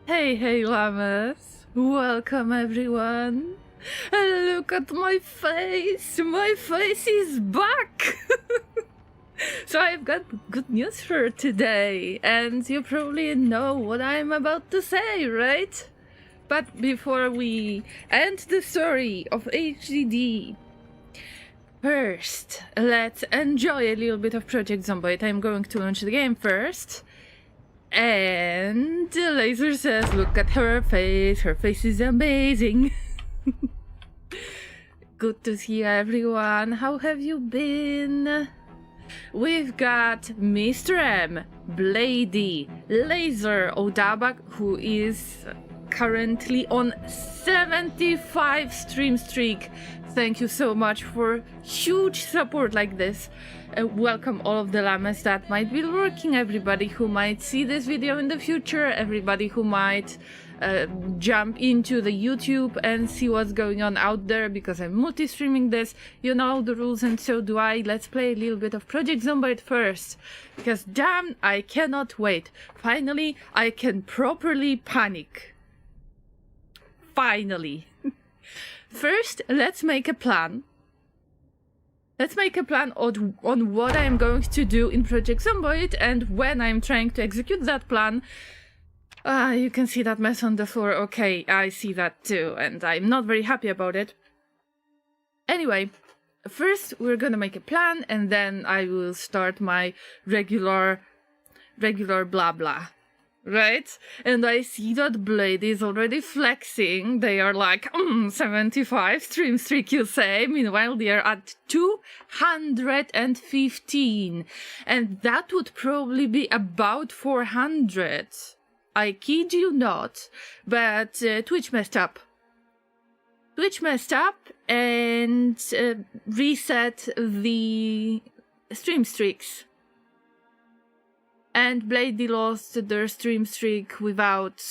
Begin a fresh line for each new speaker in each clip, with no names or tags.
Hey, Llamas. Welcome, everyone. Look at my face. My face is back. So I've got good news for today, and you probably know what I'm about to say, right? But before we end the story of HDD, first, let's enjoy a little bit of Project Zomboid. I'm going to launch the game first. And LvsZ says, look at her face is amazing. Good to see everyone. How have you been? We've got Mr. M, Blady, Laser, Odaba, who is currently on 75 stream streak. Thank you so much for huge support like this. Welcome all of the llamas that might be lurking, everybody who might see this video in the future, everybody who might jump into the YouTube and see what's going on out there, because I'm multi-streaming this. You know the rules and so do I. Let's play a little bit of Project Zomboid first, because damn, I cannot wait. Finally, I can properly panic. Finally. First, let's make a plan. Let's make a plan on what I'm going to do in Project Zomboid, and when I'm trying to execute that plan. You can see that mess on the floor. Okay, I see that too, and I'm not very happy about it. Anyway, first we're gonna make a plan, and then I will start my regular blah blah. Right? And I see that Blade is already flexing. They are like, 75 stream streak, you say. Meanwhile, they are at 215. And that would probably be about 400. I kid you not. But Twitch messed up. Twitch messed up and reset the stream streaks. And Blady lost their stream streak without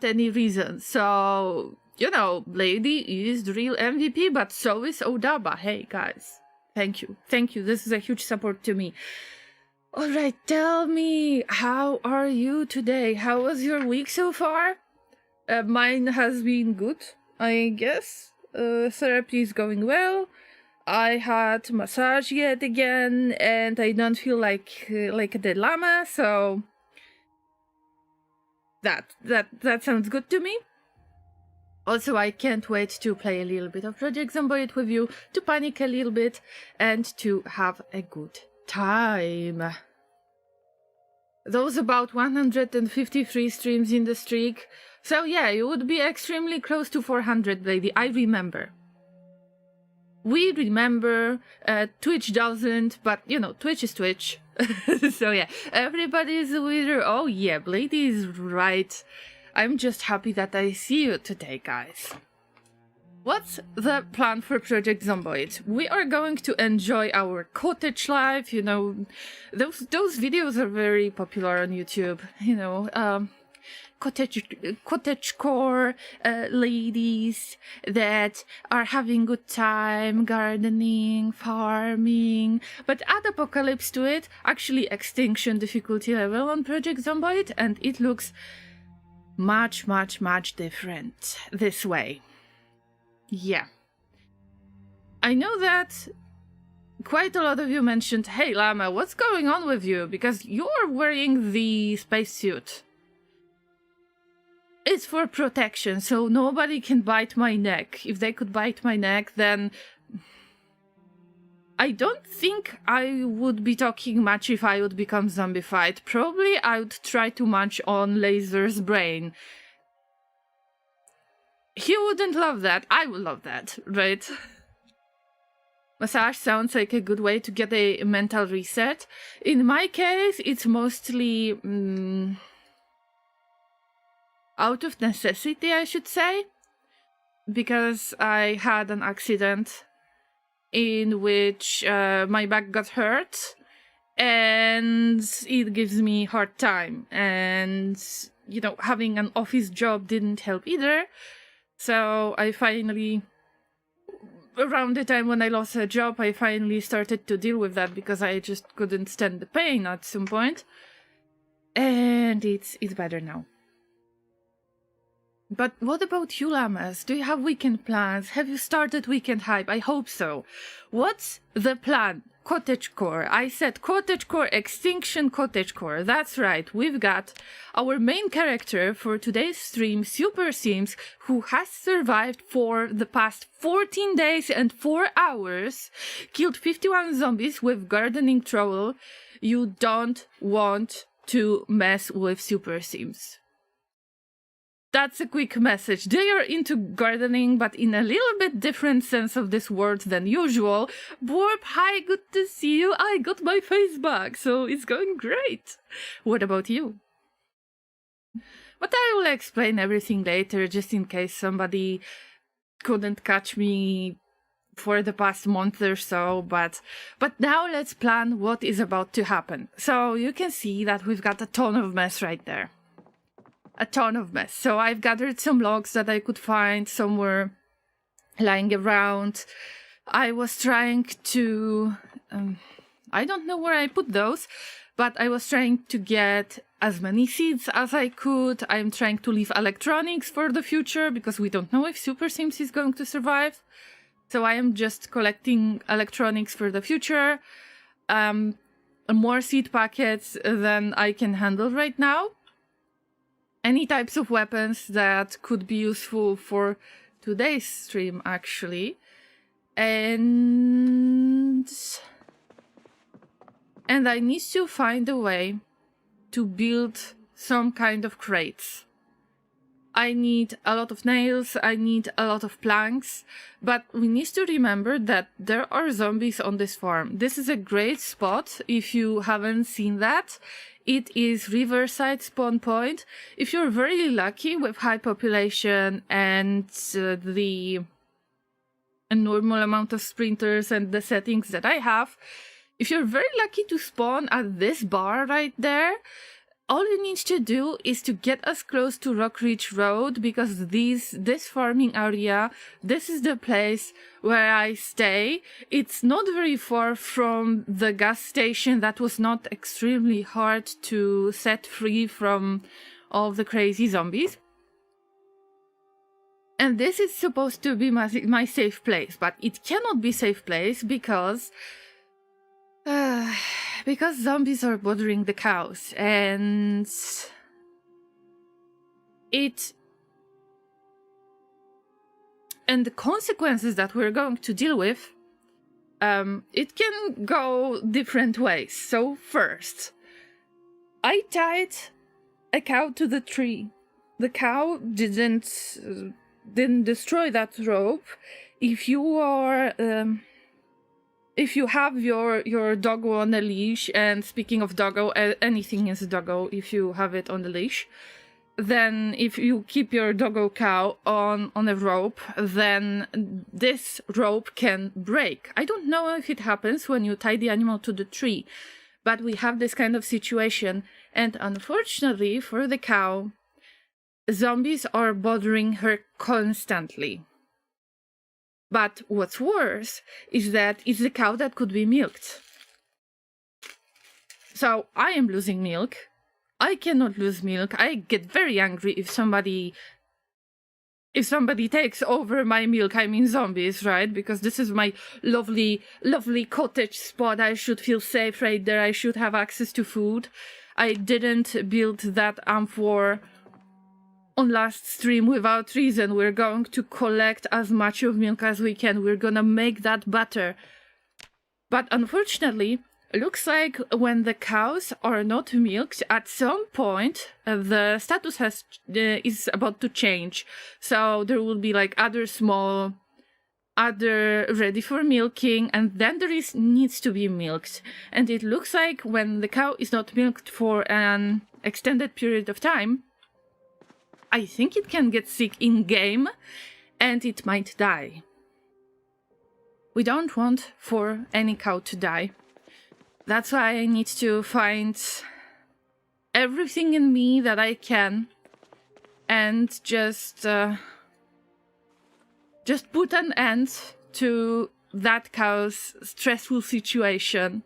any reason. So, you know, Blady is the real MVP, but so is Odaba. Hey, guys. Thank you. Thank you. This is a huge support to me. Alright, tell me, how are you today? How was your week so far? Mine has been good, I guess. Therapy is going well. I had massage yet again, and I don't feel like the llama, so that sounds good to me. Also, I can't wait to play a little bit of Project Zomboid with you, to panic a little bit, and to have a good time. Those about 153 streams in the streak. So yeah, you would be extremely close to 400, Blady. I remember. We remember, Twitch doesn't, but, you know, Twitch is Twitch. So yeah, everybody's a winner. Oh yeah, Blady is right. I'm just happy that I see you today, guys. What's the plan for Project Zomboid? We are going to enjoy our cottage life, you know. Those videos are very popular on YouTube, you know. Cottagecore ladies that are having good time, gardening, farming, but add apocalypse to it, actually extinction difficulty level on Project Zomboid, and it looks much different this way. Yeah. I know that quite a lot of you mentioned, hey Llama, what's going on with you? Because you're wearing the spacesuit. It's for protection, so nobody can bite my neck. If they could bite my neck, then I don't think I would be talking much if I would become zombified. Probably I would try to munch on LvsZ's brain. He wouldn't love that. I would love that, right? Massage sounds like a good way to get a mental reset. In my case, it's mostly out of necessity, I should say, because I had an accident in which my back got hurt, and it gives me hard time, and, you know, having an office job didn't help either. So I finally, around the time when I lost a job, I finally started to deal with that, because I just couldn't stand the pain at some point. And it's better now. But what about you, Llamas? Do you have weekend plans? Have you started weekend hype? I hope so. What's the plan? Cottagecore. I said Cottagecore, Extinction Cottagecore. That's right. We've got our main character for today's stream, Super Sims, who has survived for the past 14 days and 4 hours, killed 51 zombies with gardening trowel. You don't want to mess with Super Sims. That's a quick message. They are into gardening, but in a little bit different sense of this word than usual. Borb, hi, good to see you. I got my face back, so it's going great. What about you? But I will explain everything later, just in case somebody couldn't catch me for the past month or so, but now let's plan what is about to happen. So you can see that we've got a ton of mess right there. A ton of mess. So I've gathered some logs that I could find somewhere lying around. I was trying to... I don't know where I put those, but I was trying to get as many seeds as I could. I'm trying to leave electronics for the future because we don't know if Super Sims is going to survive. So I am just collecting electronics for the future. More seed packets than I can handle right now. Any types of weapons that could be useful for today's stream, actually. And I need to find a way to build some kind of crates. I need a lot of nails, I need a lot of planks, but we need to remember that there are zombies on this farm. This is a great spot if you haven't seen that. It is Riverside spawn point. If you're very lucky with high population and the normal amount of sprinters and the settings that I have, if you're very lucky to spawn at this bar right there, all you need to do is to get as close to Rock Ridge Road, because this farming area, this is the place where I stay. It's not very far from the gas station that was not extremely hard to set free from all the crazy zombies. And this is supposed to be my safe place, but it cannot be safe place because zombies are bothering the cows, and the consequences that we're going to deal with, it can go different ways. So first, I tied a cow to the tree. The cow didn't destroy that rope. If you have your doggo on a leash, and speaking of doggo, anything is a doggo if you have it on the leash, then if you keep your doggo cow on a rope, then this rope can break. I don't know if it happens when you tie the animal to the tree, but we have this kind of situation, and unfortunately for the cow, zombies are bothering her constantly. But what's worse is that it's the cow that could be milked. So I am losing milk. I cannot lose milk. I get very angry if somebody takes over my milk. I mean zombies, right? Because this is my lovely, lovely cottage spot. I should feel safe right there. I should have access to food. I didn't build that amphor on last stream without reason. We're going to collect as much of milk as we can. We're gonna make that butter. But unfortunately, looks like when the cows are not milked, at some point the status is about to change. So there will be like other ready for milking, and then there needs to be milked. And it looks like when the cow is not milked for an extended period of time, I think it can get sick in-game, and it might die. We don't want for any cow to die. That's why I need to find everything in me that I can, and just put an end to that cow's stressful situation.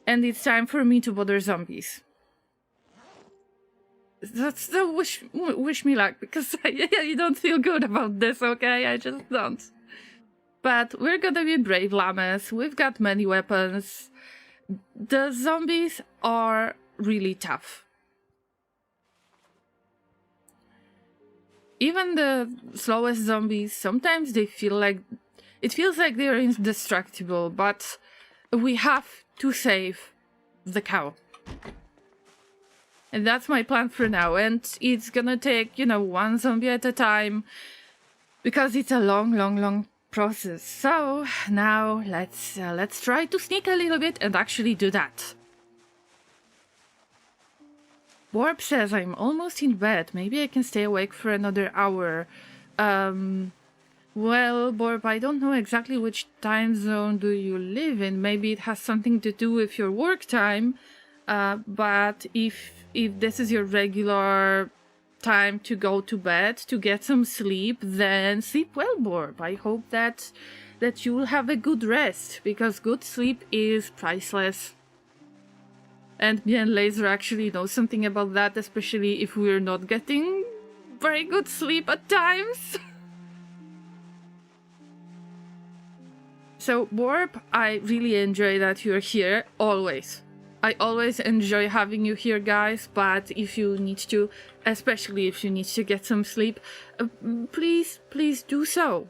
And it's time for me to bother zombies. That's the wish me luck, because I don't feel good about this, okay? I just don't. But we're gonna be brave llamas. We've got many weapons. The zombies are really tough. Even the slowest zombies, sometimes they feel like... It feels like they're indestructible, but we have to save the cow. And that's my plan for now, and it's gonna take, you know, one zombie at a time, because it's a long process. So now let's try to sneak a little bit and actually do that. Borb says I'm almost in bed. Maybe I can stay awake for another hour. Well, Borb, I don't know exactly which time zone do you live in. Maybe it has something to do with your work time. But if this is your regular time to go to bed, to get some sleep, then sleep well, Borb. I hope that you'll have a good rest, because good sleep is priceless. And me and LvsZ actually know something about that, especially if we're not getting very good sleep at times. So, Borb, I really enjoy that you're here, always. I always enjoy having you here, guys, but if you need to, especially if you need to get some sleep, please do so.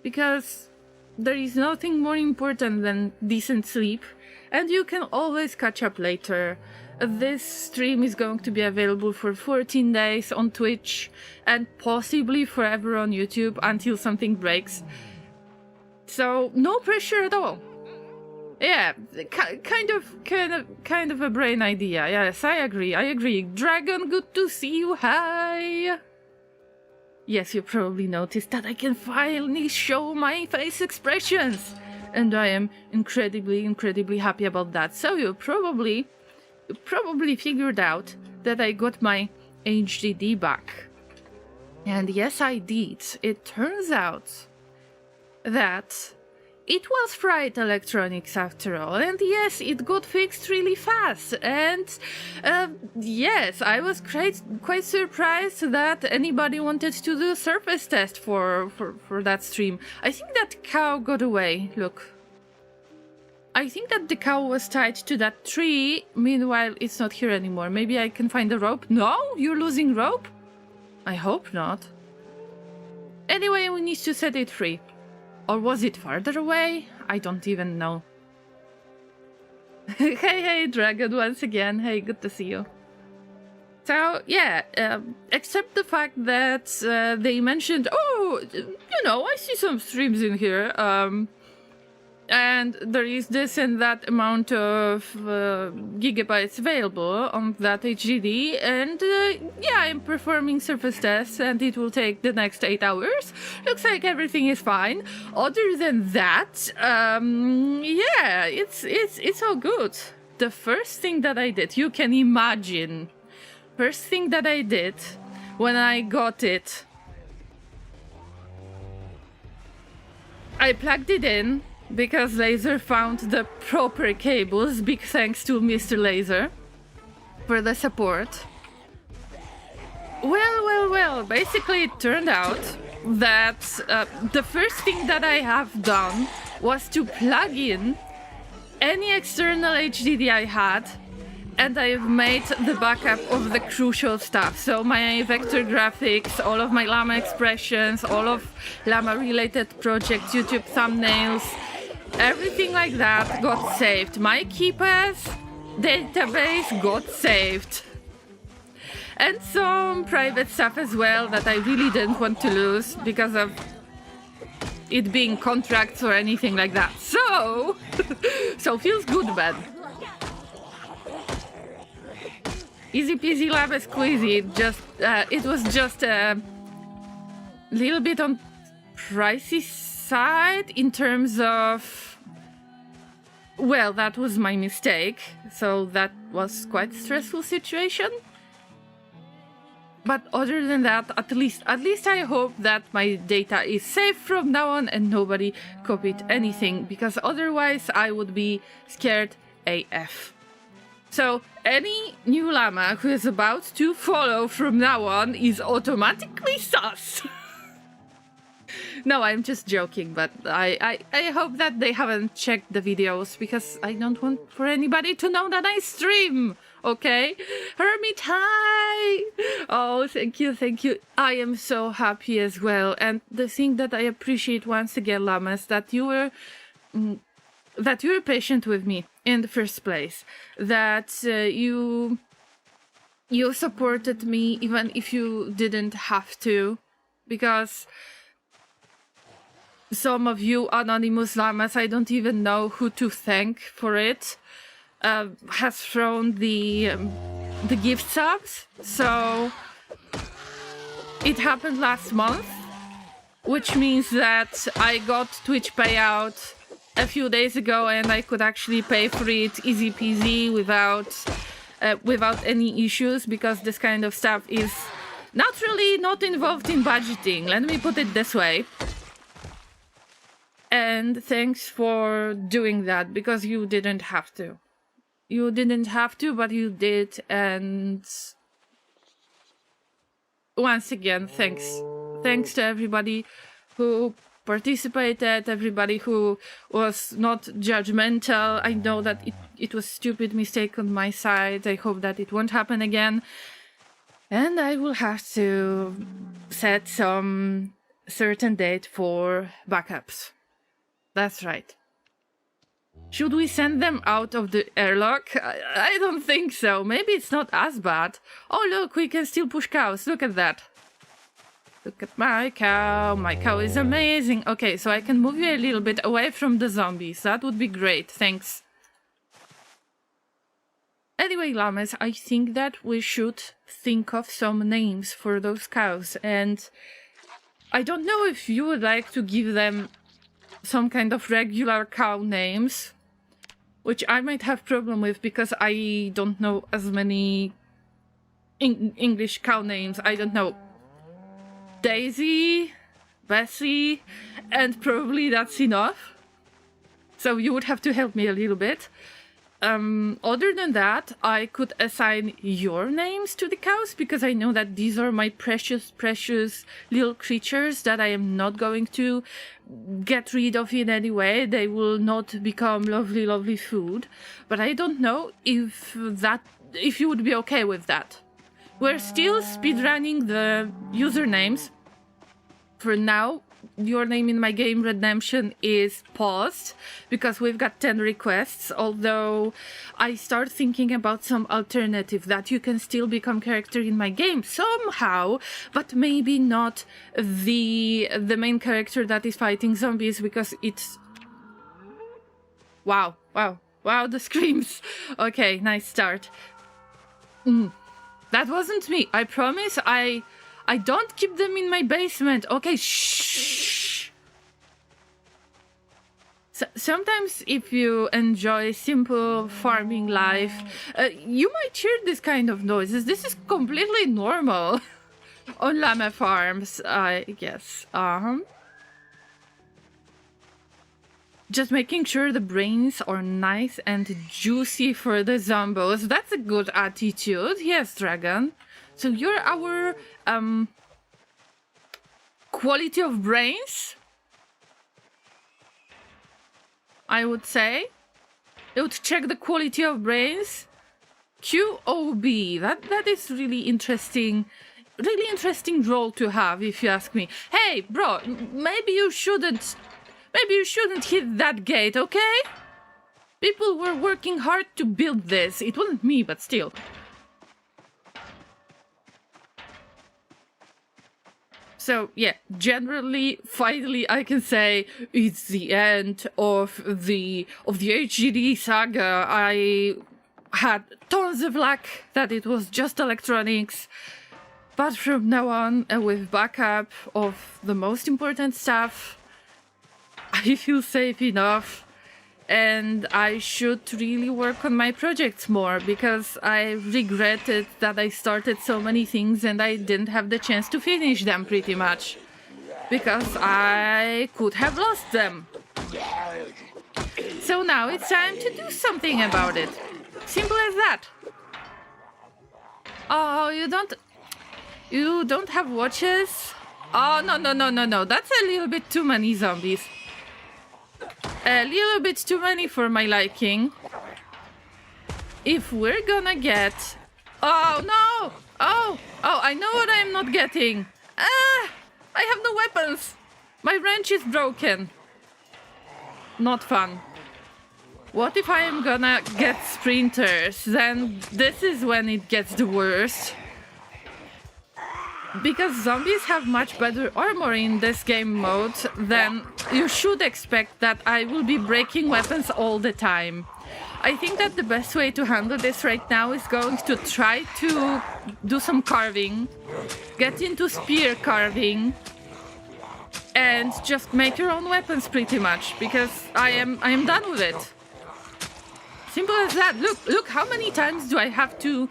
Because there is nothing more important than decent sleep, and you can always catch up later. This stream is going to be available for 14 days on Twitch, and possibly forever on YouTube until something breaks. So, no pressure at all. Yeah, kind of a brain idea. Yes, I agree. Dragon, good to see you. Hi. Yes, you probably noticed that I can finally show my face expressions, and I am incredibly happy about that. So you probably figured out that I got my HDD back. And yes, I did. It turns out that it was Fright Electronics after all, and yes, it got fixed really fast, and yes, I was quite surprised that anybody wanted to do a surface test for that stream. I think that cow got away, look. I think that the cow was tied to that tree, meanwhile it's not here anymore. Maybe I can find the rope? No? You're losing rope? I hope not. Anyway, we need to set it free. Or was it farther away? I don't even know. Hey, Dragon, once again. Hey, good to see you. So, yeah, except the fact that they mentioned, oh, you know, I see some streams in here. And there is this and that amount of gigabytes available on that HDD, and yeah, I'm performing surface tests, and it will take the next 8 hours. Looks like everything is fine. Other than that, yeah, it's all good. The first thing that I did, you can imagine, first thing that I did when I got it, I plugged it in. Because LvsZ found the proper cables, big thanks to Mr. LvsZ for the support. Well, basically it turned out that the first thing that I have done was to plug in any external HDD I had, and I've made the backup of the crucial stuff. So my vector graphics, all of my Llama expressions, all of Llama related projects, YouTube thumbnails, everything like that got saved. My KeyPass database got saved. And some private stuff as well that I really didn't want to lose because of it being contracts or anything like that. So, so feels good, man. Easy peasy llama squeezy. It was just a little bit on pricey side in terms of, well, that was my mistake. So that was quite a stressful situation. But other than that, at least I hope that my data is safe from now on and nobody copied anything, because otherwise I would be scared AF. So any new llama who is about to follow from now on is automatically sus. No, I'm just joking, but I hope that they haven't checked the videos because I don't want for anybody to know that I stream, okay? Hermit, hi! Oh, thank you, thank you. I am so happy as well. And the thing that I appreciate once again, llamas, that you were patient with me in the first place. That you supported me even if you didn't have to, because some of you anonymous llamas, I don't even know who to thank for it, has thrown the gift subs. So it happened last month, which means that I got Twitch payout a few days ago and I could actually pay for it easy peasy without any issues, because this kind of stuff is naturally not involved in budgeting. Let me put it this way. And thanks for doing that, because you didn't have to. You didn't have to, but you did. And once again, thanks. Thanks to everybody who participated, everybody who was not judgmental. I know that it was a stupid mistake on my side. I hope that it won't happen again. And I will have to set some certain date for backups. That's right. Should we send them out of the airlock? I don't think so. Maybe it's not as bad. Oh, look, we can still push cows. Look at that. Look at my cow. My cow is amazing. Okay, so I can move you a little bit away from the zombies. That would be great. Thanks. Anyway, llamas, I think that we should think of some names for those cows. And I don't know if you would like to give them some kind of regular cow names, which I might have problem with because I don't know as many English cow names. I don't know Daisy, Bessie, and probably that's enough. So you would have to help me a little bit. Other than that, I could assign your names to the cows, because I know that these are my precious, precious little creatures that I am not going to get rid of in any way. They will not become lovely, lovely food. But I don't know if you would be okay with that. We're still speedrunning the usernames. For now, your name in my game Redemption is paused because we've got 10 requests, although I start thinking about some alternative that you can still become character in my game somehow, but maybe not the main character that is fighting zombies, because it's... Wow, the screams. Okay, nice start. That wasn't me. I promise I don't keep them in my basement. Okay, shh. Sometimes if you enjoy simple farming life, you might hear this kind of noises. This is completely normal on llama farms, I guess. Just making sure the brains are nice and juicy for the zombos. That's a good attitude. Yes, Dragon. So you're our quality of brains, I would say. It would check the quality of brains. QOB. That is really interesting role to have, if you ask me. Hey, bro, maybe you shouldn't hit that gate, okay? People were working hard to build this. It wasn't me, but still. So yeah, generally, finally, I can say it's the end of the HGD saga. I had tons of luck that it was just electronics, but from now on, with backup of the most important stuff, I feel safe enough, and I should really work on my projects more, because I regretted that I started so many things and I didn't have the chance to finish them, pretty much, because I could have lost them. So now it's time to do something about it. Simple as that. Oh, you don't have watches? Oh, no. That's a little bit too many zombies. A little bit too many for my liking. If we're gonna get... Oh, no! Oh, I know what I'm not getting. Ah! I have no weapons! My wrench is broken. Not fun. What if I am gonna get sprinters? Then this is when it gets the worst. Because zombies have much better armor in this game mode, then you should expect that I will be breaking weapons all the time. I think that the best way to handle this right now is going to try to do some carving, get into spear carving, and just make your own weapons pretty much, because I am done with it. Simple as that. Look how many times do I have to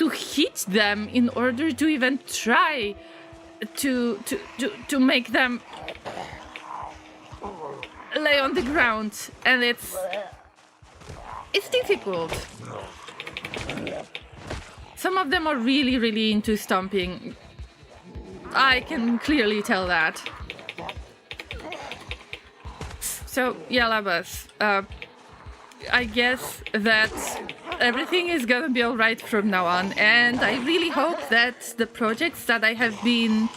hit them in order to even try to make them lay on the ground, and it's difficult. Some of them are really into stomping. I can clearly tell that. So yeah, Llama's, I guess that everything is gonna be alright from now on, and I really hope that the projects that I have been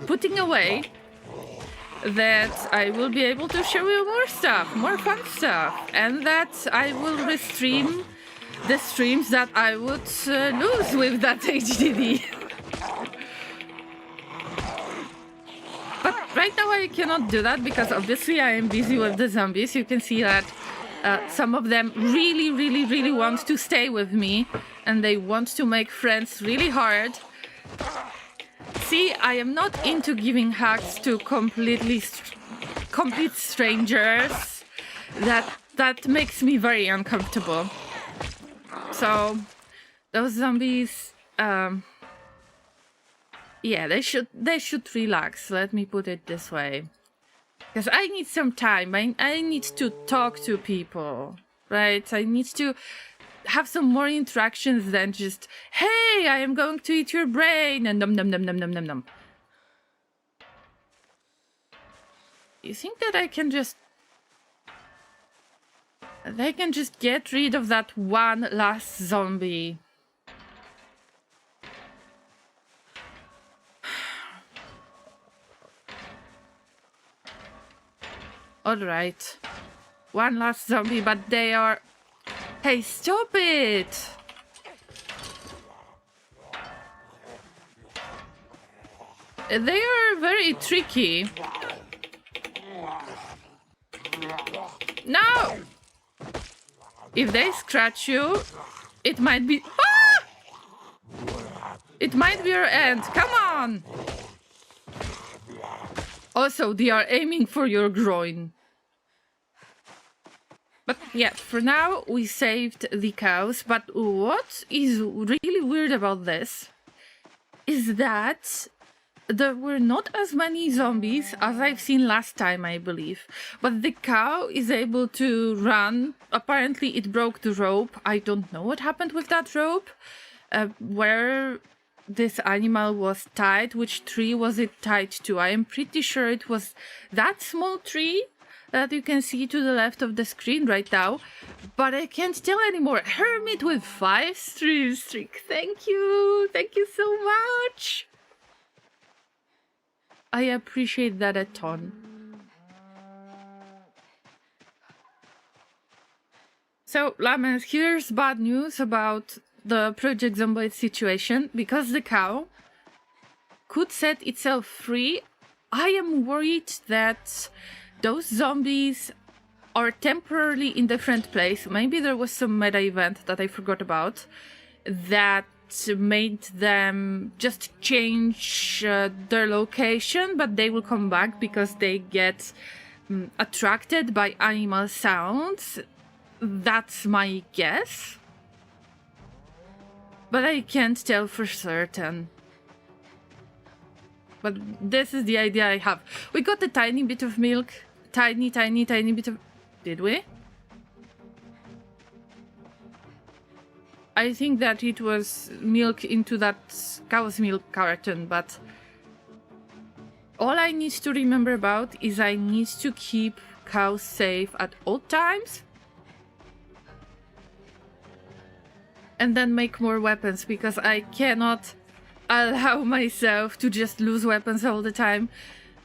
putting away, that I will be able to show you more stuff, more fun stuff, and that I will restream the streams that I would lose with that HDD. But right now I cannot do that because obviously I am busy with the zombies. You can see that some of them really want to stay with me, and they want to make friends really hard. See, I am not into giving hugs to complete strangers. That makes me very uncomfortable. So those zombies, yeah, they should relax. Let me put it this way. Because I need some time. I need to talk to people, right? I need to have some more interactions than just, hey, I am going to eat your brain and nom. You think that I can just get rid of that one last zombie? Alright. One last zombie, but they are... Hey, stop it! They are very tricky. No! If they scratch you, it might be... Ah! It might be your end. Come on! Also, they are aiming for your groin. But yeah, for now we saved the cows. But what is really weird about this is that there were not as many zombies as I've seen last time, I believe. But the cow is able to run. Apparently it broke the rope. I don't know what happened with that rope. Where this animal was tied. Which tree was it tied to? I am pretty sure it was that small tree that you can see to the left of the screen right now, but I can't tell anymore. Hermit with 5 streak. Thank you so much. I appreciate that a ton. So, Llama, here's bad news about the Project Zomboid situation. Because the cow could set itself free, I am worried that those zombies are temporarily in different place. Maybe there was some meta event that I forgot about that made them just change their location, but they will come back because they get attracted by animal sounds. That's my guess. But I can't tell for certain. But this is the idea I have. We got a tiny bit of milk. Tiny bit of... Did we? I think that it was milk into that cow's milk carton, but all I need to remember about is I need to keep cows safe at all times. And then make more weapons, because I cannot allow myself to just lose weapons all the time.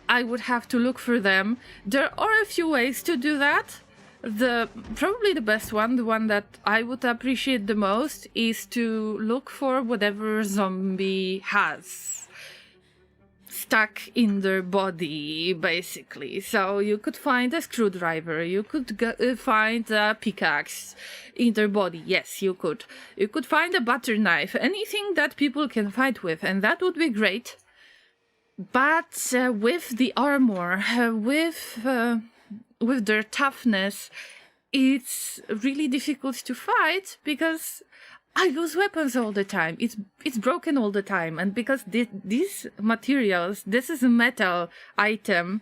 I would have to look for them. There are a few ways to do that. Probably the best one, the one that I would appreciate the most, is to look for whatever zombie has stuck in their body, basically. So you could find a screwdriver, you could find a pickaxe in their body. Yes, you could. You could find a butter knife, anything that people can fight with, and that would be great. But with the armor, with their toughness, it's really difficult to fight because I lose weapons all the time. It's broken all the time. And because these materials, this is a metal item,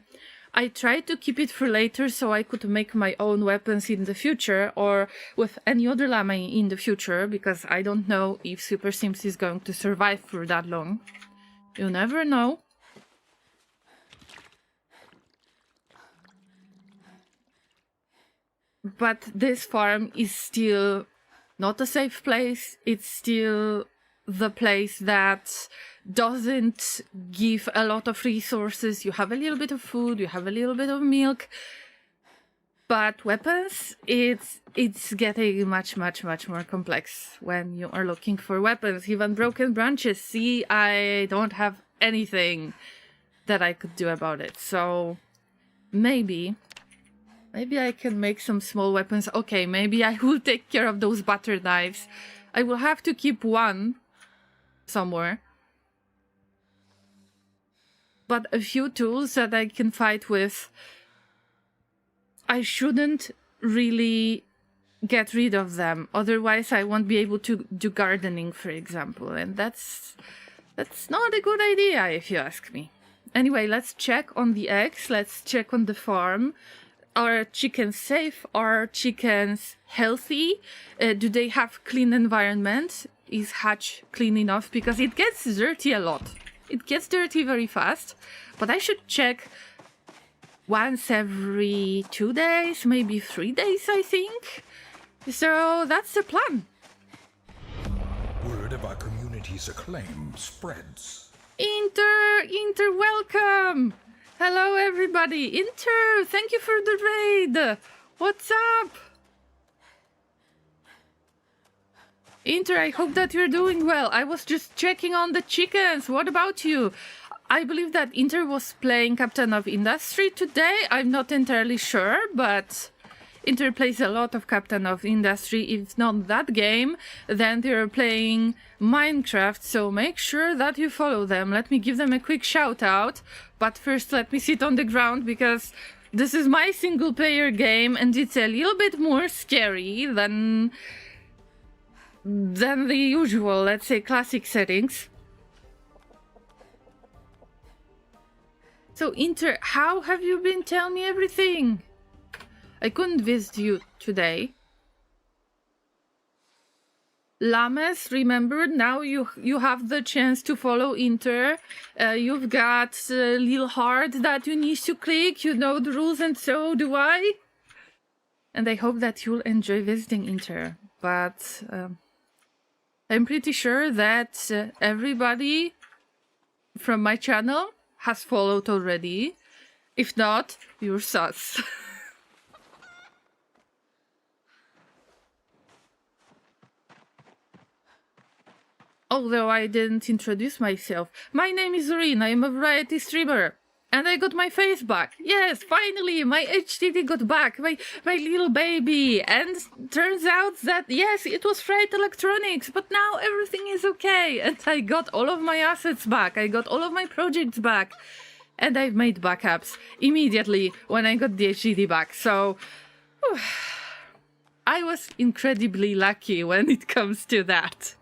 I tried to keep it for later so I could make my own weapons in the future, or with any other llama in the future, because I don't know if Super Sims is going to survive for that long. You never know. But this farm is still not a safe place. It's still the place that doesn't give a lot of resources. You have a little bit of food, you have a little bit of milk, but weapons, it's getting much more complex when you are looking for weapons. Even broken branches. See, I don't have anything that I could do about it. So maybe I can make some small weapons. Okay, maybe I will take care of those butter knives. I will have to keep one somewhere. But a few tools that I can fight with, I shouldn't really get rid of them. Otherwise, I won't be able to do gardening, for example. And that's not a good idea, if you ask me. Anyway, let's check on the eggs. Let's check on the farm. Are chickens safe? Are chickens healthy? Do they have clean environment? Is hatch clean enough? Because it gets dirty a lot. It gets dirty very fast. But I should check once every 2 days, maybe 3 days, I think. So that's the plan.
Word of our community's acclaim spreads.
Inter, welcome! Hello, everybody. Inter, thank you for the raid. What's up? Inter, I hope that you're doing well. I was just checking on the chickens. What about you? I believe that Inter was playing Captain of Industry today. I'm not entirely sure, but Inter plays a lot of Captain of Industry. If not that game, then they're playing Minecraft, so make sure that you follow them. Let me give them a quick shout out. But first, let me sit on the ground, because this is my single player game and it's a little bit more scary than the usual, let's say, classic settings. So Inter, how have you been? Tell me everything. I couldn't visit you today. Llamas, remember, now you have the chance to follow Inter. You've got a little heart that you need to click. You know the rules, and so do I. And I hope that you'll enjoy visiting Inter. But I'm pretty sure that everybody from my channel has followed already. If not, you're sus. Although I didn't introduce myself. My name is Zorin, I am a variety streamer. And I got my face back. Yes, finally, my HDD got back. My little baby. And turns out that, yes, it was Fright Electronics, but now everything is okay. And I got all of my assets back. I got all of my projects back. And I've made backups immediately when I got the HDD back. So, I was incredibly lucky when it comes to that.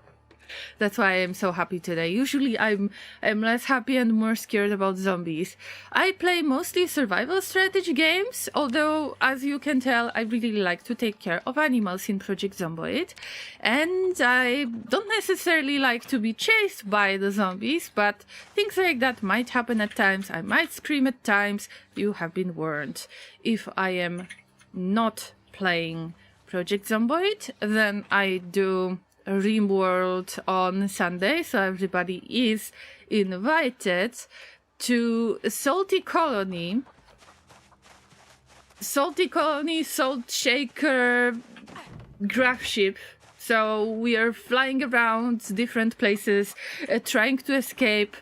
That's why I'm so happy today. Usually I'm less happy and more scared about zombies. I play mostly survival strategy games, although as you can tell, I really like to take care of animals in Project Zomboid. And I don't necessarily like to be chased by the zombies, but things like that might happen at times. I might scream at times. You have been warned. If I am not playing Project Zomboid, then I do a RimWorld on Sunday, so everybody is invited to Salty Colony, Salt Shaker graph ship. So we are flying around different places, trying to escape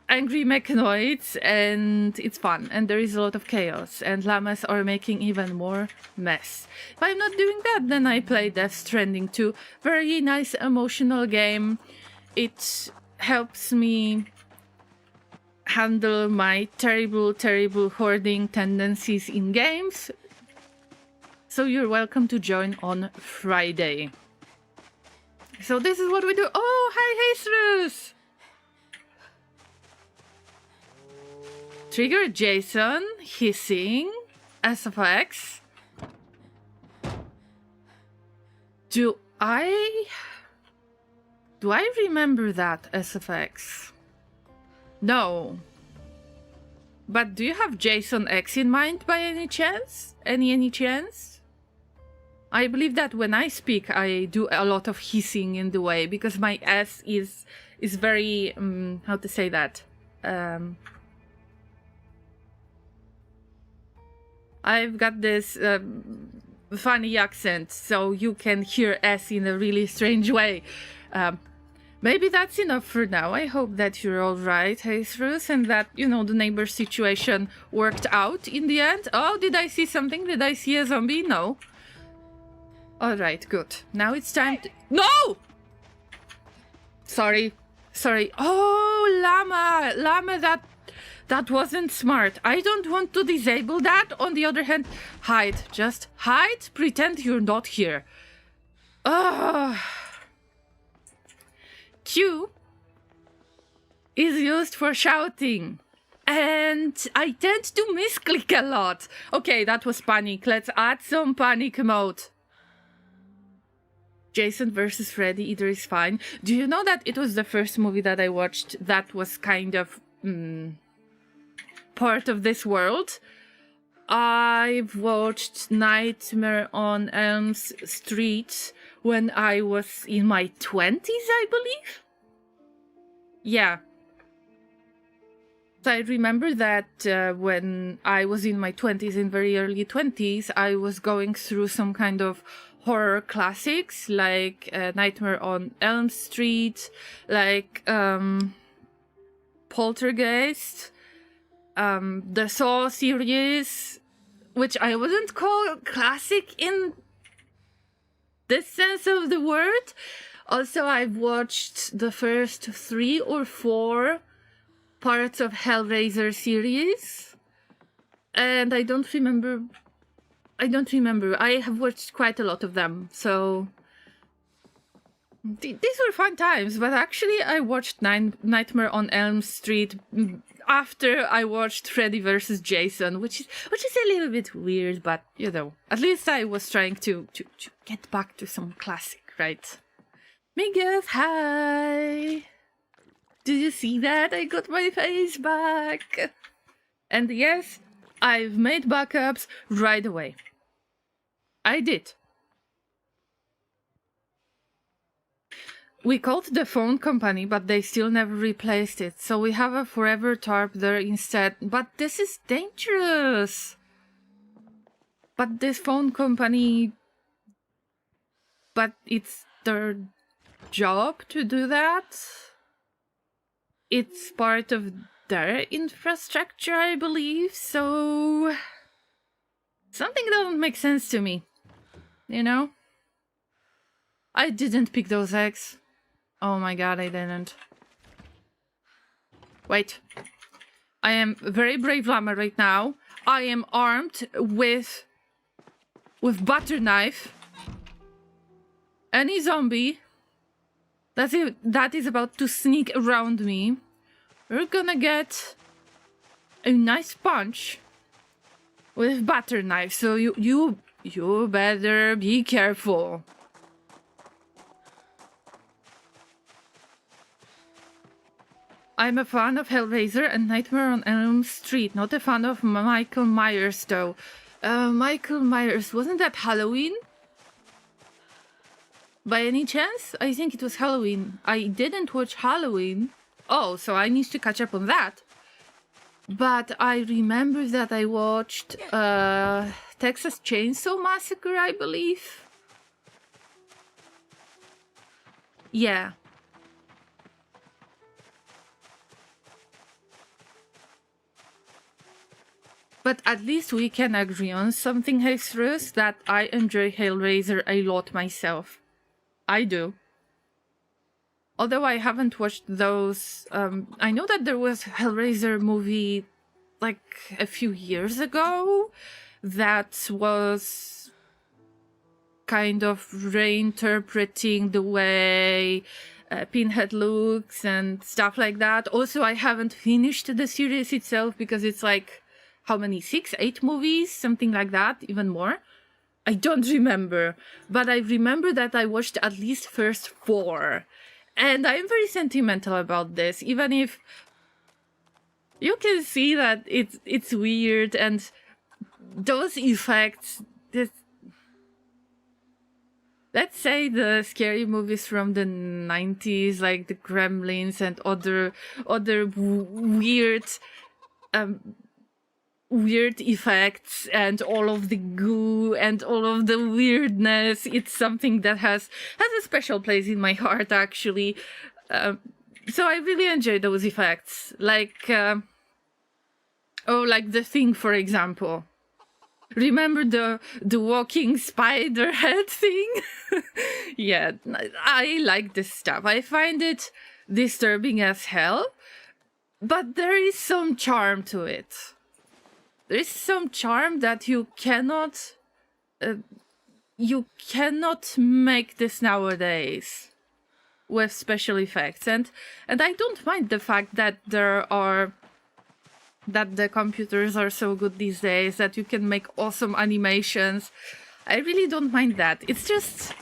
angry mechanoids, and it's fun, and there is a lot of chaos, and llamas are making even more mess. If I'm not doing that, then I play Death Stranding 2. Very nice emotional game. It helps me handle my terrible hoarding tendencies in games. So you're welcome to join on Friday. So this is what we do. Oh, hi, Jesus! Trigger Jason, hissing, SFX. Do I remember that SFX? No. But do you have Jason X in mind by any chance? Any chance? I believe that when I speak, I do a lot of hissing in the way because my S is very how to say that? I've got this funny accent, so you can hear S in a really strange way. Maybe that's enough for now. I hope that you're all right, Jesus, and that, you know, the neighbor situation worked out in the end. Oh, did I see something? Did I see a zombie? No. All right, good. Now it's time to... No! Sorry. Oh, Llama, that wasn't smart. I don't want to disable that. On the other hand, hide. Just hide. Pretend you're not here. Q is used for shouting. And I tend to misclick a lot. Okay, that was panic. Let's add some panic mode. Jason versus Freddy, either is fine. Do you know that it was the first movie that I watched that was kind of... part of this world? I've watched Nightmare on Elm Street when I was in my 20s, I believe. Yeah. So I remember that when I was in my 20s, in very early 20s, I was going through some kind of horror classics like Nightmare on Elm Street, like Poltergeist, the Saw series, which I wouldn't call classic in this sense of the word. Also, I've watched the first 3 or 4 parts of LvsZ series, and I don't remember. I have watched quite a lot of them, so these were fun times. But actually, I watched Nightmare on Elm Street after I watched Freddy vs. Jason, which is a little bit weird, but you know, at least I was trying to get back to some classic, right? Miguel, hi! Did you see that? I got my face back! And yes, I've made backups right away. I did. We called the phone company, but they still never replaced it. So we have a forever tarp there instead. But this is dangerous. But this phone company... But it's their job to do that. It's part of their infrastructure, I believe. So... something doesn't make sense to me. You know? I didn't pick those eggs. Oh my god, I didn't. Wait. I am very brave llama right now. I am armed with butter knife. Any zombie That's it. That is about to sneak around me. We're gonna get a nice punch with butter knife. So you better be careful. I'm a fan of Hellraiser and Nightmare on Elm Street. Not a fan of Michael Myers though. Michael Myers, wasn't that Halloween? By any chance? I think it was Halloween. I didn't watch Halloween. Oh, so I need to catch up on that. But I remember that I watched Texas Chainsaw Massacre, I believe. Yeah. But at least we can agree on something, Jesus, that I enjoy Hellraiser a lot myself. I do. Although I haven't watched those, I know that there was a Hellraiser movie like a few years ago that was kind of reinterpreting the way Pinhead looks and stuff like that. Also, I haven't finished the series itself because it's like, how many? 6, 8 movies? Something like that, even more. I don't remember, but I remember that I watched at least first 4. And I'm very sentimental about this, even if you can see that it's weird and those effects, let's say the scary movies from the 90s, like the Gremlins and other weird effects and all of the goo and all of the weirdness. It's something that has a special place in my heart, actually. So I really enjoy those effects. Like, like The Thing, for example. Remember the walking spider head thing? Yeah, I like this stuff. I find it disturbing as hell, but there is some charm to it. There is some charm that you cannot make this nowadays with special effects, and I don't mind the fact that the computers are so good these days that you can make awesome animations. I really don't mind that. It's just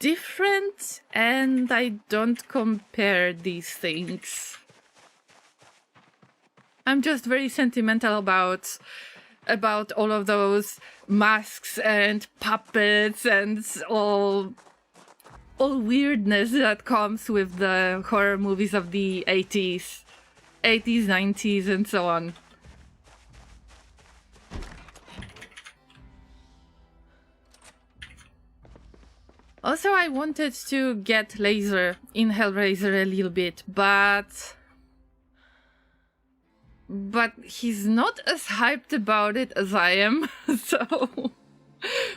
different, and I don't compare these things. I'm just very sentimental about all of those masks and puppets and all weirdness that comes with the horror movies of the 80s, 90s, and so on. Also, I wanted to get Laser in Hellraiser a little bit, but he's not as hyped about it as I am, so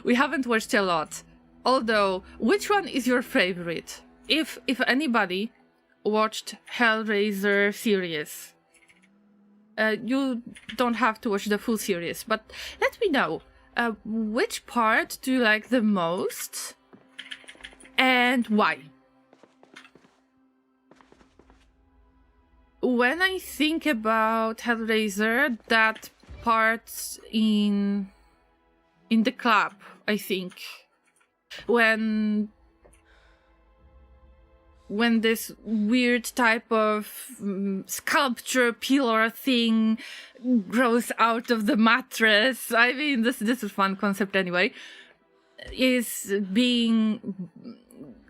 we haven't watched a lot. Although, which one is your favorite? If anybody watched Hellraiser series, you don't have to watch the full series, but let me know which part do you like the most and why. When I think about Hellraiser, that part in the club, I think, when this weird type of sculpture pillar thing grows out of the mattress. I mean, this is a fun concept anyway.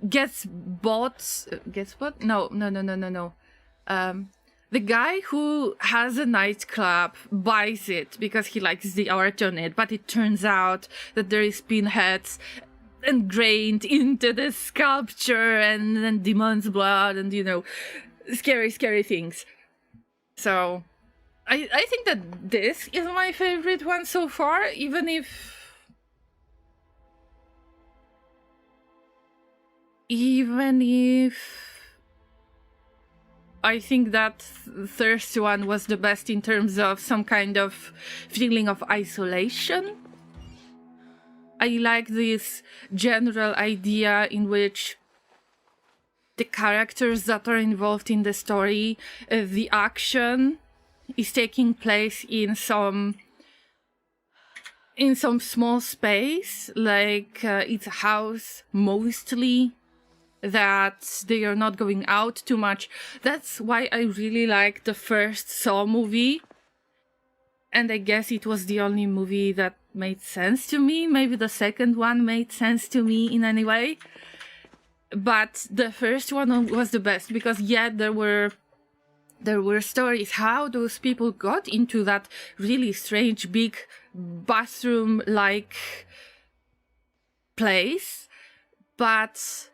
Gets bought? No. The guy who has a nightclub buys it because he likes the art on it, but it turns out that there is pinheads ingrained into the sculpture and then demon's blood and, scary things. So I think that this is my favorite one so far, even if I think that first one was the best in terms of some kind of feeling of isolation. I like this general idea in which the characters that are involved in the story. The action is taking place in some small space, like it's a house mostly, that they are not going out too much. That's why I really like the first Saw movie, and I guess it was the only movie that made sense to me. Maybe the second one made sense to me in any way, but the first one was the best, because yeah, there were stories how those people got into that really strange big bathroom like place, but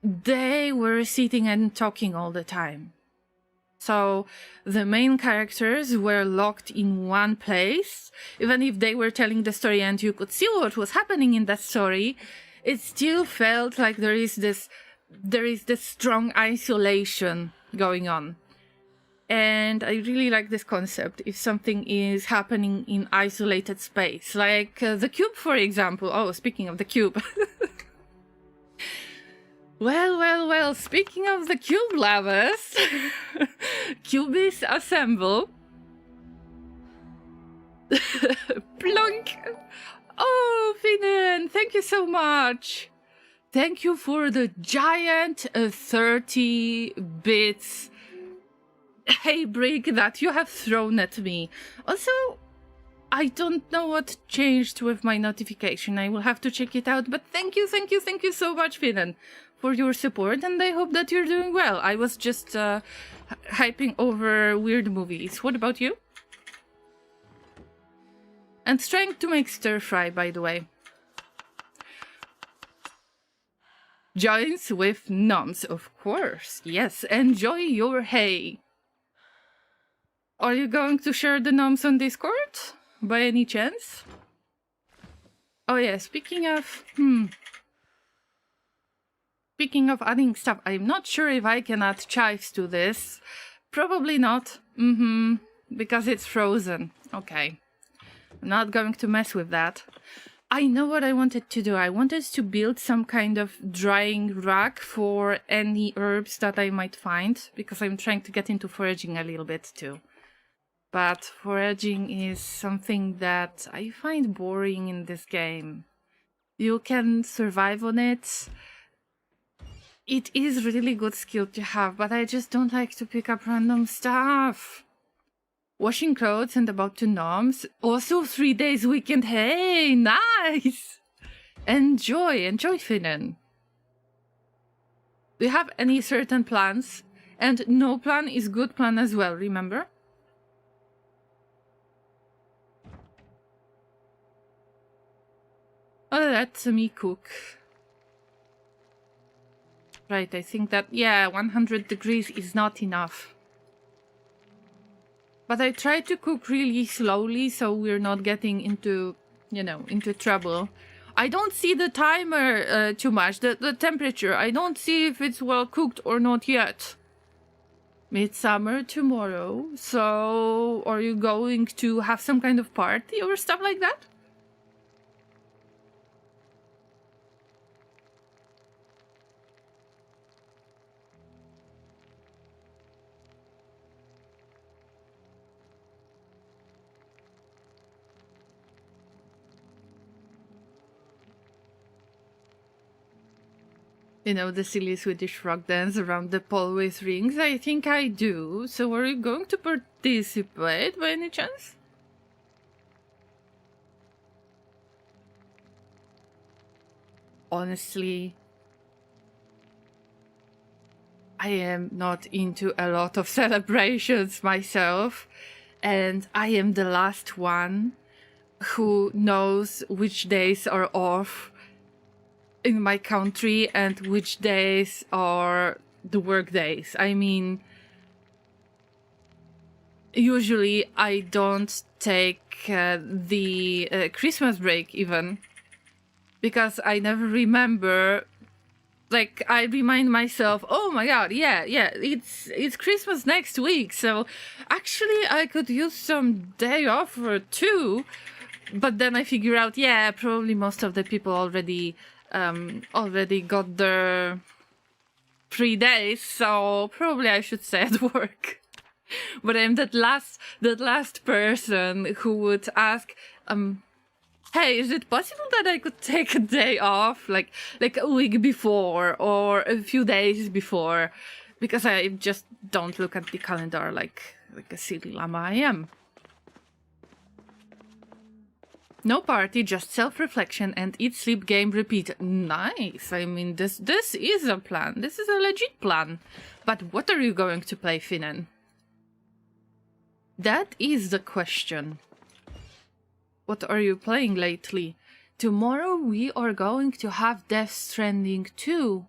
they were sitting and talking all the time. So the main characters were locked in one place. Even if they were telling the story and you could see what was happening in that story, it still felt like there is this strong isolation going on. And I really like this concept. If something is happening in isolated space, like the Cube, for example. Oh, speaking of the Cube. Well, speaking of the Cube lovers, Cubies assemble. Plunk! Oh, Finan, thank you so much. Thank you for the giant 30 bits hay brick that you have thrown at me. Also, I don't know what changed with my notification. I will have to check it out, but thank you so much, Finan, for your support, and I hope that you're doing well. I was just hyping over weird movies. What about you? And trying to make stir fry, by the way. Joins with gnomes, of course. Yes, enjoy your hay. Are you going to share the gnomes on Discord, by any chance? Oh yeah, speaking of adding stuff, I'm not sure if I can add chives to this. Probably not. Because it's frozen. Okay. I'm not going to mess with that. I know what I wanted to do. I wanted to build some kind of drying rack for any herbs that I might find, because I'm trying to get into foraging a little bit too. But foraging is something that I find boring in this game. You can survive on it. It is really good skill to have, but I just don't like to pick up random stuff. Washing clothes and about to gnomes. Also 3 days weekend. Hey, nice! Enjoy, Finan. Do you have any certain plans? And no plan is good plan as well, remember? Oh, let me cook. Right, I think that, yeah, 100 degrees is not enough. But I try to cook really slowly so we're not getting into, into trouble. I don't see the timer too much, the temperature. I don't see if it's well cooked or not yet. Midsummer tomorrow, so are you going to have some kind of party or stuff like that? You know, the silly Swedish rock dance around the pole with rings? I think I do. So are you going to participate by any chance? Honestly, I am not into a lot of celebrations myself. And I am the last one who knows which days are off in my country and which days are the work days. I mean, usually I don't take the Christmas break even, because I never remember. Like, I remind myself, oh my god, yeah, it's Christmas next week, so actually I could use some day off or two. But then I figure out, yeah, probably most of the people already got their 3 days, so probably I should stay at work. But I'm that last person who would ask, hey, is it possible that I could take a day off, like a week before or a few days before? Because I just don't look at the calendar like a silly llama I am. No party, just self-reflection and eat, sleep, game, repeat. Nice. I mean, this is a plan. This is a legit plan. But what are you going to play, Finan? That is the question. What are you playing lately? Tomorrow we are going to have Death Stranding 2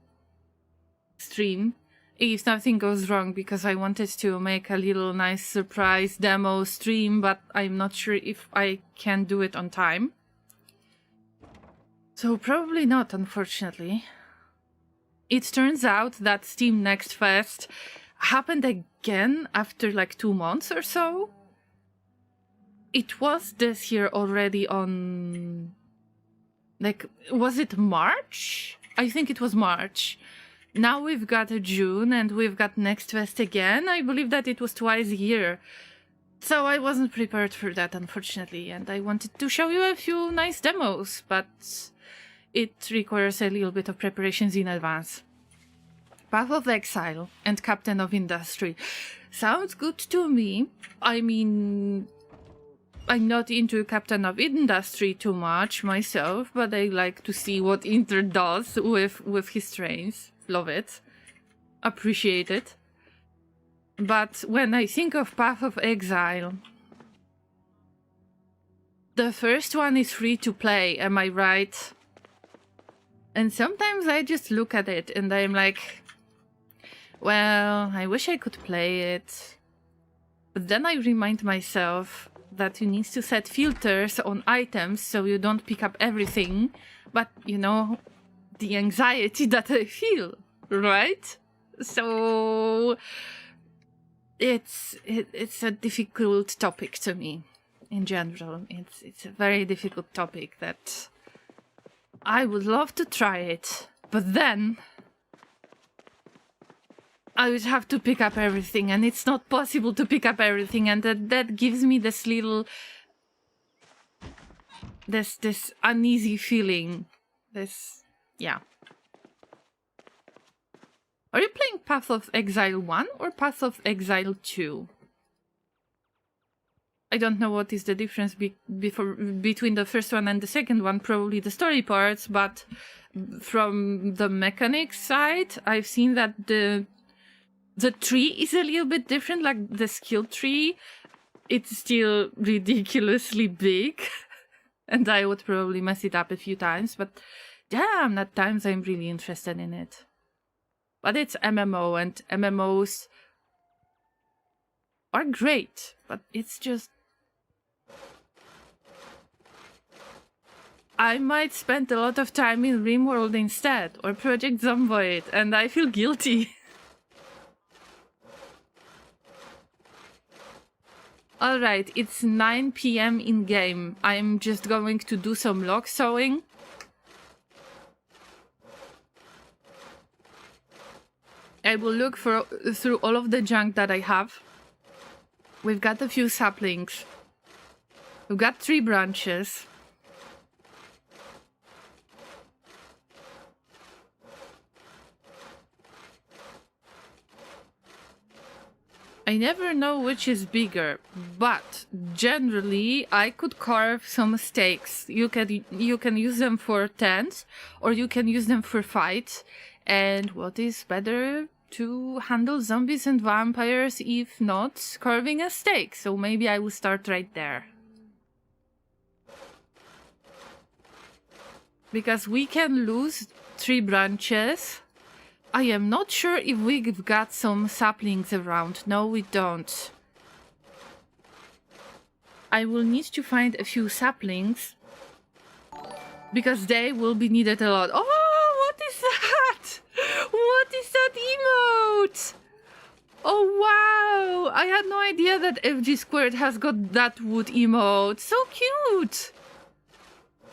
stream. If nothing goes wrong, because I wanted to make a little nice surprise demo stream, but I'm not sure if I can do it on time. So probably not, unfortunately. It turns out that Steam Next Fest happened again after like 2 months or so. It was this year already on... like, was it March? I think it was March. Now we've got a June and we've got Next Fest again. I believe that it was twice a year. So I wasn't prepared for that, unfortunately, and I wanted to show you a few nice demos, but it requires a little bit of preparations in advance. Path of Exile and Captain of Industry. Sounds good to me. I mean, I'm not into Captain of Industry too much myself, but I like to see what Inter does with his trains. Love it. Appreciate it. But when I think of Path of Exile, the first one is free to play, am I right? And sometimes I just look at it and I'm like, well, I wish I could play it. But then I remind myself that you need to set filters on items so you don't pick up everything. But, you know, the anxiety that I feel, right? So it's a difficult topic to me in general. It's a very difficult topic that I would love to try it, but then I would have to pick up everything, and it's not possible to pick up everything, and that gives me this little this uneasy feeling. Yeah. Are you playing Path of Exile 1 or Path of Exile 2? I don't know what is the difference between the first one and the second one, probably the story parts, but from the mechanics side, I've seen that the tree is a little bit different, like the skill tree. It's still ridiculously big, and I would probably mess it up a few times, but damn, at times I'm really interested in it. But it's MMO, and MMOs are great, but it's just... I might spend a lot of time in RimWorld instead, or Project Zomboid, and I feel guilty. Alright, it's 9 PM in-game. I'm just going to do some log sewing. I will look through all of the junk that I have. We've got a few saplings. We've got 3 branches. I never know which is bigger, but generally I could carve some stakes. You can use them for tents, or you can use them for fight. And what is better to handle zombies and vampires if not carving a stake? So maybe I will start right there. Because we can lose 3 branches. I am not sure if we've got some saplings around. No, we don't. I will need to find a few saplings, because they will be needed a lot. Oh, what is that? What is that emote? Oh, wow. I had no idea that LvsZ has got that wood emote. So cute.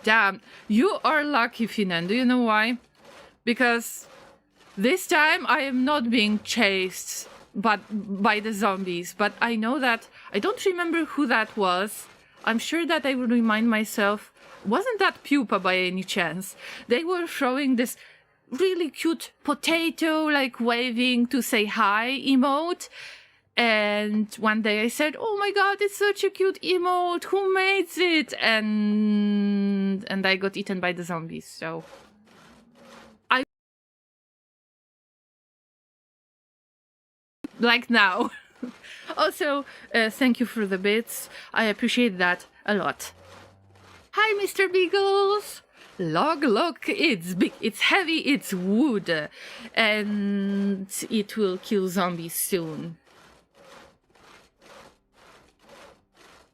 Damn, you are lucky, Finan. Do you know why? Because This time I am not being chased by the zombies, but I know that I don't remember who that was. I'm sure that I will remind myself. Wasn't that Pupa by any chance? They were throwing this really cute potato, like waving to say hi emote. And one day I said, "Oh my god, it's such a cute emote. Who made it?" And I got eaten by the zombies. So I like now. Also, thank you for the bits. I appreciate that a lot. Hi, Mr. Beagles. Look, it's big, it's heavy, it's wood, and it will kill zombies soon.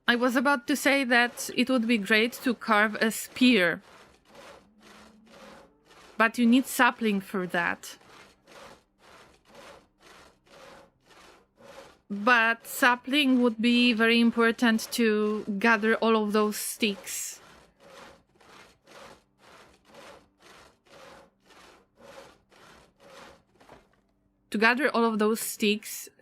I was about to say that it would be great to carve a spear, but you need sapling for that. But sapling would be very important to gather all of those sticks.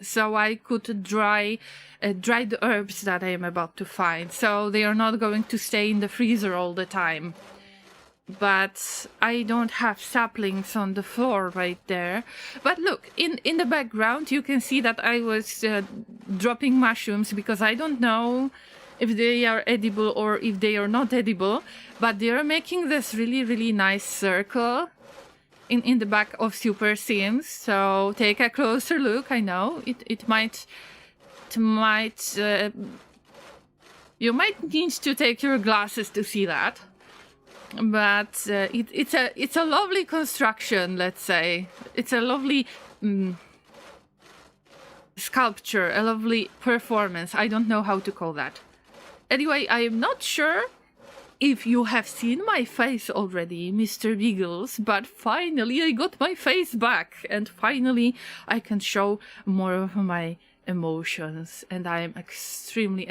So I could dry the herbs that I am about to find, so they are not going to stay in the freezer all the time. But I don't have saplings on the floor right there. But look, in the background you can see that I was dropping mushrooms, because I don't know if they are edible or if they are not edible, but they are making this really nice circle in the back of Super Sims. So take a closer look. I know it might you might need to take your glasses to see that, but it's a lovely construction. Let's say it's a lovely sculpture, a lovely performance. I don't know how to call that. Anyway, I am not sure if you have seen my face already, Mr. Beagles, but finally I got my face back, and finally I can show more of my emotions, and I am extremely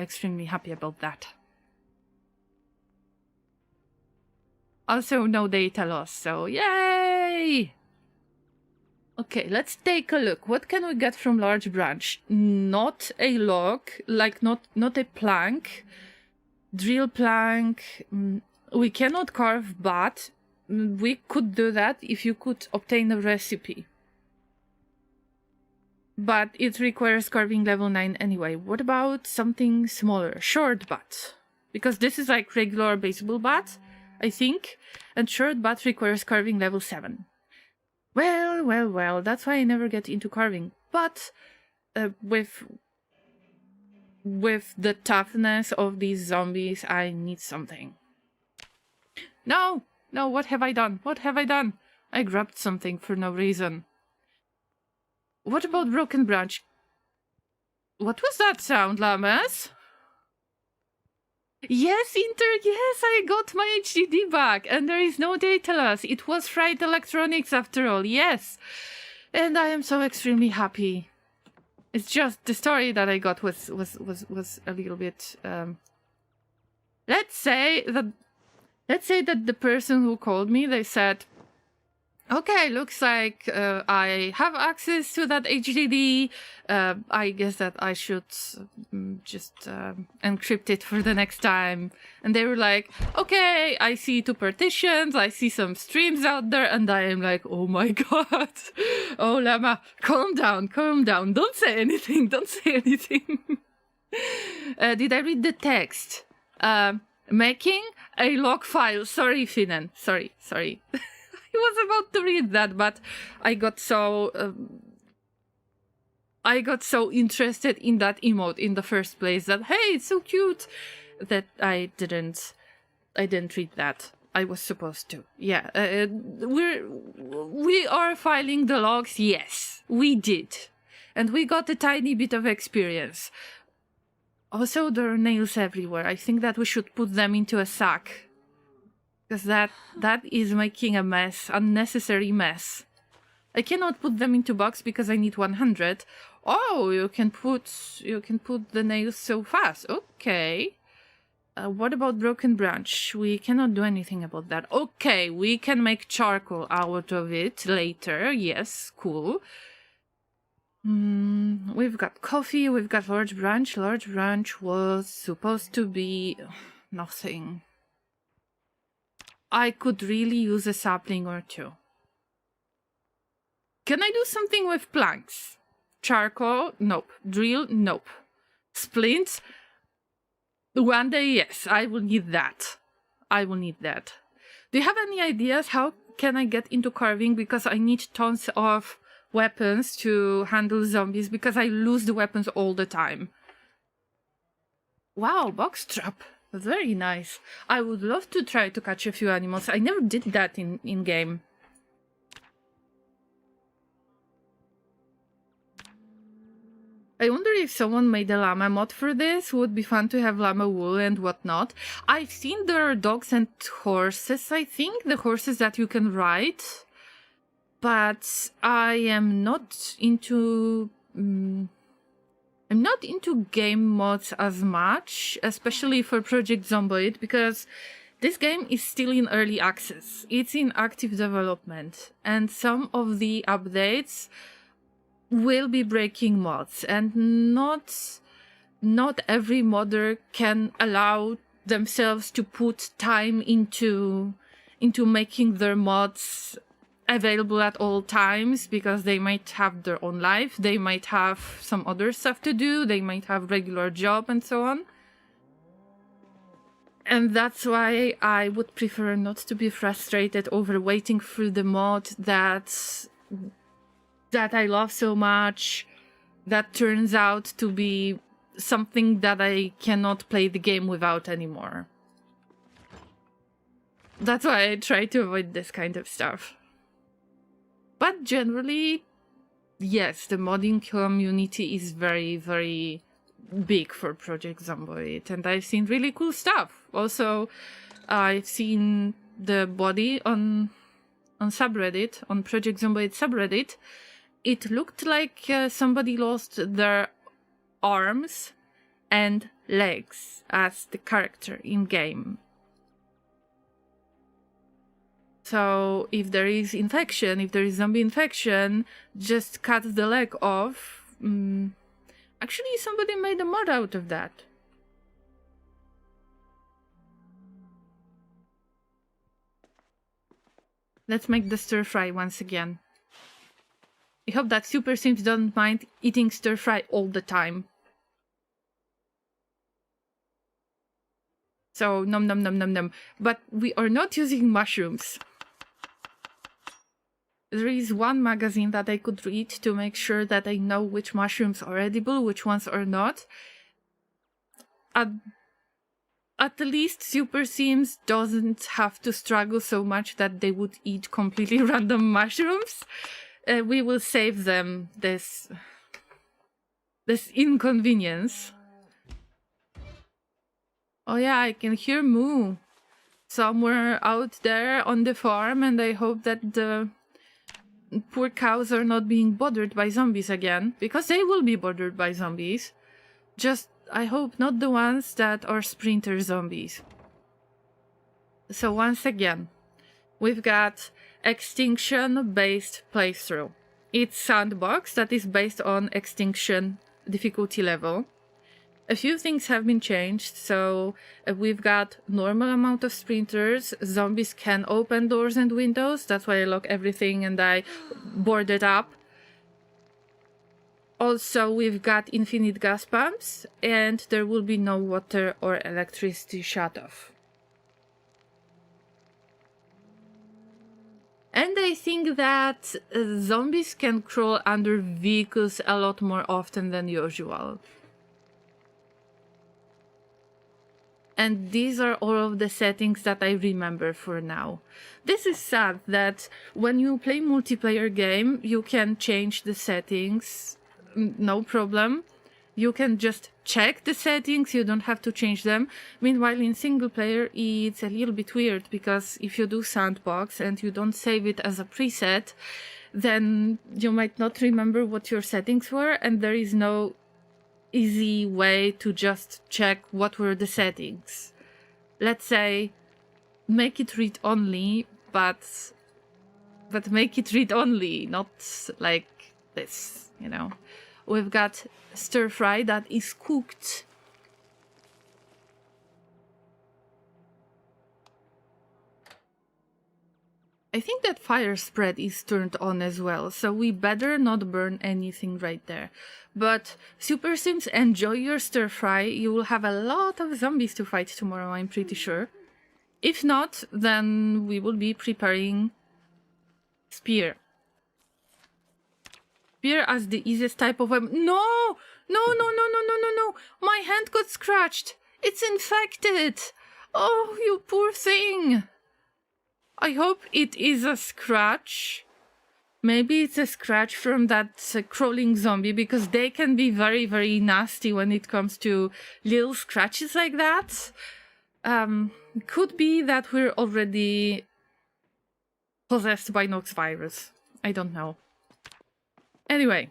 happy about that. Also, no data loss, so yay! Okay, let's take a look. What can we get from large branch? Not a log, like not a plank. Drill plank. We cannot carve, but we could do that if you could obtain a recipe. But it requires carving level 9 anyway. What about something smaller? Short butt. Because this is like regular baseball bat, I think. And short butt requires carving level 7. Well, that's why I never get into carving. But with the toughness of these zombies, I need something. No, what have I done? I grabbed something for no reason. What about broken branch? What was that sound, Llamas? Yes, yes, I got my HDD back, and there is no data loss. It was fried electronics after all, yes. And I am so extremely happy. It's just the story that I got was a little bit let's say that the person who called me, they said, okay, looks like I have access to that HDD. I guess that I should just encrypt it for the next time. And they were like, okay, I see 2 partitions, I see some streams out there, and I am like, oh my god. Oh, Llama, calm down. Don't say anything. Did I read the text? Making a log file. Sorry, Finan. Sorry. I was about to read that, but I got so interested in that emote in the first place that, hey, it's so cute, that I didn't read that. I was supposed to. Yeah, we are filing the logs. Yes, we did, and we got a tiny bit of experience. Also, there are nails everywhere. I think that we should put them into a sack. Because that is making a mess, unnecessary mess. I cannot put them into box because I need 100. Oh, you can put the nails so fast. Okay. What about broken branch? We cannot do anything about that. Okay, we can make charcoal out of it later. Yes, cool. We've got coffee, we've got large branch. Large branch was supposed to be nothing. I could really use a sapling or two. Can I do something with planks? Charcoal? Nope. Drill? Nope. Splints? One day, yes, I will need that. I will need that. Do you have any ideas how can I get into carving? Because I need tons of weapons to handle zombies because I lose the weapons all the time. Wow, box trap. Very nice. I would love to try to catch a few animals. I never did that in game. I wonder if someone made a llama mod for this. Would be fun to have llama wool and whatnot. I've seen there are dogs and horses, I think. The horses that you can ride. But I am not into... I'm not into game mods as much, especially for Project Zomboid, because this game is still in early access. It's in active development, and some of the updates will be breaking mods, and not every modder can allow themselves to put time into making their mods available at all times, because they might have their own life, they might have some other stuff to do, they might have regular job and so on. And that's why I would prefer not to be frustrated over waiting for the mod that I love so much, that turns out to be something that I cannot play the game without anymore. That's why I try to avoid this kind of stuff. But generally, yes, the modding community is very, very big for Project Zomboid, and I've seen really cool stuff. Also, I've seen the body on subreddit, on Project Zomboid subreddit. It looked like somebody lost their arms and legs as the character in-game. So if there is infection, if there is zombie infection, just cut the leg off. Actually, somebody made a mod out of that. Let's make the stir fry once again. I hope that Super Sims don't mind eating stir fry all the time. So, nom nom nom nom nom. But we are not using mushrooms. There is one magazine that I could read to make sure that I know which mushrooms are edible, which ones are not. At least Super Sims doesn't have to struggle so much that they would eat completely random mushrooms. We will save them this inconvenience. Oh yeah, I can hear moo somewhere out there on the farm, and I hope that the poor cows are not being bothered by zombies again, because they will be bothered by zombies. Just, I hope not the ones that are sprinter zombies. So once again, we've got Extinction-based playthrough. It's sandbox that is based on Extinction difficulty level. A few things have been changed, so we've got normal amount of sprinters, zombies can open doors and windows, that's why I lock everything and I board it up. Also, we've got infinite gas pumps, and there will be no water or electricity shut off. And I think that zombies can crawl under vehicles a lot more often than usual. And these are all of the settings that I remember for now. This is sad that when you play multiplayer game, you can change the settings, no problem. You can just check the settings, you don't have to change them. Meanwhile, in single player, it's a little bit weird, because if you do sandbox and you don't save it as a preset, then you might not remember what your settings were, and there is no easy way to just check what were the settings. let's say, make it read only, but make it read only, not like this, you know. We've got stir fry that is cooked. I think that fire spread is turned on as well, so we better not burn anything right there. But Super Sims, enjoy your stir fry. You will have a lot of zombies to fight tomorrow, I'm pretty sure. If not, then we will be preparing spear. Spear as the easiest type of weapon. No! No, no, no, no, no, no, no! My hand got scratched! It's infected! Oh, you poor thing! I hope it is a scratch. Maybe it's a scratch from that crawling zombie, because they can be very, very nasty when it comes to little scratches like that. Could be that we're already possessed by Nox virus. I don't know. Anyway,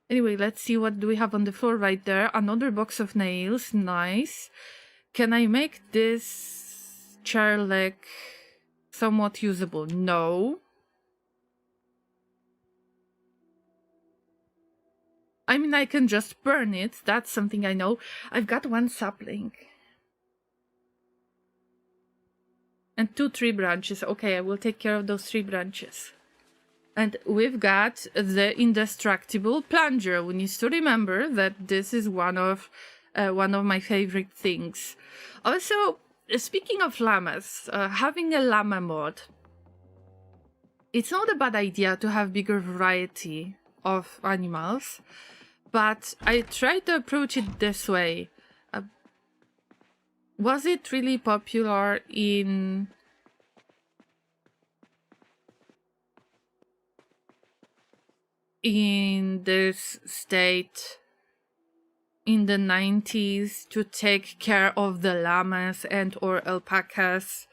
let's see what do we have on the floor right there. Another box of nails. Nice. Can I make this chair leg somewhat usable? No. I mean, I can just burn it. That's something I know. I've got one sapling. And 2 tree branches. Okay, I will take care of those 3 branches. And we've got the indestructible plunger. We need to remember that this is one of my favorite things. Also, speaking of llamas, having a llama mod, it's not a bad idea to have bigger variety of animals, but I tried to approach it this way. Was it really popular in this state in the 90s to take care of the llamas and or alpacas?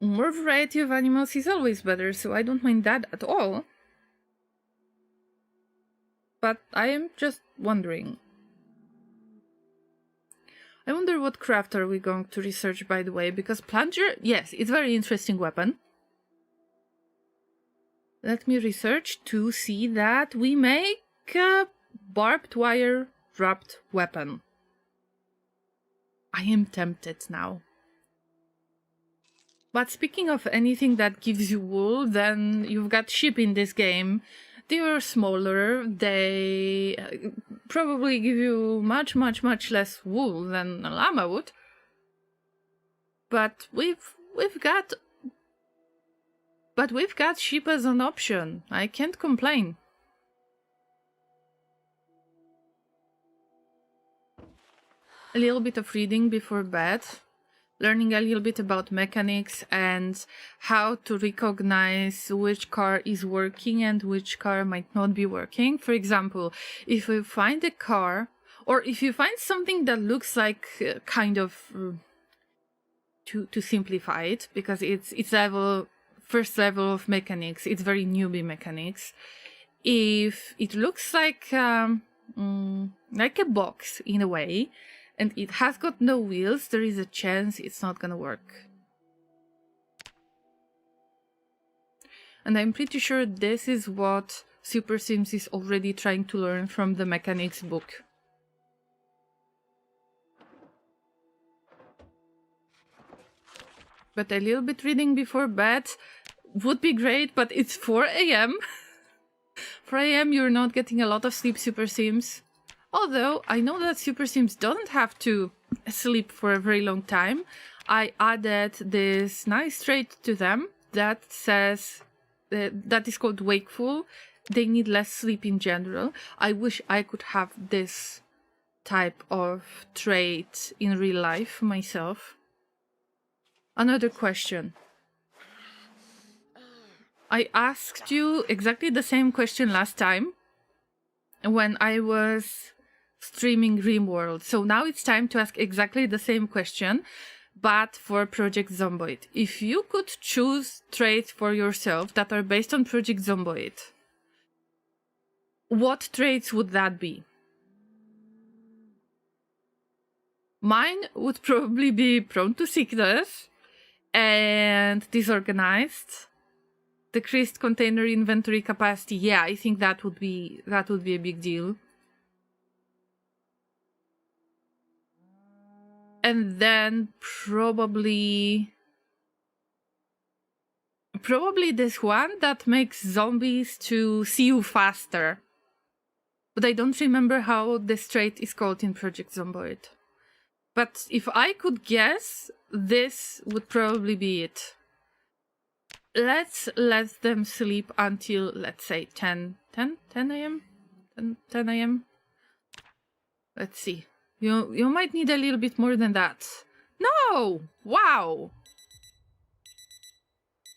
More variety of animals is always better, so I don't mind that at all. But I am just wondering. I wonder what craft are we going to research, by the way, because plunger, yes, it's a very interesting weapon. Let me research to see that we make a barbed wire wrapped weapon. I am tempted now. But speaking of anything that gives you wool, then you've got sheep in this game. They are smaller, they probably give you much, much, much less wool than a llama would. But we've got sheep as an option. I can't complain. A little bit of reading before bed. Learning a little bit about mechanics and how to recognize which car is working and which car might not be working. For example, if you find a car, or if you find something that looks like kind of, to simplify it, because it's first level of mechanics, it's very newbie mechanics. If it looks like a box in a way, and it has got no wheels, there is a chance it's not gonna work. And I'm pretty sure this is what Super Sims is already trying to learn from the mechanics book. But a little bit reading before bed would be great, but it's 4 AM. 4 AM, you're not getting a lot of sleep, Super Sims. Although, I know that Super Sims don't have to sleep for a very long time. I added this nice trait to them that says, that is called wakeful. They need less sleep in general. I wish I could have this type of trait in real life myself. Another question. I asked you exactly the same question last time when I was streaming RimWorld. So now it's time to ask exactly the same question, but for Project Zomboid. If you could choose traits for yourself that are based on Project Zomboid, what traits would that be? Mine would probably be prone to sickness and disorganized. Decreased container inventory capacity. Yeah, I think that would be a big deal. And then probably this one that makes zombies to see you faster. But I don't remember how this trait is called in Project Zomboid. But if I could guess, this would probably be it. Let's let them sleep until, let's say, 10 a.m.? 10 a.m.? Let's see. You might need a little bit more than that. No! Wow!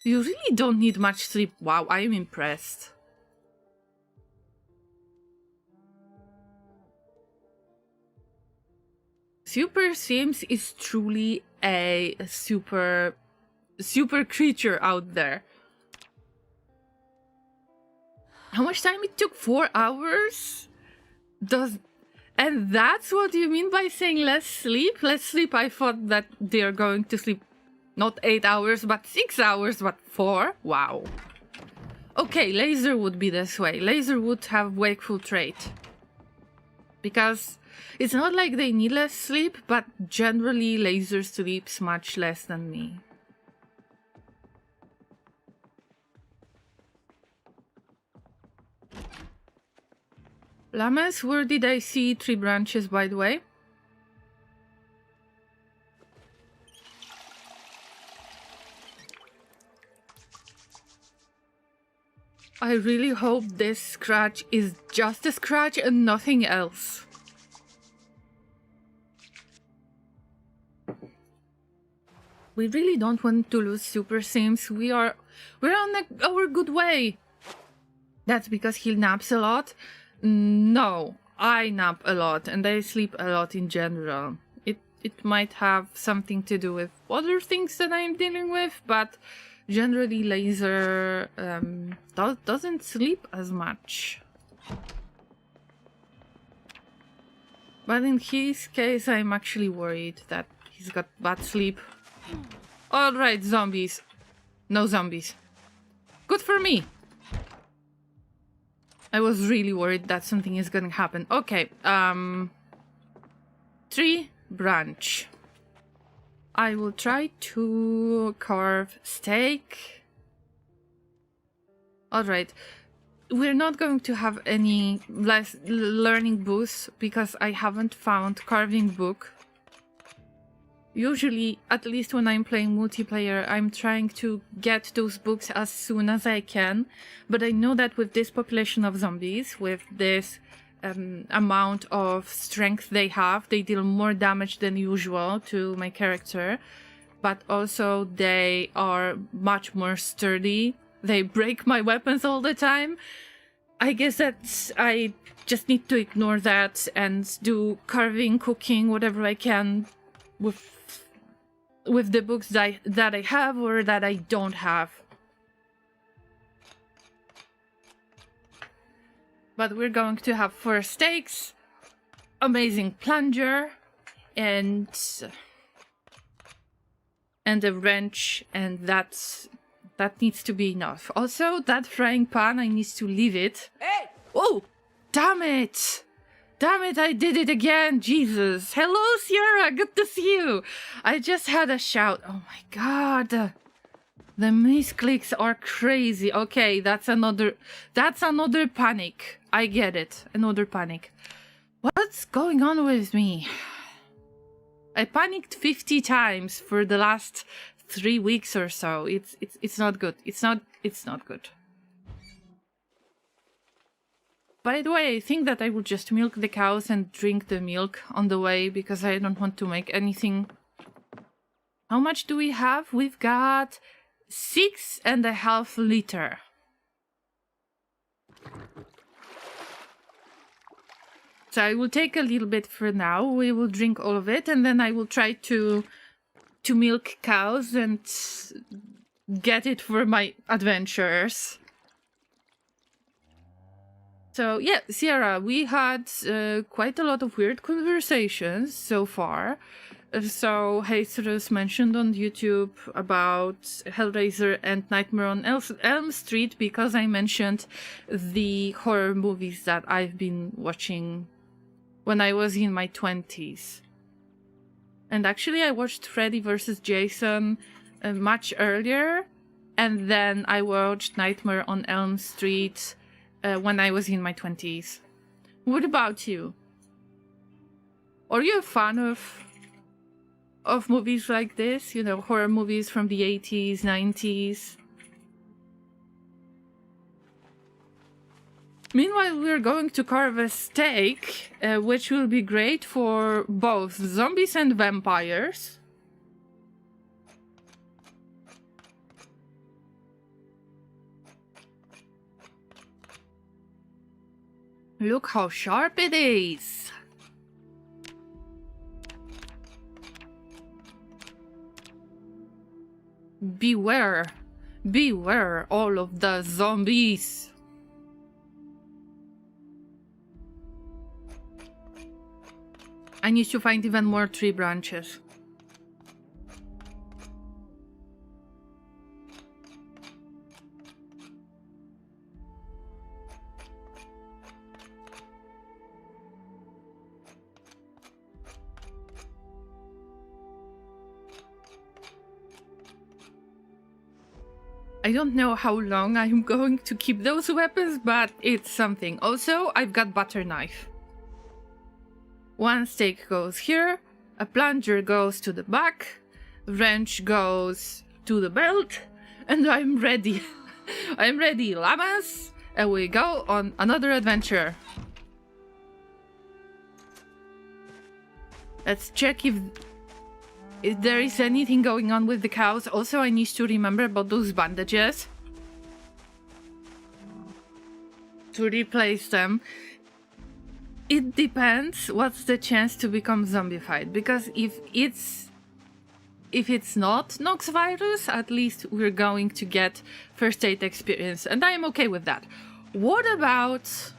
You really don't need much sleep. Wow, I am impressed. Super Sims is truly a super creature out there. How much time it took? 4 hours? And that's what you mean by saying less sleep? Less sleep, I thought that they're going to sleep not 8 hours, but 6 hours, but 4? Wow. Okay, LvsZ would be this way. LvsZ would have wakeful trait. Because it's not like they need less sleep, but generally LvsZ sleeps much less than me. Llamas, where did I see 3 branches, by the way? I really hope this scratch is just a scratch and nothing else. We really don't want to lose Super Sims. We're on our good way. That's because he naps a lot? No, I nap a lot and I sleep a lot in general. It might have something to do with other things that I'm dealing with, but generally LvsZ doesn't sleep as much. But in his case, I'm actually worried that he's got bad sleep. Alright, zombies. No zombies. Good for me. I was really worried that something is gonna happen. Okay, 3 branch. I will try to carve steak. Alright. We're not going to have any less learning booths because I haven't found carving book. Usually, at least when I'm playing multiplayer, I'm trying to get those books as soon as I can. But I know that with this population of zombies, with this amount of strength they have, they deal more damage than usual to my character. But also, they are much more sturdy. They break my weapons all the time. I guess that I just need to ignore that and do carving, cooking, whatever I can with the books that I have or that I don't have. But we're going to have 4 steaks, amazing plunger, and a wrench, and that needs to be enough. Also, that frying pan, I need to leave it. Hey! Oh, damn it! Damn it, I did it again! Jesus! Hello, Sierra! Good to see you! I just had a shout. Oh my god! The misclicks are crazy. Okay, that's another panic. I get it. Another panic. What's going on with me? I panicked 50 times for the last 3 weeks or so. It's not good. It's not good. By the way, I think that I will just milk the cows and drink the milk on the way because I don't want to make anything. How much do we have? We've got 6.5 liters. So I will take a little bit for now. We will drink all of it and then I will try to milk cows and get it for my adventures. So yeah, Sierra, we had quite a lot of weird conversations so far. So Jesus mentioned on YouTube about Hellraiser and Nightmare on Elm Street because I mentioned the horror movies that I've been watching when I was in my 20s. And actually I watched Freddy vs. Jason much earlier, and then I watched Nightmare on Elm Street when I was in my 20s. What about you? Are you a fan of movies like this? You know, horror movies from the 80s, 90s? Meanwhile, we're going to carve a steak, which will be great for both zombies and vampires. Look how sharp it is! Beware! Beware all of the zombies! I need to find even more tree branches. I don't know how long I'm going to keep those weapons, but it's something. Also, I've got butter knife. One steak goes here, a plunger goes to the back, wrench goes to the belt, and I'm ready. I'm ready, llamas, and we go on another adventure. Let's check if there is anything going on with the cows. Also, I need to remember about those bandages to replace them. It depends what's the chance to become zombified, because if it's not Nox virus, at least we're going to get first aid experience, and I'm okay with that. What about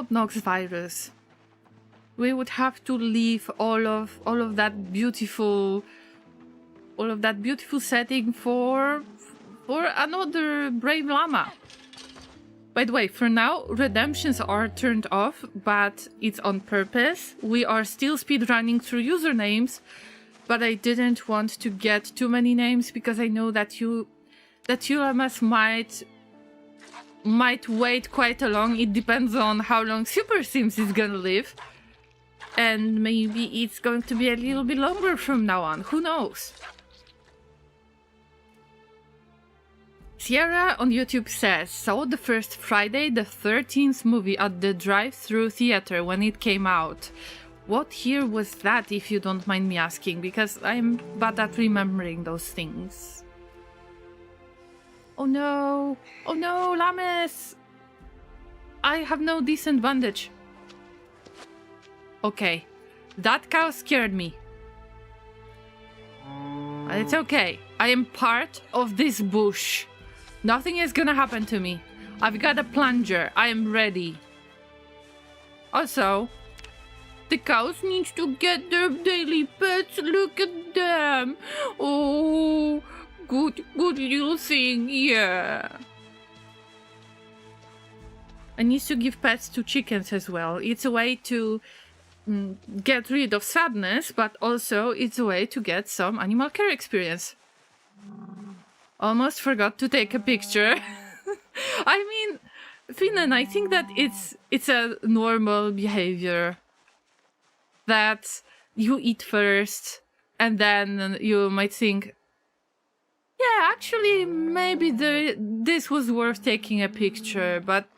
Nox virus? We would have to leave all of that beautiful setting for another brave llama. By the way, for now, redemptions are turned off, but it's on purpose. We are still speedrunning through usernames, but I didn't want to get too many names because I know that you llamas might wait quite a long. It depends on how long Super Sims is gonna live. And maybe it's going to be a little bit longer from now on. Who knows? Sierra on YouTube says, saw the first Friday the 13th movie at the drive-thru theater when it came out. What year was that, if you don't mind me asking, because I'm bad at remembering those things. Oh no! Oh no, llamas! I have no decent bandage. Okay, that cow scared me. It's okay, I am part of this bush. Nothing is gonna happen to me. I've got a plunger. I am ready. Also, the cows need to get their daily pets. Look at them. Oh, good little thing. Yeah. I need to give pets to chickens as well. It's a way to get rid of sadness, but also it's a way to get some animal care experience. Almost forgot to take a picture. I mean, Finan, I think that it's a normal behavior that you eat first and then you might think, yeah, actually maybe this was worth taking a picture, but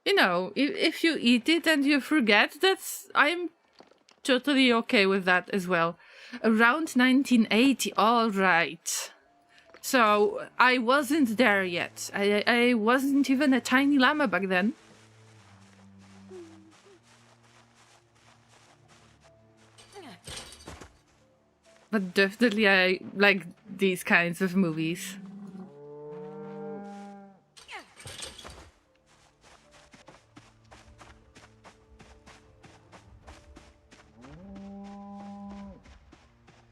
you know, if you eat it and you forget, I'm totally okay with that as well. Around 1980, all right. So, I wasn't there yet. I wasn't even a tiny llama back then. But definitely I like these kinds of movies.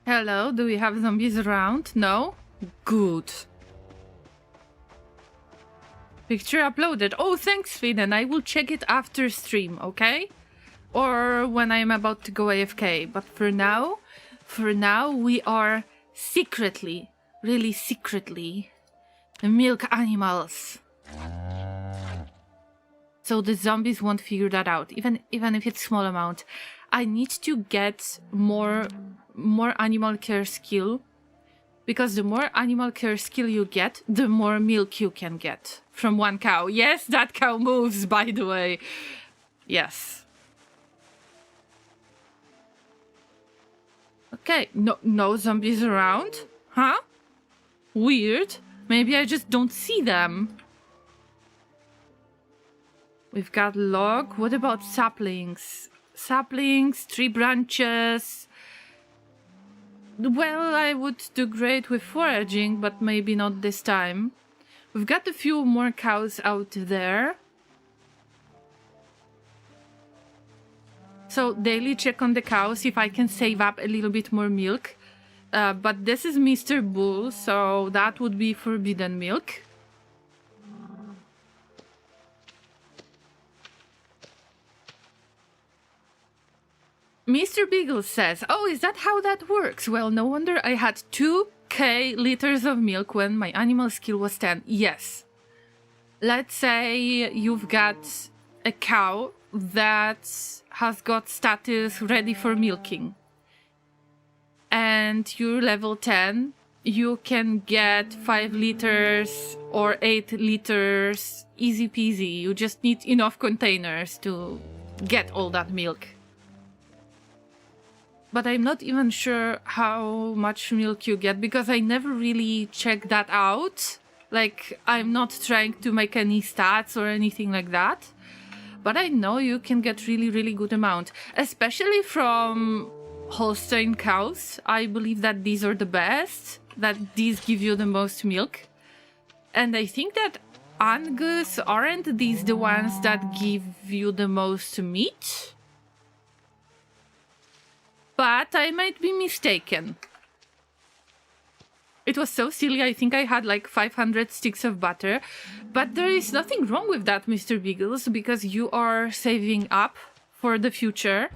Hello, do we have zombies around? No? Good. Picture uploaded. Oh, thanks, Finn. I will check it after stream, okay? Or when I'm about to go AFK. But for now, we are secretly, really secretly, milk animals. So the zombies won't figure that out, even if it's small amount. I need to get more animal care skill, because the more animal care skill you get, the more milk you can get from one cow. Yes, that cow moves, by the way. Yes. Okay, no zombies around? Huh? Weird. Maybe I just don't see them. We've got log. What about saplings? Saplings, tree branches. Well, I would do great with foraging, but maybe not this time. We've got a few more cows out there. So daily check on the cows if I can save up a little bit more milk. But this is Mr. Bull, so that would be forbidden milk. Mr. Beagle says, oh, is that how that works? Well, no wonder I had 2k liters of milk when my animal skill was 10. Yes. Let's say you've got a cow that has got status ready for milking. And you're level 10. You can get 5 liters or 8 liters. Easy peasy. You just need enough containers to get all that milk. But I'm not even sure how much milk you get, because I never really checked that out. Like, I'm not trying to make any stats or anything like that. But I know you can get really, really good amount. Especially from Holstein cows. I believe that these are the best. That these give you the most milk. And I think that Angus, aren't these the ones that give you the most meat? But I might be mistaken. It was so silly, I think I had like 500 sticks of butter. But there is nothing wrong with that, Mr. Beagles, because you are saving up for the future.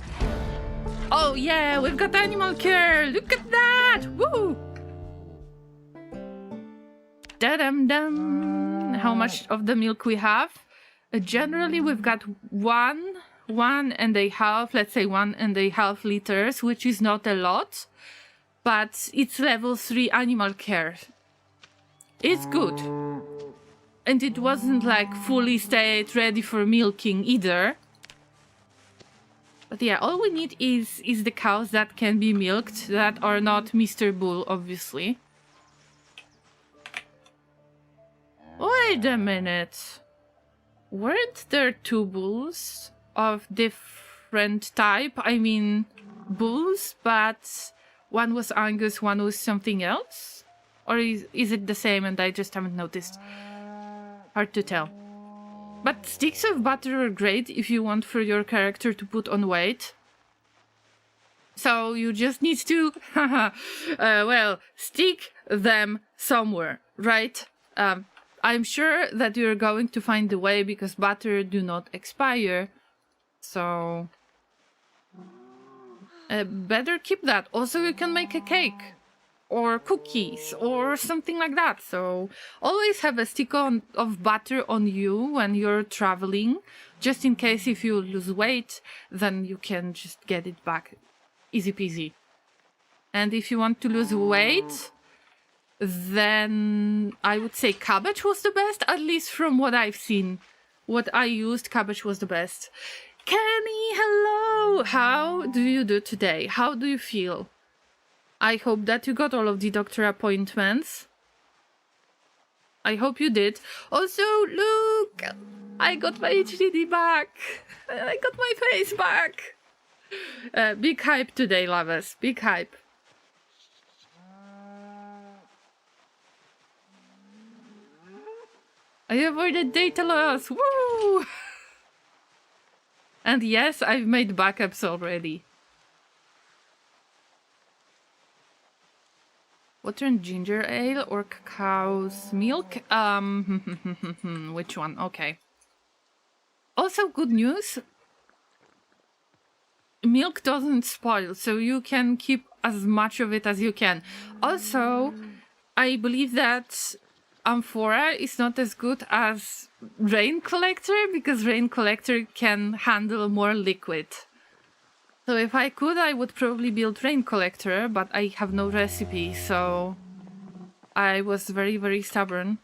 Oh yeah, we've got animal care! Look at that! Woo! Da-dum-dum! How much of the milk we have? Generally, we've got one and a half, let's say 1.5 liters, which is not a lot, but it's level 3 animal care. It's good. And it wasn't like fully stayed ready for milking either. But yeah, all we need is the cows that can be milked, that are not Mr. Bull, obviously. Wait a minute. Weren't there 2 bulls of different type? I mean, bulls, but one was Angus, one was something else? Or is it the same and I just haven't noticed? Hard to tell. But sticks of butter are great if you want for your character to put on weight. So you just need to, well, stick them somewhere, right? I'm sure that you're going to find the way, because butter do not expire. So better keep that. Also, you can make a cake or cookies or something like that. So always have a stick of butter on you when you're traveling, just in case if you lose weight, then you can just get it back. Easy peasy. And if you want to lose weight, then I would say cabbage was the best, at least from what I've seen. What I used, cabbage was the best. Kenny, hello! How do you do today? How do you feel? I hope that you got all of the doctor appointments. I hope you did. Also, look! I got my HDD back! I got my face back! Big hype today, lovers. Big hype. I avoided data loss! Woo! And yes, I've made backups already. Water and ginger ale or cacao's milk? Which one? Okay. Also, good news. Milk doesn't spoil, so you can keep as much of it as you can. Also, I believe that amphora is not as good as rain collector because rain collector can handle more liquid. So if I could, I would probably build rain collector, but I have no recipe, so I was very, very stubborn,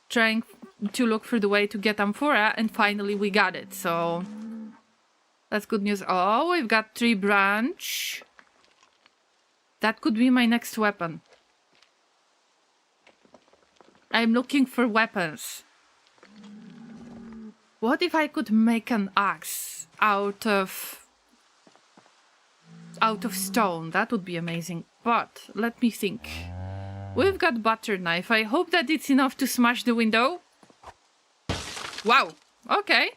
trying to look for the way to get amphora, and finally we got it, so that's good news. Oh, we've got tree branch. That could be my next weapon. I'm looking for weapons. What if I could make an axe out of stone? That would be amazing. But let me think. We've got butter knife. I hope that it's enough to smash the window. Wow. Okay.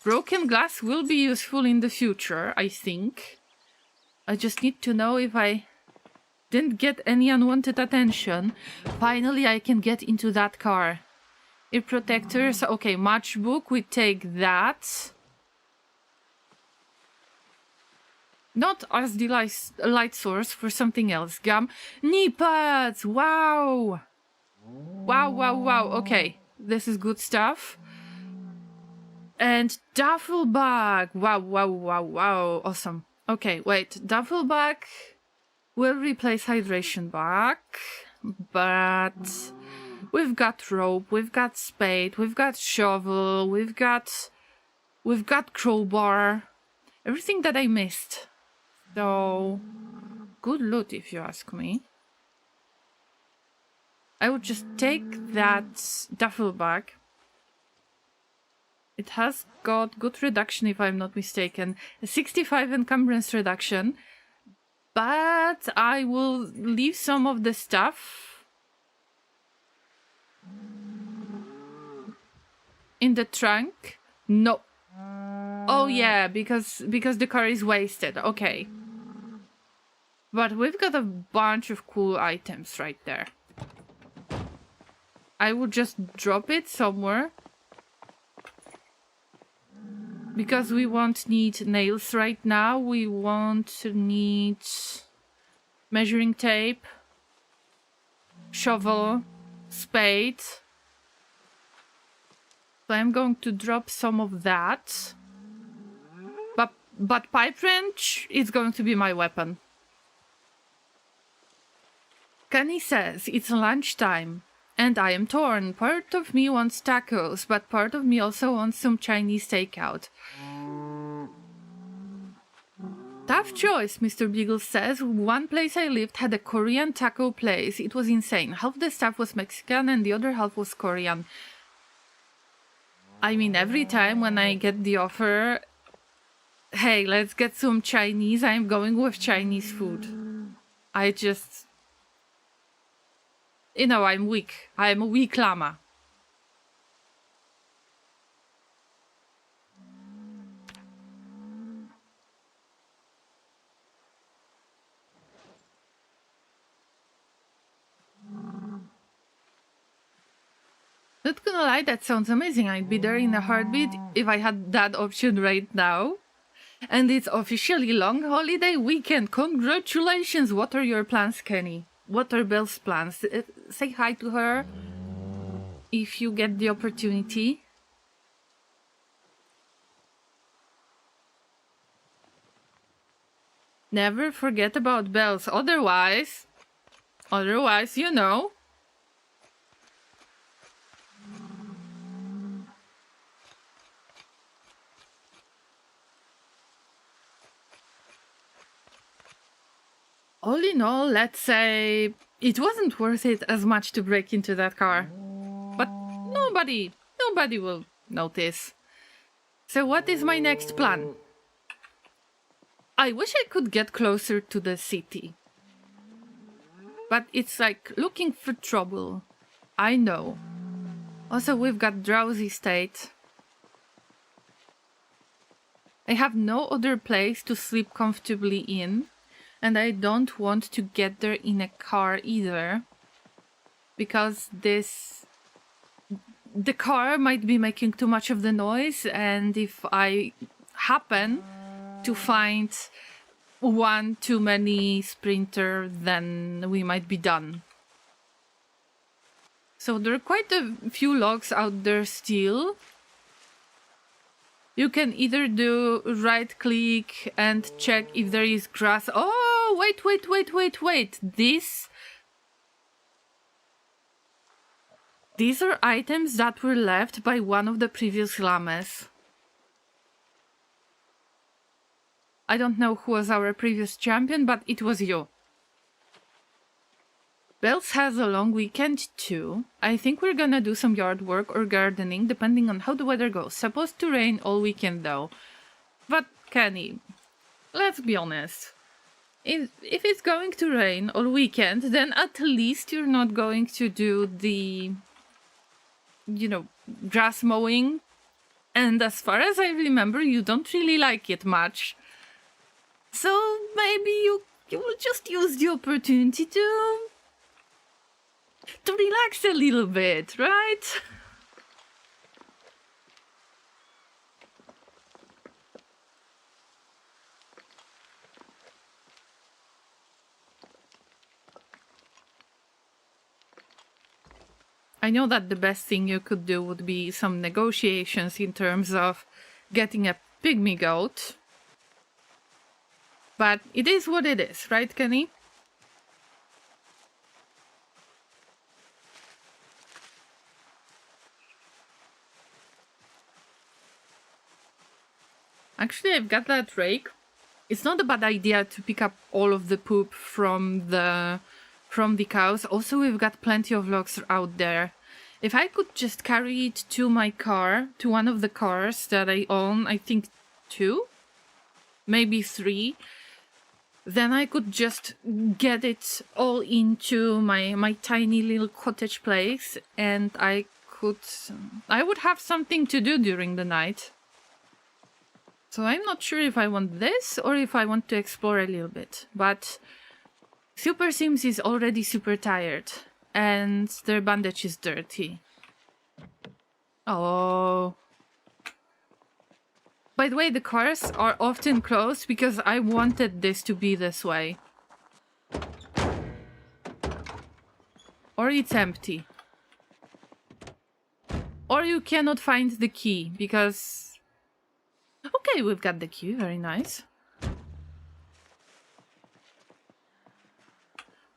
Broken glass will be useful in the future, I think. I just need to know if I didn't get any unwanted attention. Finally, I can get into that car. Ear protectors. Okay, matchbook. We take that. Not as the light source, for something else. Gum. Knee pads! Wow! Wow, wow, wow. Okay, this is good stuff. And duffel bag. Wow, wow, wow, wow. Awesome. Okay, wait. Duffel bag will replace hydration bag. But we've got rope, we've got spade, we've got shovel, we've got crowbar. Everything that I missed. So, good loot if you ask me. I would just take that duffel bag. It has got good reduction if I'm not mistaken. A 65 encumbrance reduction. But I will leave some of the stuff in the trunk. No. Oh yeah, because the car is wasted. Okay. But we've got a bunch of cool items right there. I would just drop it somewhere. Because we won't need nails right now. We won't need measuring tape, shovel, spade. So I'm going to drop some of that. But pipe wrench is going to be my weapon. Kenny says it's lunchtime. And I am torn. Part of me wants tacos, but part of me also wants some Chinese takeout. Tough choice, Mr. Beagle says. One place I lived had a Korean taco place. It was insane. Half the staff was Mexican and the other half was Korean. I mean, every time when I get the offer, hey, let's get some Chinese, I'm going with Chinese food. I just... You know, I'm weak. I'm a weak llama. Not gonna lie, that sounds amazing. I'd be there in a heartbeat if I had that option right now. And it's officially long holiday weekend. Congratulations! What are your plans, Kenny? What are Belle's plans? Say hi to her if you get the opportunity. Never forget about Belle's, otherwise, you know. All in all, let's say it wasn't worth it as much to break into that car. But nobody will notice. So what is my next plan? I wish I could get closer to the city. But it's like looking for trouble. I know. Also, we've got drowsy state. I have no other place to sleep comfortably in, and I don't want to get there in a car either, because the car might be making too much of the noise, and if I happen to find one too many sprinter, then we might be done. So there are quite a few logs out there still. You can either do right click and check if there is grass. Oh, wait. These are items that were left by one of the previous llamas. I don't know who was our previous champion, but it was you. LvsZ has a long weekend too. I think we're gonna do some yard work or gardening, depending on how the weather goes. Supposed to rain all weekend though. But Kenny, let's be honest. If it's going to rain all weekend, then at least you're not going to do the, you know, grass mowing. And as far as I remember, you don't really like it much. So maybe you will just use the opportunity to relax a little bit, right? I know that the best thing you could do would be some negotiations in terms of getting a pygmy goat. But it is what it is, right, Kenny? Actually, I've got that rake. It's not a bad idea to pick up all of the poop from the cows. Also, we've got plenty of logs out there. If I could just carry it to my car, to one of the cars that I own, I think 2, maybe 3, then I could just get it all into my tiny little cottage place, and I would have something to do during the night. So I'm not sure if I want this or if I want to explore a little bit. But Super Sims is already super tired and their bandage is dirty. Oh. By the way, the cars are often closed because I wanted this to be this way. Or it's empty. Or you cannot find the key because... Okay, we've got the key, very nice.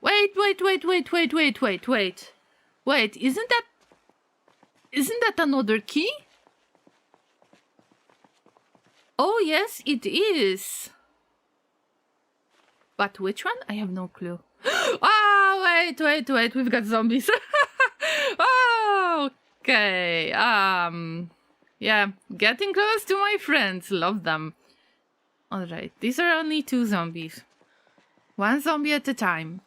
Wait, isn't that another key? Oh yes, it is. But which one? I have no clue. Ah, wait, we've got zombies. Oh, okay, yeah, getting close to my friends. Love them. Alright, these are only 2 zombies. 1 zombie at a time.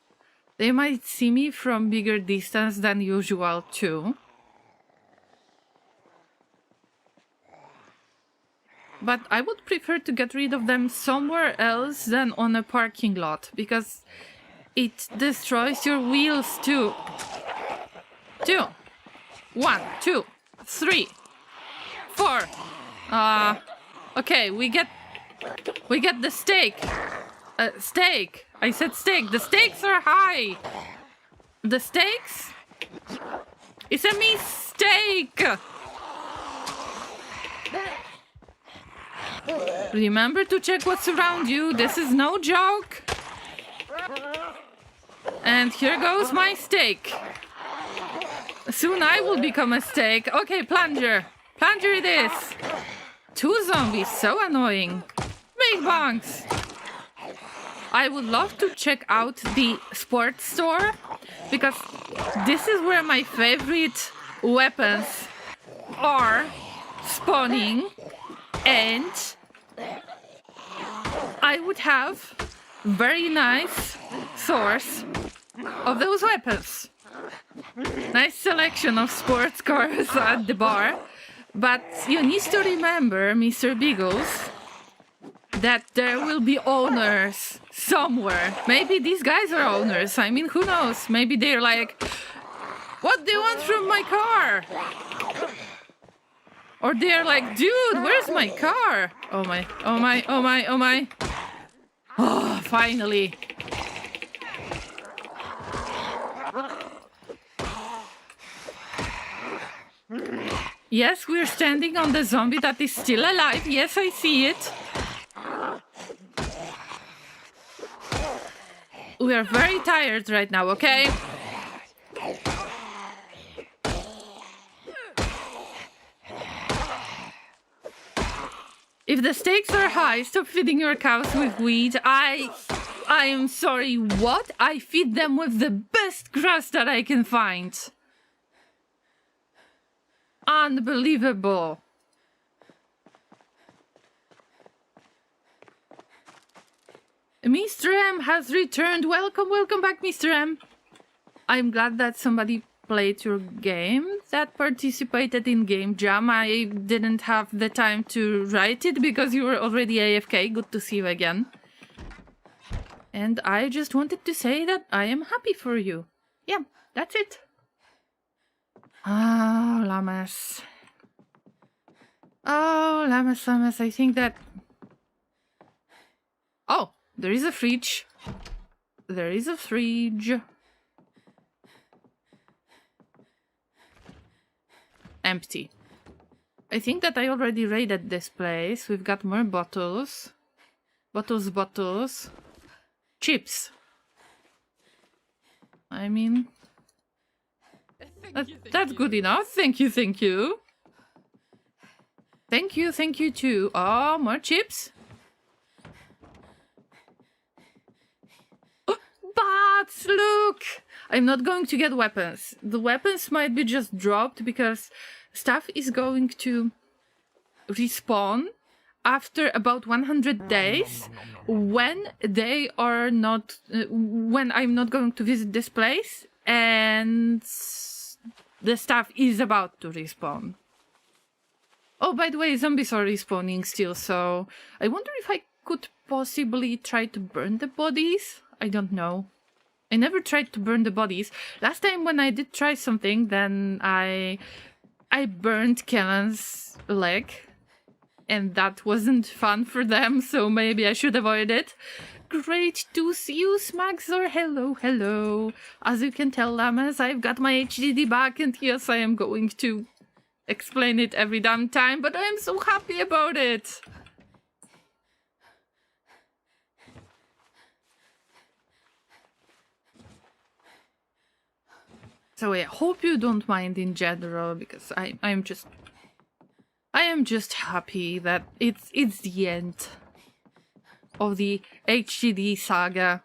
They might see me from bigger distance than usual too. But I would prefer to get rid of them somewhere else than on a parking lot, because it destroys your wheels too. 2. 1, 2, 3. 4. Okay, we get the steak. Steak. I said steak. The stakes are high. The stakes? It's a mistake. Remember to check what's around you. This is no joke. And here goes my steak. Soon I will become a steak. Okay, plunger. Plunger it is. 2 zombies, so annoying. Big bonks. I would love to check out the sports store, because this is where my favorite weapons are spawning, and I would have very nice source of those weapons. Nice selection of sports cars at the bar. But you need to remember, Mr. Biggles, that there will be owners somewhere. Maybe these guys are owners. I mean, who knows? Maybe they're like, what do you want from my car? Or they're like, dude, where's my car? Oh my, oh my, oh my, oh my. Oh, finally. Yes, we're standing on the zombie that is still alive. Yes, I see it. We are very tired right now, okay? If the stakes are high, stop feeding your cows with weed. I am sorry, what? I feed them with the best grass that I can find. Unbelievable. Mr. M has returned. Welcome, welcome back, Mr. M. I'm glad that somebody played your game, that participated in game jam. I didn't have the time to write it because you were already AFK. Good to see you again. And I just wanted to say that I am happy for you. Yeah, that's it. Oh, llamas. Oh, llamas, llamas. I think that... Oh, there is a fridge. There is a fridge. Empty. I think that I already raided this place. We've got more bottles. Bottles. Chips. I mean... That's good enough. Thank you, thank you. Thank you too. Oh, more chips. Oh, bats, look! I'm not going to get weapons. The weapons might be just dropped because stuff is going to respawn after about 100 days when they are not... when I'm not going to visit this place and... the stuff is about to respawn. Oh, by the way, zombies are respawning still, so... I wonder if I could possibly try to burn the bodies? I don't know. I never tried to burn the bodies. Last time when I did try something, then I burned Kellen's leg. And that wasn't fun for them, so maybe I should avoid it. Great to see you, Smaxor. Hello, hello. As you can tell, llamas, I've got my HDD back, and yes, I am going to explain it every damn time, but I'm so happy about it. So I hope you don't mind in general, because I am just happy that it's the end of the HDD saga.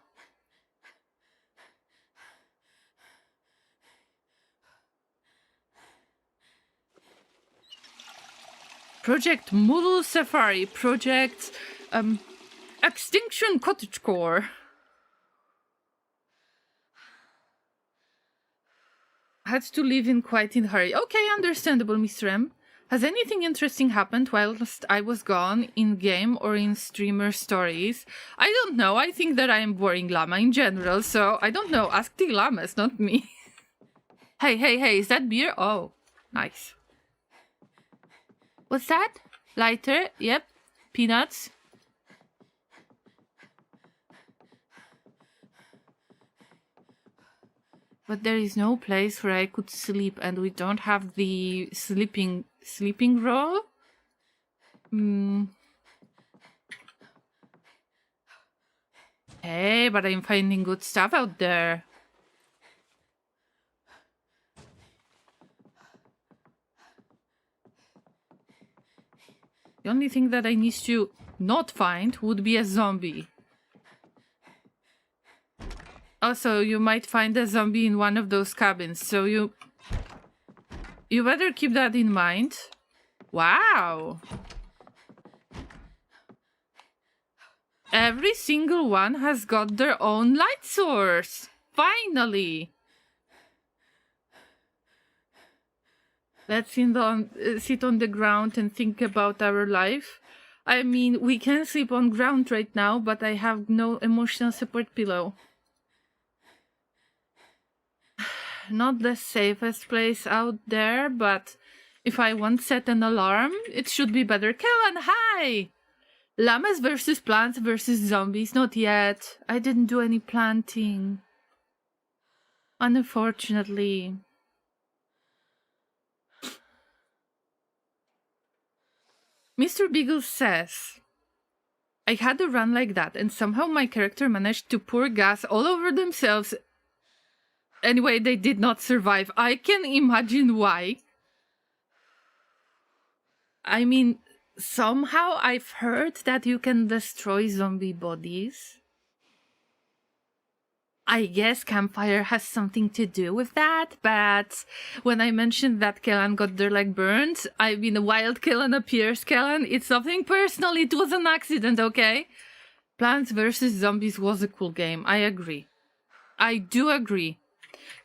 Project Moodle Safari, Project Extinction Cottagecore. Had to leave in quite in hurry. Okay, understandable, Mr. M. Has anything interesting happened whilst I was gone, in-game or in streamer stories? I don't know, I think that I am boring llama in general, so I don't know, ask the llamas, not me. Hey, is that beer? Oh, nice. What's that? Lighter? Yep. Peanuts? But there is no place where I could sleep, and we don't have the sleeping roll? Hey, but I'm finding good stuff out there. The only thing that I need to not find would be a zombie. Also, you might find a zombie in one of those cabins, so you better keep that in mind. Wow! Every single one has got their own light source! Finally! Let's sit on the ground and think about our life. I mean, we can sleep on ground right now, but I have no emotional support pillow. Not the safest place out there, but if I want to set an alarm, it should be better. Kellan, hi! Llamas versus plants versus zombies. Not yet. I didn't do any planting. Unfortunately. Mr. Beagle says, I had a run like that, and somehow my character managed to pour gas all over themselves. Anyway, they did not survive. I can imagine why. I mean, somehow I've heard that you can destroy zombie bodies. I guess campfire has something to do with that, but when I mentioned that Kellan got their leg burned, I mean, a wild Kellan appears, Kellan. It's nothing personal, it was an accident, okay? Plants vs. Zombies was a cool game, I agree. I do agree.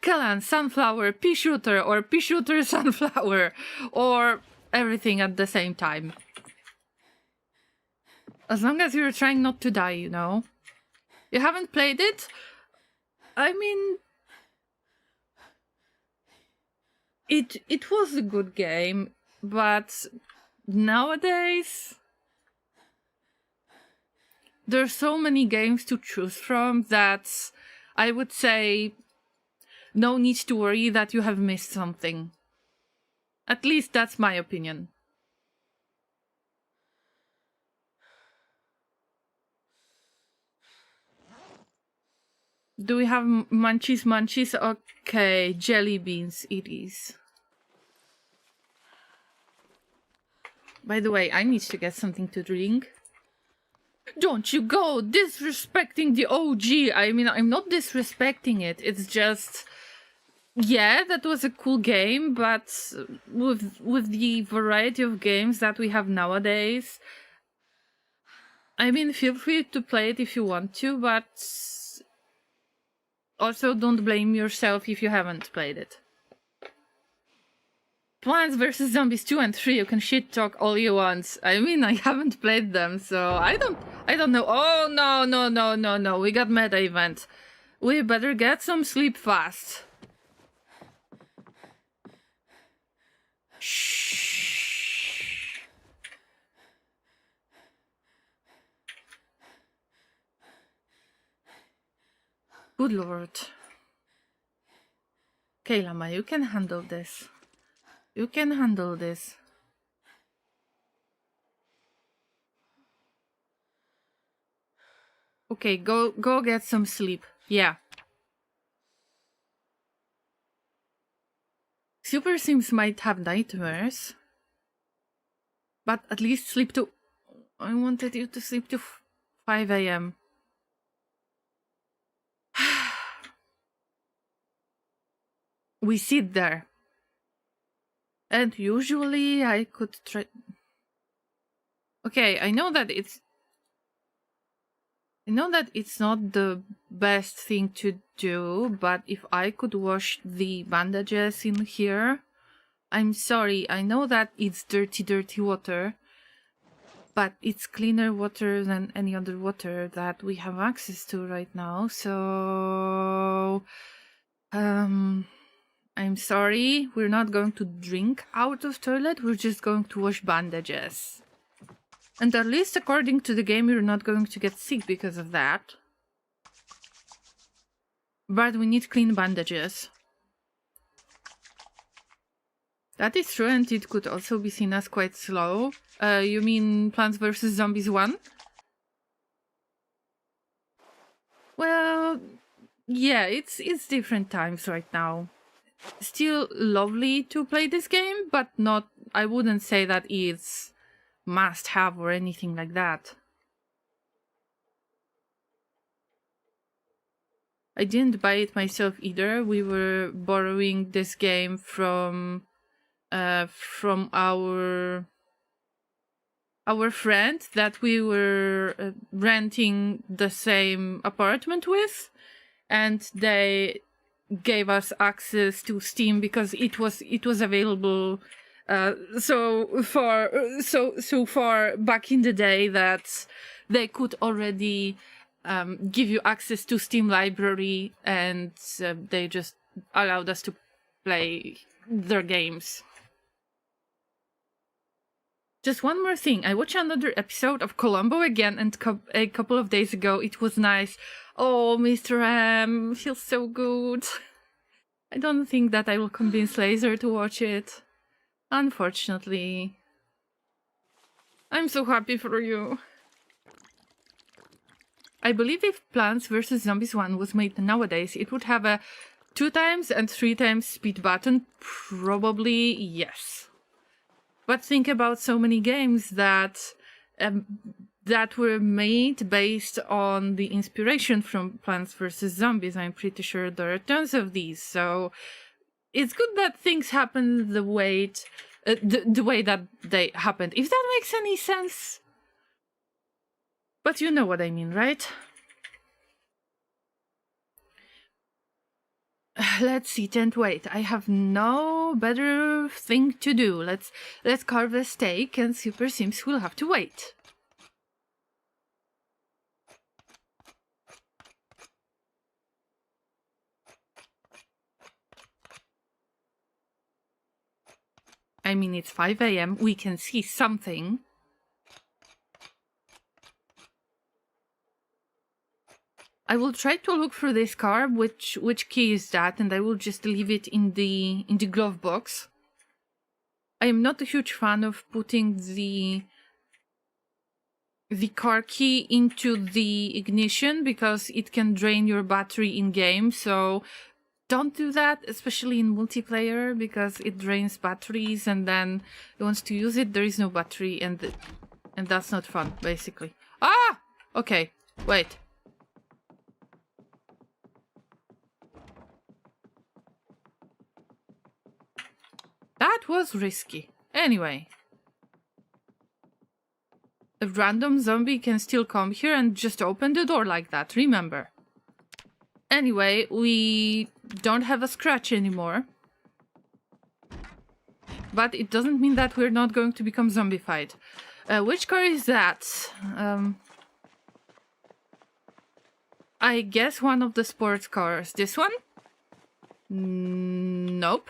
Kellan, sunflower, pea shooter, or pea shooter, sunflower, or everything at the same time. As long as you're trying not to die, you know. You haven't played it? I mean, it was a good game, but nowadays there's so many games to choose from that I would say no need to worry that you have missed something. At least that's my opinion. Do we have munchies? Munchies? Okay, jelly beans it is. By the way, I need to get something to drink. Don't you go disrespecting the OG. I mean, I'm not disrespecting it. It's just, yeah, that was a cool game, but with the variety of games that we have nowadays, I mean, feel free to play it if you want to, but also don't blame yourself if you haven't played it. Plants vs. Zombies 2 and 3, you can shit talk all you want. I mean, I haven't played them, so I don't know. Oh, no, we got meta event. We better get some sleep fast. Shh. Good lord. Okay, Llama, you can handle this. You can handle this. Okay, go get some sleep. Yeah. Super Sims might have nightmares. But at least sleep to... I wanted you to sleep to 5 a.m. We sit there. And usually I could try... Okay, I know that it's not the best thing to do, but if I could wash the bandages in here... I'm sorry, I know that it's dirty water, but it's cleaner water than any other water that we have access to right now, so... I'm sorry, we're not going to drink out of toilet, we're just going to wash bandages. And at least according to the game, you're not going to get sick because of that. But we need clean bandages. That is true, and it could also be seen as quite slow. You mean Plants vs. Zombies 1? Well, yeah, it's different times right now. Still lovely to play this game, but not... I wouldn't say that it's must-have or anything like that. I didn't buy it myself either. We were borrowing this game from our friend that we were renting the same apartment with, and they gave us access to Steam because it was available so far back in the day that they could already give you access to Steam library, and they just allowed us to play their games. Just one more thing. I watched another episode of Columbo again, and a couple of days ago. It was nice. Oh, Mr. M feels so good. I don't think that I will convince Laser to watch it. Unfortunately. I'm so happy for you. I believe if Plants vs. Zombies 1 was made nowadays, it would have a 2x and 3x speed button. Probably yes. But think about so many games that that were made based on the inspiration from Plants vs. Zombies. I'm pretty sure there are tons of these. So it's good that things happen the way that they happened. If that makes any sense. But you know what I mean, right? Let's sit and wait. I have no better thing to do. Let's carve a steak, and Super Sims will have to wait. I mean, it's 5 a.m. We can see something. I will try to look for this car, which key is that, and I will just leave it in the glove box. I am not a huge fan of putting the car key into the ignition because it can drain your battery in game, so don't do that, especially in multiplayer, because it drains batteries, and then once to use it there is no battery, and that's not fun, basically. Ah! Okay, wait. That was risky. Anyway. A random zombie can still come here and just open the door like that, remember. Anyway, we don't have a scratch anymore. But it doesn't mean that we're not going to become zombified. Which car is that? I guess one of the sports cars. This one? Nope.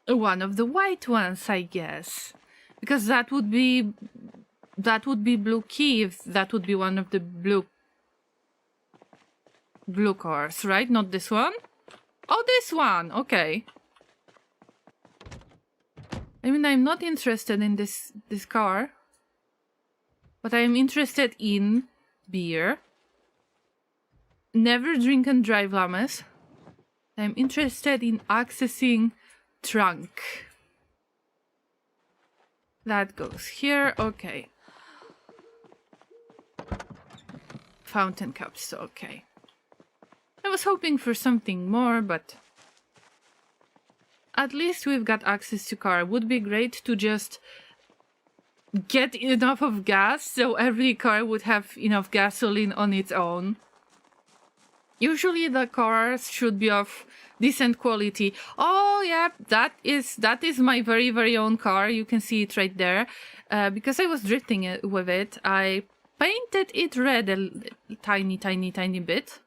One of the white ones, I guess. Because that would be blue key if that would be one of the blue cars, right? Not this one? Oh, this one! Okay. I mean, I'm not interested in this car. But I am interested in beer. Never drink and drive, Llamas. I'm interested in accessing trunk. That goes here, okay. Fountain cups, okay. I was hoping for something more, but at least we've got access to car. Would be great to just get enough of gas so every car would have enough gasoline on its own. Usually the cars should be of decent quality. Oh yeah, that is my very, very own car. You can see it right there. Because I was drifting with it, I painted it red a tiny bit.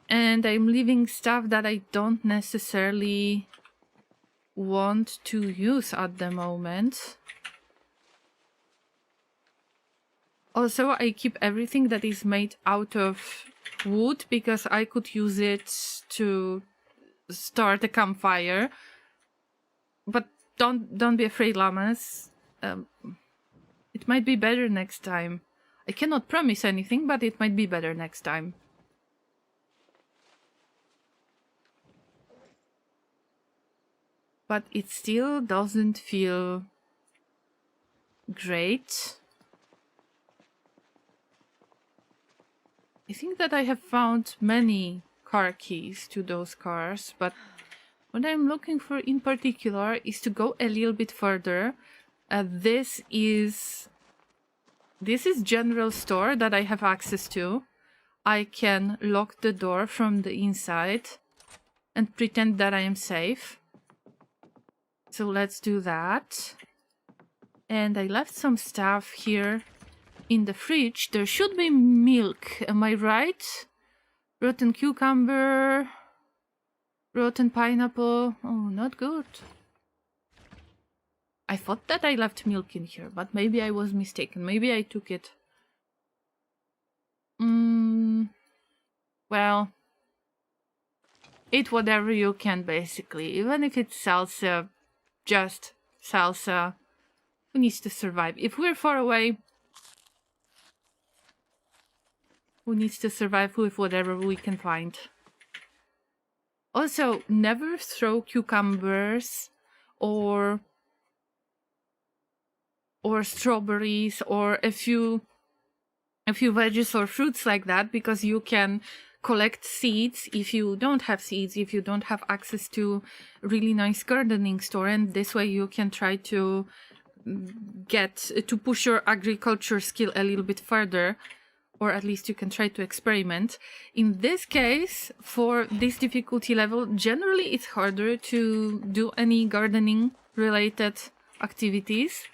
And I'm leaving stuff that I don't necessarily want to use at the moment. Also, I keep everything that is made out of wood because I could use it to start a campfire. But don't be afraid, Llamas. It might be better next time. I cannot promise anything, but it might be better next time. But it still doesn't feel great. I think that I have found many car keys to those cars, but what I'm looking for in particular is to go a little bit further. This is general store that I have access to. I can lock the door from the inside and pretend that I am safe. So let's do that. And I left some stuff here in the fridge. There should be milk, am I right? Rotten cucumber, rotten pineapple. Oh, not good. I thought that I left milk in here, but maybe I was mistaken. Maybe I took it. Well, eat whatever you can, basically. Even if it's salsa, just salsa. Who needs to survive? If we're far away, who needs to survive with whatever we can find? Also, never throw cucumbers or strawberries or a few veggies or fruits like that, because you can collect seeds if you don't have seeds, if you don't have access to really nice gardening store, and this way you can try to push your agriculture skill a little bit further, or at least you can try to experiment. In this case, for this difficulty level, generally it's harder to do any gardening related activities,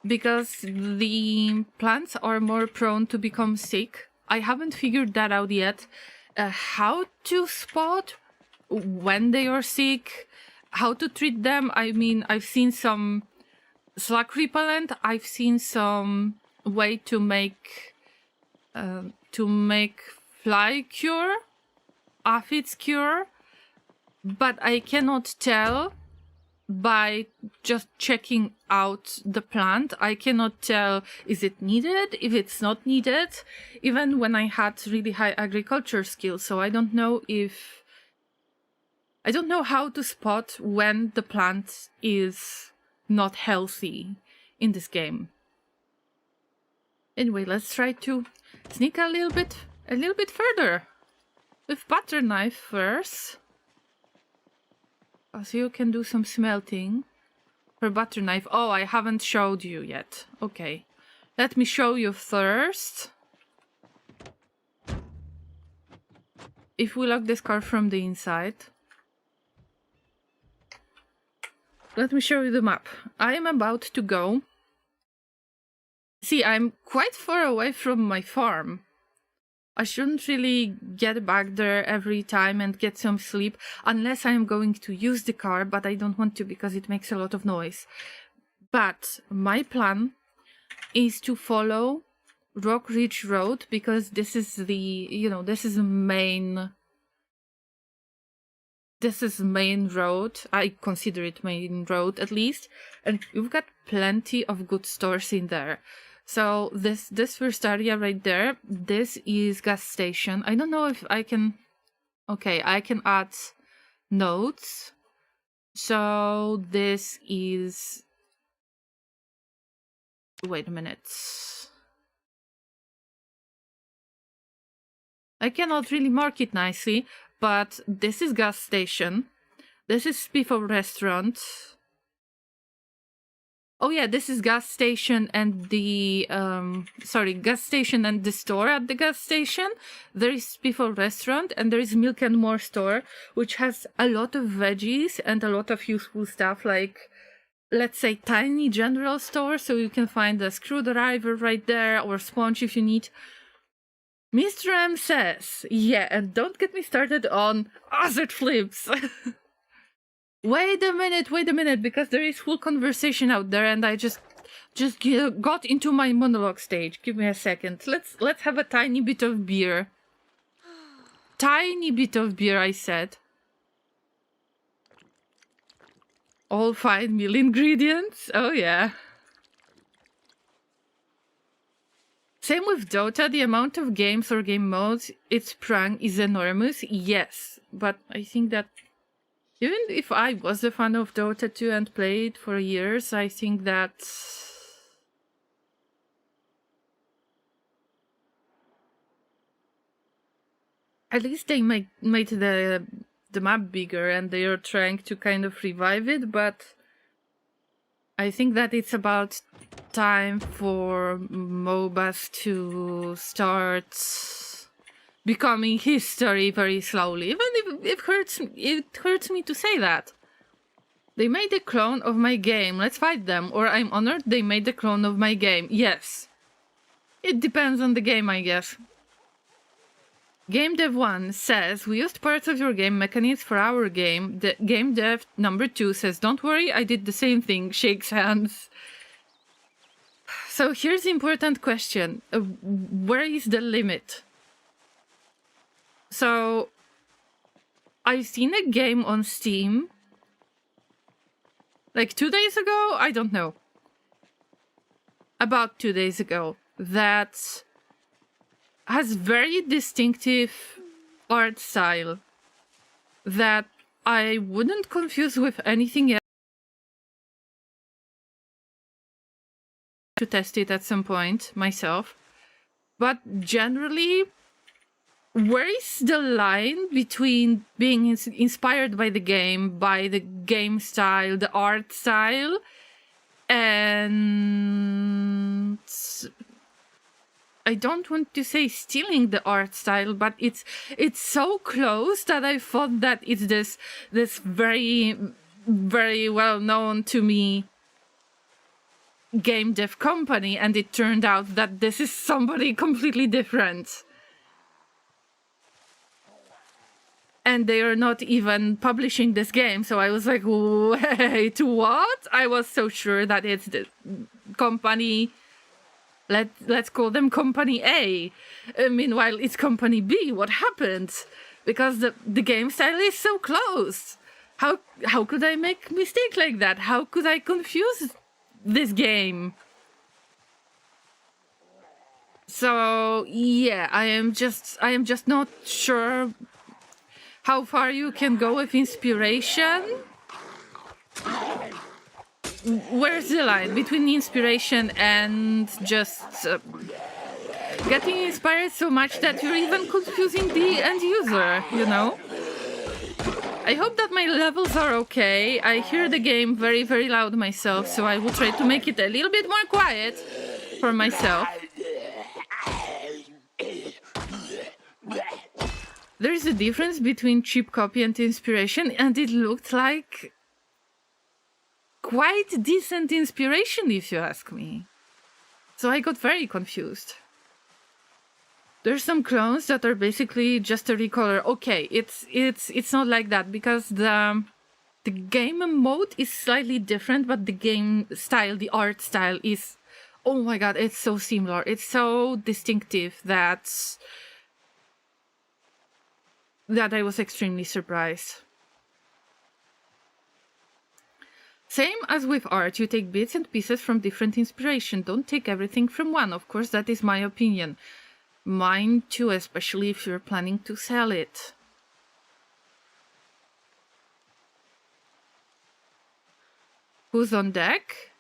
because the plants are more prone to become sick. I haven't figured that out yet. How to spot when they are sick, how to treat them. I mean, I've seen some slug repellent. I've seen some way to make fly cure, aphids cure, but I cannot tell by just checking out the plant. I cannot tell, is it needed, if it's not needed, even when I had really high agriculture skills. So I don't know how to spot when the plant is not healthy in this game. Anyway, let's try to sneak a little bit further with butter knife first. So you can do some smelting for butter knife. Oh, I haven't showed you yet. Okay, let me show you first. If we lock this car from the inside, let me show you the map. I am about to go. See, I'm quite far away from my farm. I shouldn't really get back there every time and get some sleep, unless I'm going to use the car, but I don't want to because it makes a lot of noise. But my plan is to follow Rock Ridge Road, because this is this is main road. I consider it main road, at least, and you've got plenty of good stores in there. So this first area right there, this is gas station. I don't know if I can... Okay, I can add notes. So this is... Wait a minute. I cannot really mark it nicely, but this is gas station. This is Spiffle restaurant. Oh yeah, this is gas station and the gas station and the store at the gas station. There is Spiffle restaurant and there is Milk and More store, which has a lot of veggies and a lot of useful stuff, like, let's say, tiny general store, so you can find a screwdriver right there, or sponge if you need. Mr. M says, yeah, and don't get me started on acid flips. Wait a minute, because there is full conversation out there, and I just got into my monologue stage. Give me a second. Let's have a tiny bit of beer. Tiny bit of beer, I said. All 5 meal ingredients? Oh yeah. Same with Dota, the amount of games or game modes it's sprung is enormous, yes. But I think that even if I was a fan of Dota 2 and played for years, I think that... At least they made the map bigger and they are trying to kind of revive it, but I think that it's about time for MOBAs to start becoming history very slowly. Even if it hurts me to say that. They made a clone of my game. Let's fight them. Or I'm honored they made a clone of my game. Yes. It depends on the game, I guess. Game Dev 1 says, we used parts of your game mechanics for our game. The Game Dev number 2 says, don't worry, I did the same thing. Shakes hands. So here's the important question. Where is the limit? So, I've seen a game on Steam like 2 days ago? I don't know. About 2 days ago. That has very distinctive art style that I wouldn't confuse with anything else. To test it at some point myself. But generally, where is the line between being inspired by the game style, the art style, and I don't want to say stealing the art style, but it's so close that I thought that it's this very, very well known to me game dev company, and it turned out that this is somebody completely different. And they are not even publishing this game, so I was like, wait, what? I was so sure that it's the company, let's call them Company A. Meanwhile, it's Company B. What happened? Because the game style is so close. How could I make a mistake like that? How could I confuse this game? So yeah, I am just not sure how far you can go with inspiration. Where's the line between inspiration and just getting inspired so much that you're even confusing the end user, you know? I hope that my levels are okay. I hear the game very, very loud myself, so I will try to make it a little bit more quiet for myself. There is a difference between cheap copy and inspiration, and it looked like quite decent inspiration, if you ask me. So I got very confused. There's some clones that are basically just a recolor. Okay, it's not like that, because the game mode is slightly different, but the game style, the art style is, oh my god, it's so similar. It's so distinctive that I was extremely surprised. Same as with art, you take bits and pieces from different inspiration. Don't take everything from one. Of course, that is my opinion. Mine too, especially if you're planning to sell it. Who's on deck?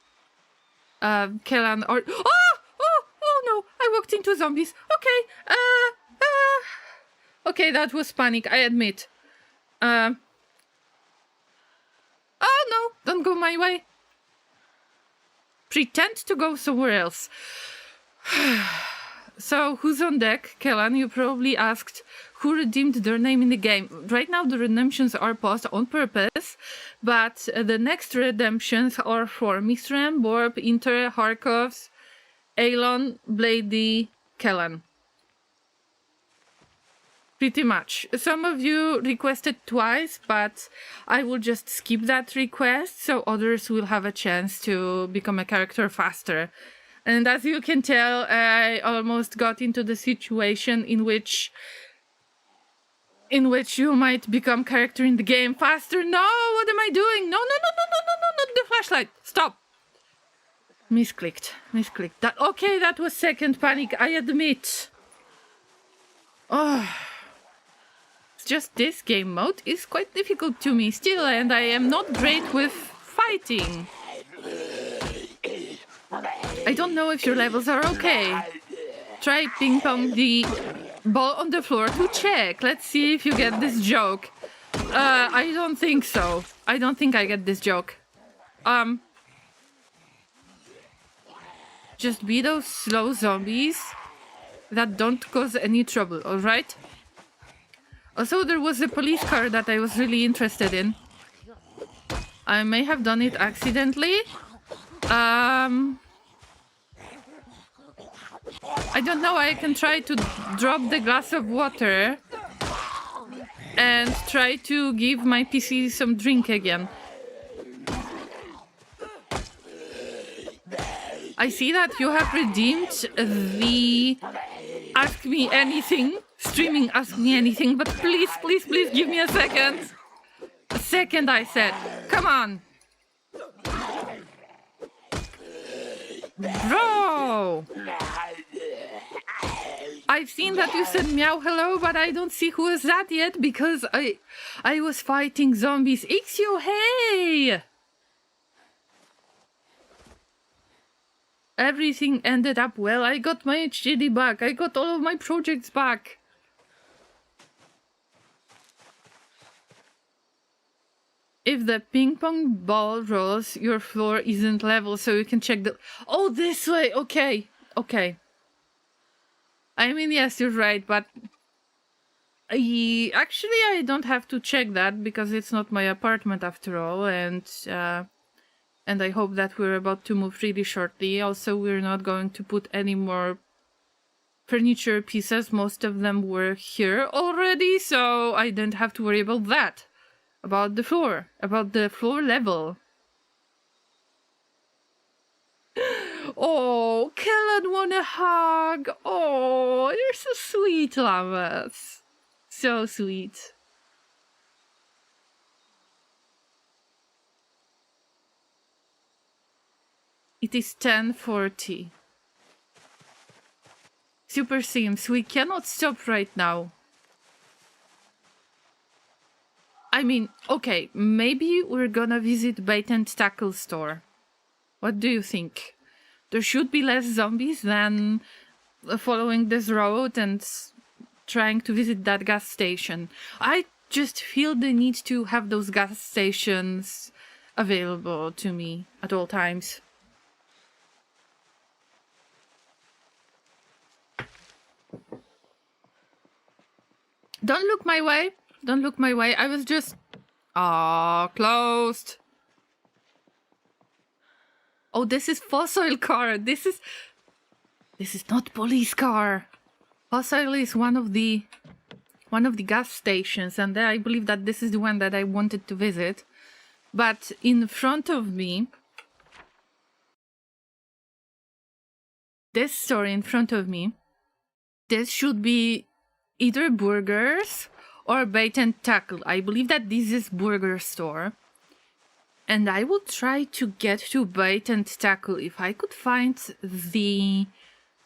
Kellan or... Oh no, I walked into zombies. Okay, okay, that was panic, I admit. Oh no, don't go my way. Pretend to go somewhere else. So, who's on deck? Kellan, you probably asked who redeemed their name in the game. Right now the redemptions are paused on purpose, but the next redemptions are for Mr. M, Borb, Inter, Harkovs, Aelon, Blady, Kellan. Pretty much. Some of you requested twice, but I will just skip that request so others will have a chance to become a character faster. And as you can tell, I almost got into the situation in which you might become character in the game faster. No, what am I doing? No, not the flashlight. Stop. Misclicked. Okay, that was second panic, I admit. Oh. It's just this game mode is quite difficult to me still, and I am not great with fighting. I don't know if your levels are okay. Try ping pong the ball on the floor to check. Let's see if you get this joke. I don't think so. I don't think I get this joke. Just be those slow zombies that don't cause any trouble, alright? Also, there was a police car that I was really interested in. I may have done it accidentally. I don't know, I can try to drop the glass of water and try to give my PC some drink again. I see that you have redeemed the Ask Me Anything, streaming Ask Me Anything, but please, please, please give me a second. A second, I said. Come on. Bro! I've seen that you said meow hello, but I don't see who is that yet because I was fighting zombies. Ixio, hey! Everything ended up well. I got my HDD back. I got all of my projects back. If the ping pong ball rolls, your floor isn't level, so you can check the... Oh, this way! Okay. Okay. I mean, yes, you're right, but... Actually, I don't have to check that, because it's not my apartment after all, and I hope that we're about to move really shortly. Also, we're not going to put any more furniture pieces. Most of them were here already, so I didn't have to worry about that. About the floor level. Oh, Kellen want a hug. Oh, you're so sweet, Llamas. So sweet. It is 10:40. Super Sims, we cannot stop right now. I mean, okay, maybe we're gonna visit Bait and Tackle store. What do you think? There should be less zombies than following this road and trying to visit that gas station. I just feel the need to have those gas stations available to me at all times. Don't look my way. Don't look my way. I was just... Ah, closed. Oh, this is Fossil car. This is not police car. Fossil is one of the gas stations, and I believe that this is the one that I wanted to visit. But in front of me, this store in front of me, this should be either burgers or Bait and Tackle. I believe that this is burger store. And I will try to get to Bait and Tackle. If I could find the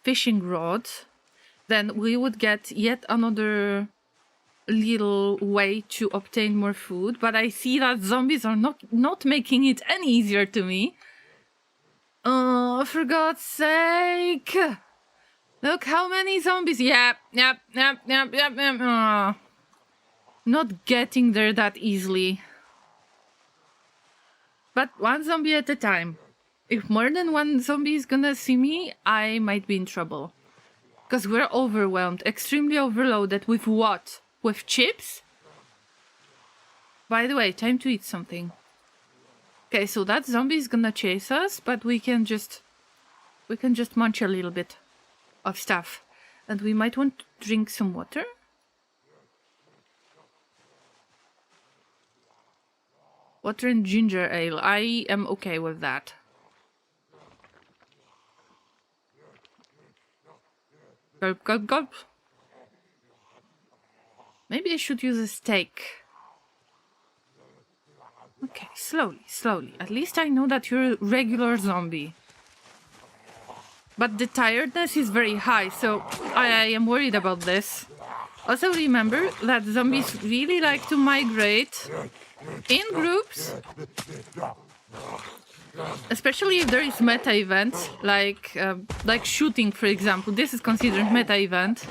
fishing rod, then we would get yet another little way to obtain more food. But I see that zombies are not making it any easier to me. Oh, for God's sake. Look how many zombies. Yep. Oh. Not getting there that easily. But one zombie at a time. If more than one zombie is gonna see me, I might be in trouble. Because we're overwhelmed, extremely overloaded. With what? With chips? By the way, time to eat something. Okay, so that zombie is gonna chase us, but we can just munch a little bit of stuff. And we might want to drink some water. Water and ginger ale. I am okay with that. Gulp, gulp, gulp. Maybe I should use a steak. Okay, slowly, slowly. At least I know that you're a regular zombie. But the tiredness is very high, so I am worried about this. Also remember that zombies really like to migrate in groups, especially if there is meta events, like shooting, for example. This is considered meta event.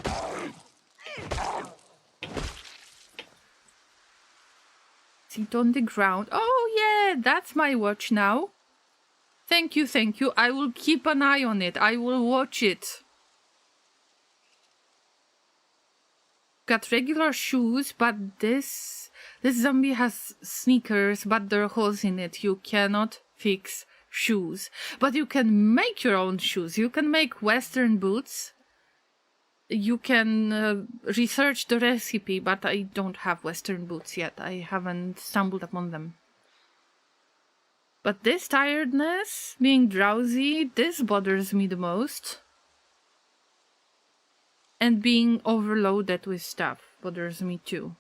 Sit on the ground. Oh yeah, that's my watch now. Thank you, thank you. I will keep an eye on it. I will watch it. got regular shoes, but this zombie has sneakers, but there are holes in it. You cannot fix shoes. But you can make your own shoes. You can make Western boots. You can research the recipe, but I don't have Western boots yet. I haven't stumbled upon them. But this tiredness, being drowsy, this bothers me the most. And being overloaded with stuff bothers me too.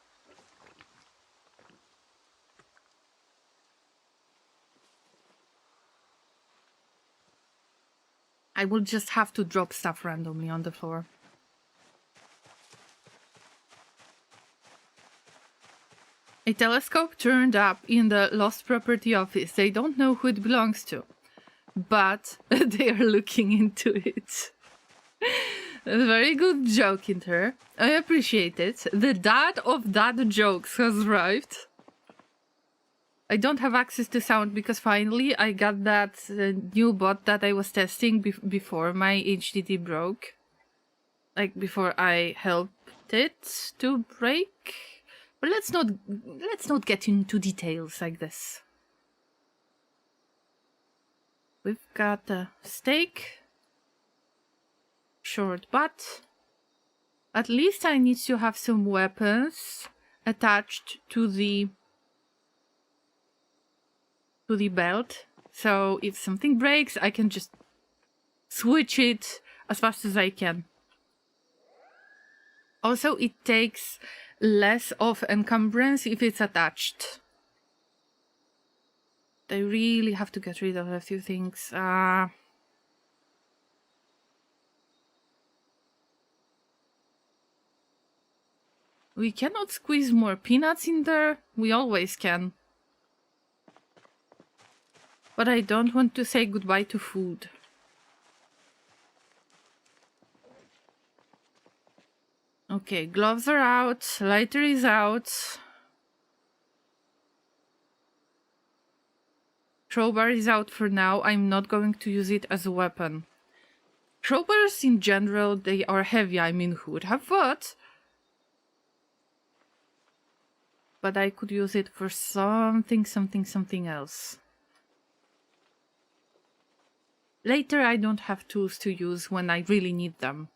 I will just have to drop stuff randomly on the floor. A telescope turned up in the lost property office. They don't know who it belongs to, but they are looking into it. A very good joke in there. I appreciate it. The dad of dad jokes has arrived. I don't have access to sound because finally I got that new bot that I was testing before my HDD broke. Like before I helped it to break. But let's not get into details like this. We've got a steak. Short butt. At least I need to have some weapons attached to the belt. So if something breaks, I can just switch it as fast as I can. Also, it takes less of encumbrance if it's attached. I really have to get rid of a few things. We cannot squeeze more peanuts in there. We always can. But I don't want to say goodbye to food. Okay, gloves are out, lighter is out. Crowbar is out for now. I'm not going to use it as a weapon. Crowbars in general, they are heavy. I mean, who would have thought? But I could use it for something else. Later I don't have tools to use when I really need them.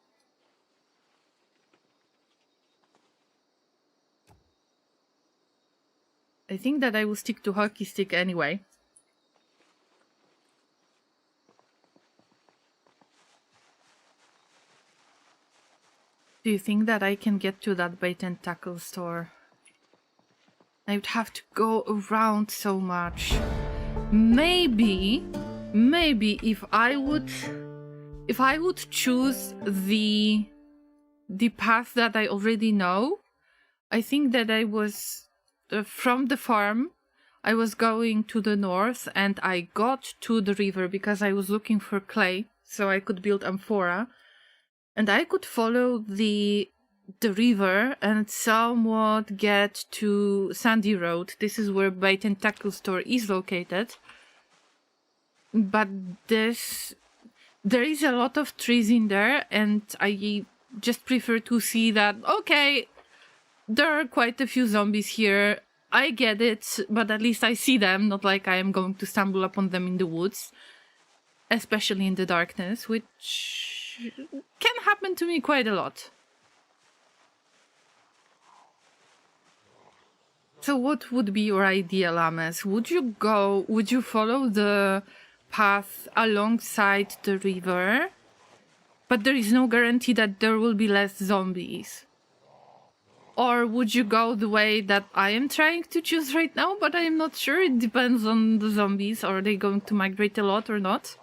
I think that I will stick to hockey stick anyway. Do you think that I can get to that bait and tackle store? I would have to go around so much. Maybe if I would choose the path that I already know, I think that I was from the farm. I was going to the north and I got to the river because I was looking for clay so I could build amphora, and I could follow the river and somewhat get to Sandy Road. This is where bait and tackle store is located. But there is a lot of trees in there, and I just prefer to see that, okay, there are quite a few zombies here. I get it, but at least I see them, not like I am going to stumble upon them in the woods. Especially in the darkness, which can happen to me quite a lot. So what would be your idea, Llamas? Would you follow the path alongside the river? But there is no guarantee that there will be less zombies. Or would you go the way that I am trying to choose right now, but I am not sure. It depends on the zombies. Are they going to migrate a lot or not?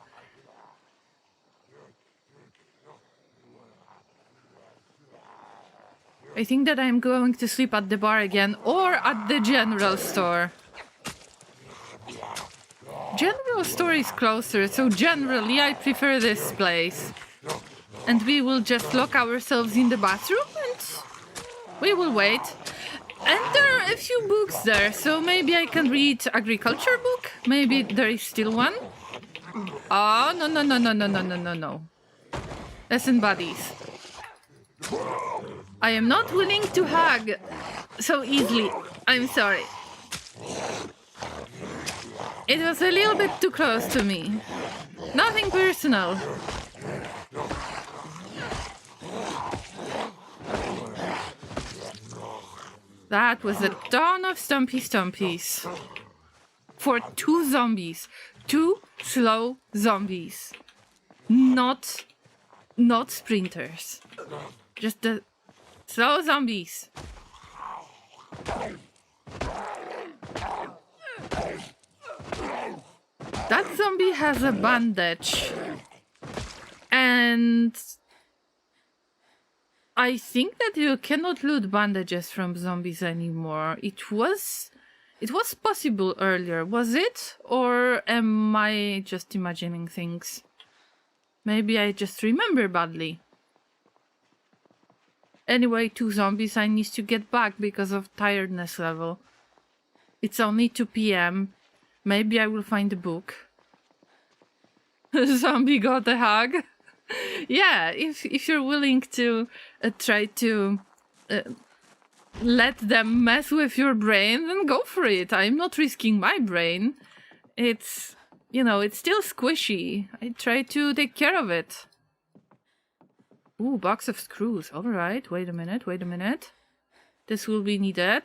I think that I'm going to sleep at the bar again, or at the general store. General store is closer, so generally I prefer this place. And we will just lock ourselves in the bathroom and we will wait. And there are a few books there, so maybe I can read agriculture book. Maybe there is still one. Oh, no. Lesson buddies. I am not willing to hug so easily. I'm sorry. It was a little bit too close to me. Nothing personal. That was a ton of stompies. For 2 zombies. 2 slow zombies. Not sprinters. Just the slow zombies. That zombie has a bandage. And I think that you cannot loot bandages from zombies anymore. It was possible earlier, was it? Or am I just imagining things? Maybe I just remember badly. Anyway, 2 zombies, I need to get back because of tiredness level. It's only 2 PM. Maybe I will find a book. Zombie got a hug. Yeah, if you're willing to try to let them mess with your brain, then go for it. I'm not risking my brain. It's, you know, it's still squishy. I try to take care of it. Ooh, box of screws. Alright, wait a minute. This will be needed.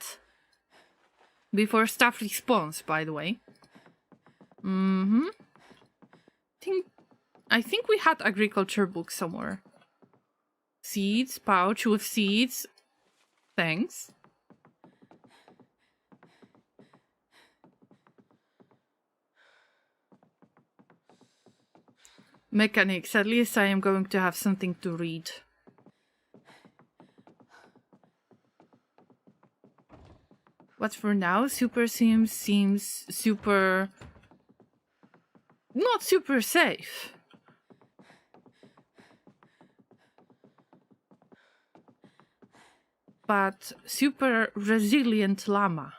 Before stuff respawns, by the way. I think we had agriculture books somewhere. Seeds, pouch with seeds. Thanks. Mechanics, at least I am going to have something to read. But for now, Super Sims seems super... not super safe. But super resilient llama.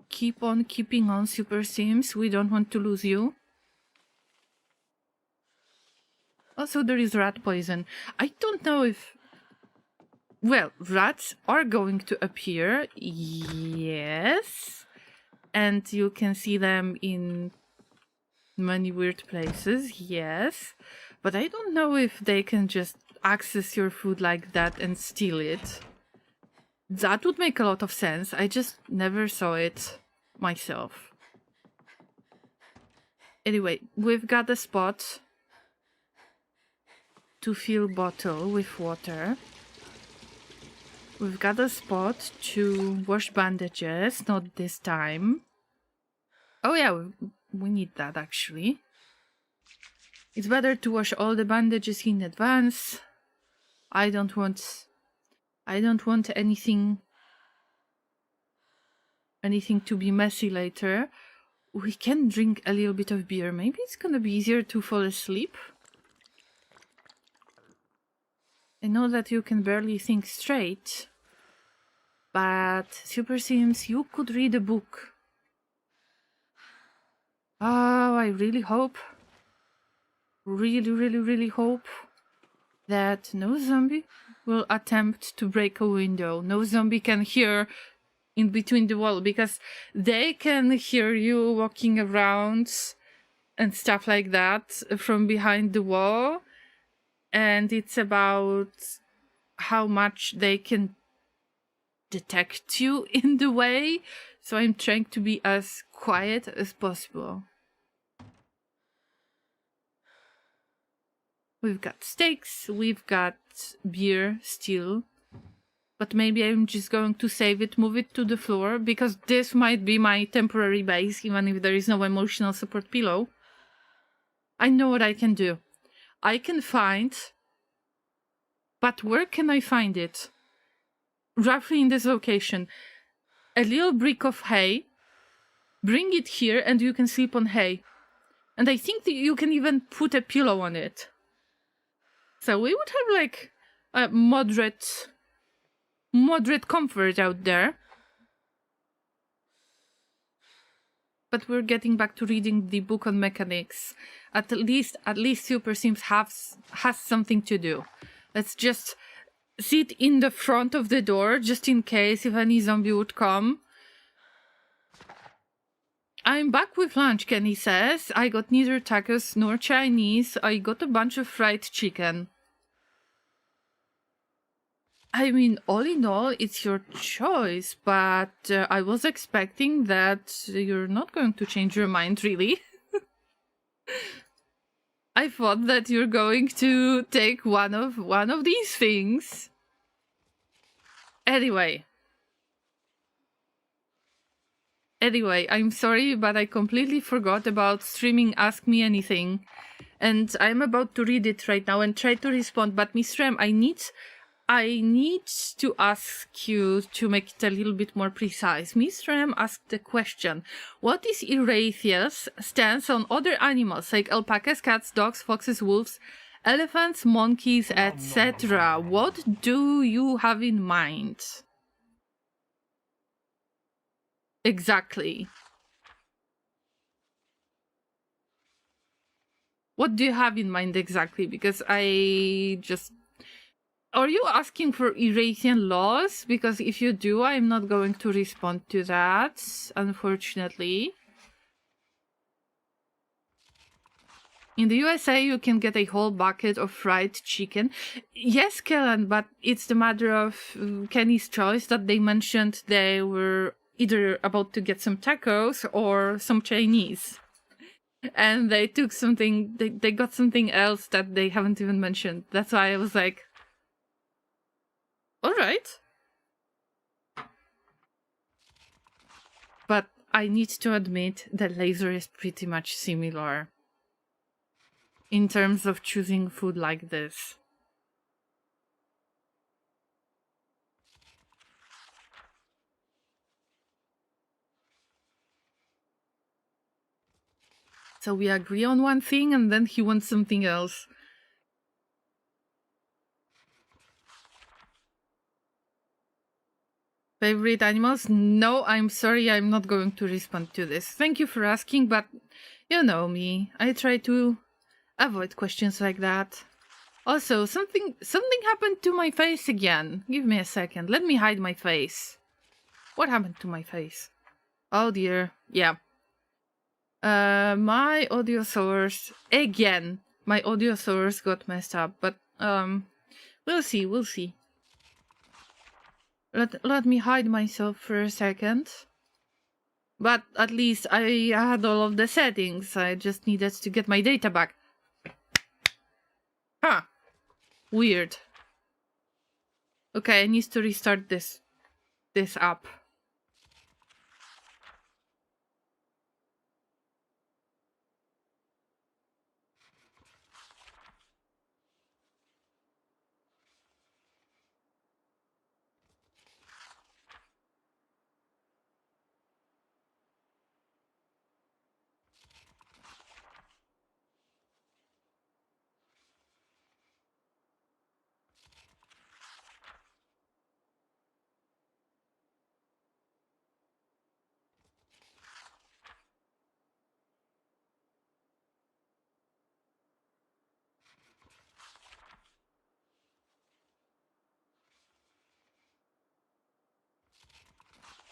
Keep on keeping on, Super Sims. We don't want to lose you. Also, there is rat poison. I don't know if... well, rats are going to appear. Yes. And you can see them in many weird places. Yes. But I don't know if they can just access your food like that and steal it. That would make a lot of sense. I just never saw it myself. Anyway, we've got a spot to fill bottle with water. We've got a spot to wash bandages, not this time. Oh yeah, we need that actually. It's better to wash all the bandages in advance. I don't want anything to be messy later. We can drink a little bit of beer. Maybe it's gonna be easier to fall asleep. I know that you can barely think straight, but Super Sims, you could read a book. Oh, I really hope, really hope that no zombie will attempt to break a window. No zombie can hear in between the wall, because they can hear you walking around and stuff like that from behind the wall. And it's about how much they can detect you in the way. So I'm trying to be as quiet as possible. We've got steaks, we've got beer still. But maybe I'm just going to save it, move it to the floor, because this might be my temporary base, even if there is no emotional support pillow. I know what I can do. I can find... but where can I find it? Roughly in this location. A little brick of hay. Bring it here and you can sleep on hay. And I think that you can even put a pillow on it. So we would have like a moderate comfort out there. But we're getting back to reading the book on mechanics. At least Super Sims has something to do. Let's just sit in the front of the door, just in case if any zombie would come. I'm back with lunch, Kenny says. I got neither tacos nor Chinese. I got a bunch of fried chicken. I mean, all in all, it's your choice, but I was expecting that you're not going to change your mind, really. I thought that you're going to take one of these things. Anyway, I'm sorry, but I completely forgot about streaming Ask Me Anything. And I'm about to read it right now and try to respond, but Mr. M, I need to ask you to make it a little bit more precise. Mr. M asked the question, what is LvsZ's stance on other animals like alpacas, cats, dogs, foxes, wolves, elephants, monkeys, etc.? What do you have in mind? Exactly. What do you have in mind exactly? Because Are you asking for Eurasian laws? Because if you do, I'm not going to respond to that, unfortunately. In the USA, you can get a whole bucket of fried chicken. Yes, Kellen, but it's the matter of Kenny's choice that they mentioned they were either about to get some tacos or some Chinese. And they took something, they got something else that they haven't even mentioned. That's why I was like, all right. But I need to admit that LvsZ is pretty much similar in terms of choosing food like this. So we agree on one thing and then he wants something else. Favorite animals? No, I'm sorry, I'm not going to respond to this. Thank you for asking, but you know me. I try to avoid questions like that. Also, something happened to my face again. Give me a second. Let me hide my face. What happened to my face? Oh dear. Yeah. My audio source again. My audio source got messed up, but we'll see. Let me hide myself for a second. But at least I had all of the settings. I just needed to get my data back. Huh. Weird. Okay, I need to restart this app.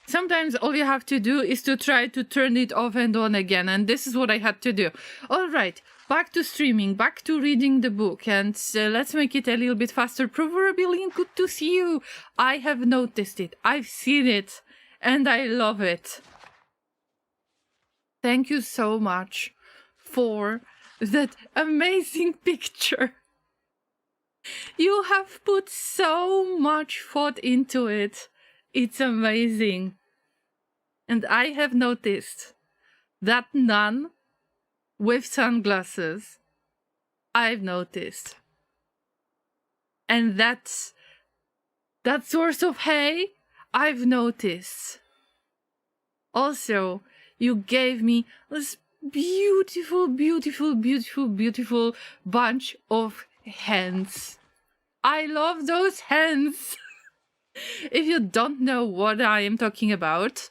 Sometimes all you have to do is to try to turn it off and on again, and this is what I had to do. Alright, back to streaming, back to reading the book, and let's make it a little bit faster. Proverbially, good to see you. I have noticed it, I've seen it, and I love it. Thank you so much for that amazing picture. You have put so much thought into it. It's amazing. And I have noticed that nun with sunglasses. I've noticed. And that source of hay, I've noticed. Also, you gave me this beautiful, beautiful, beautiful, beautiful bunch of hens. I love those hens. If you don't know what I am talking about,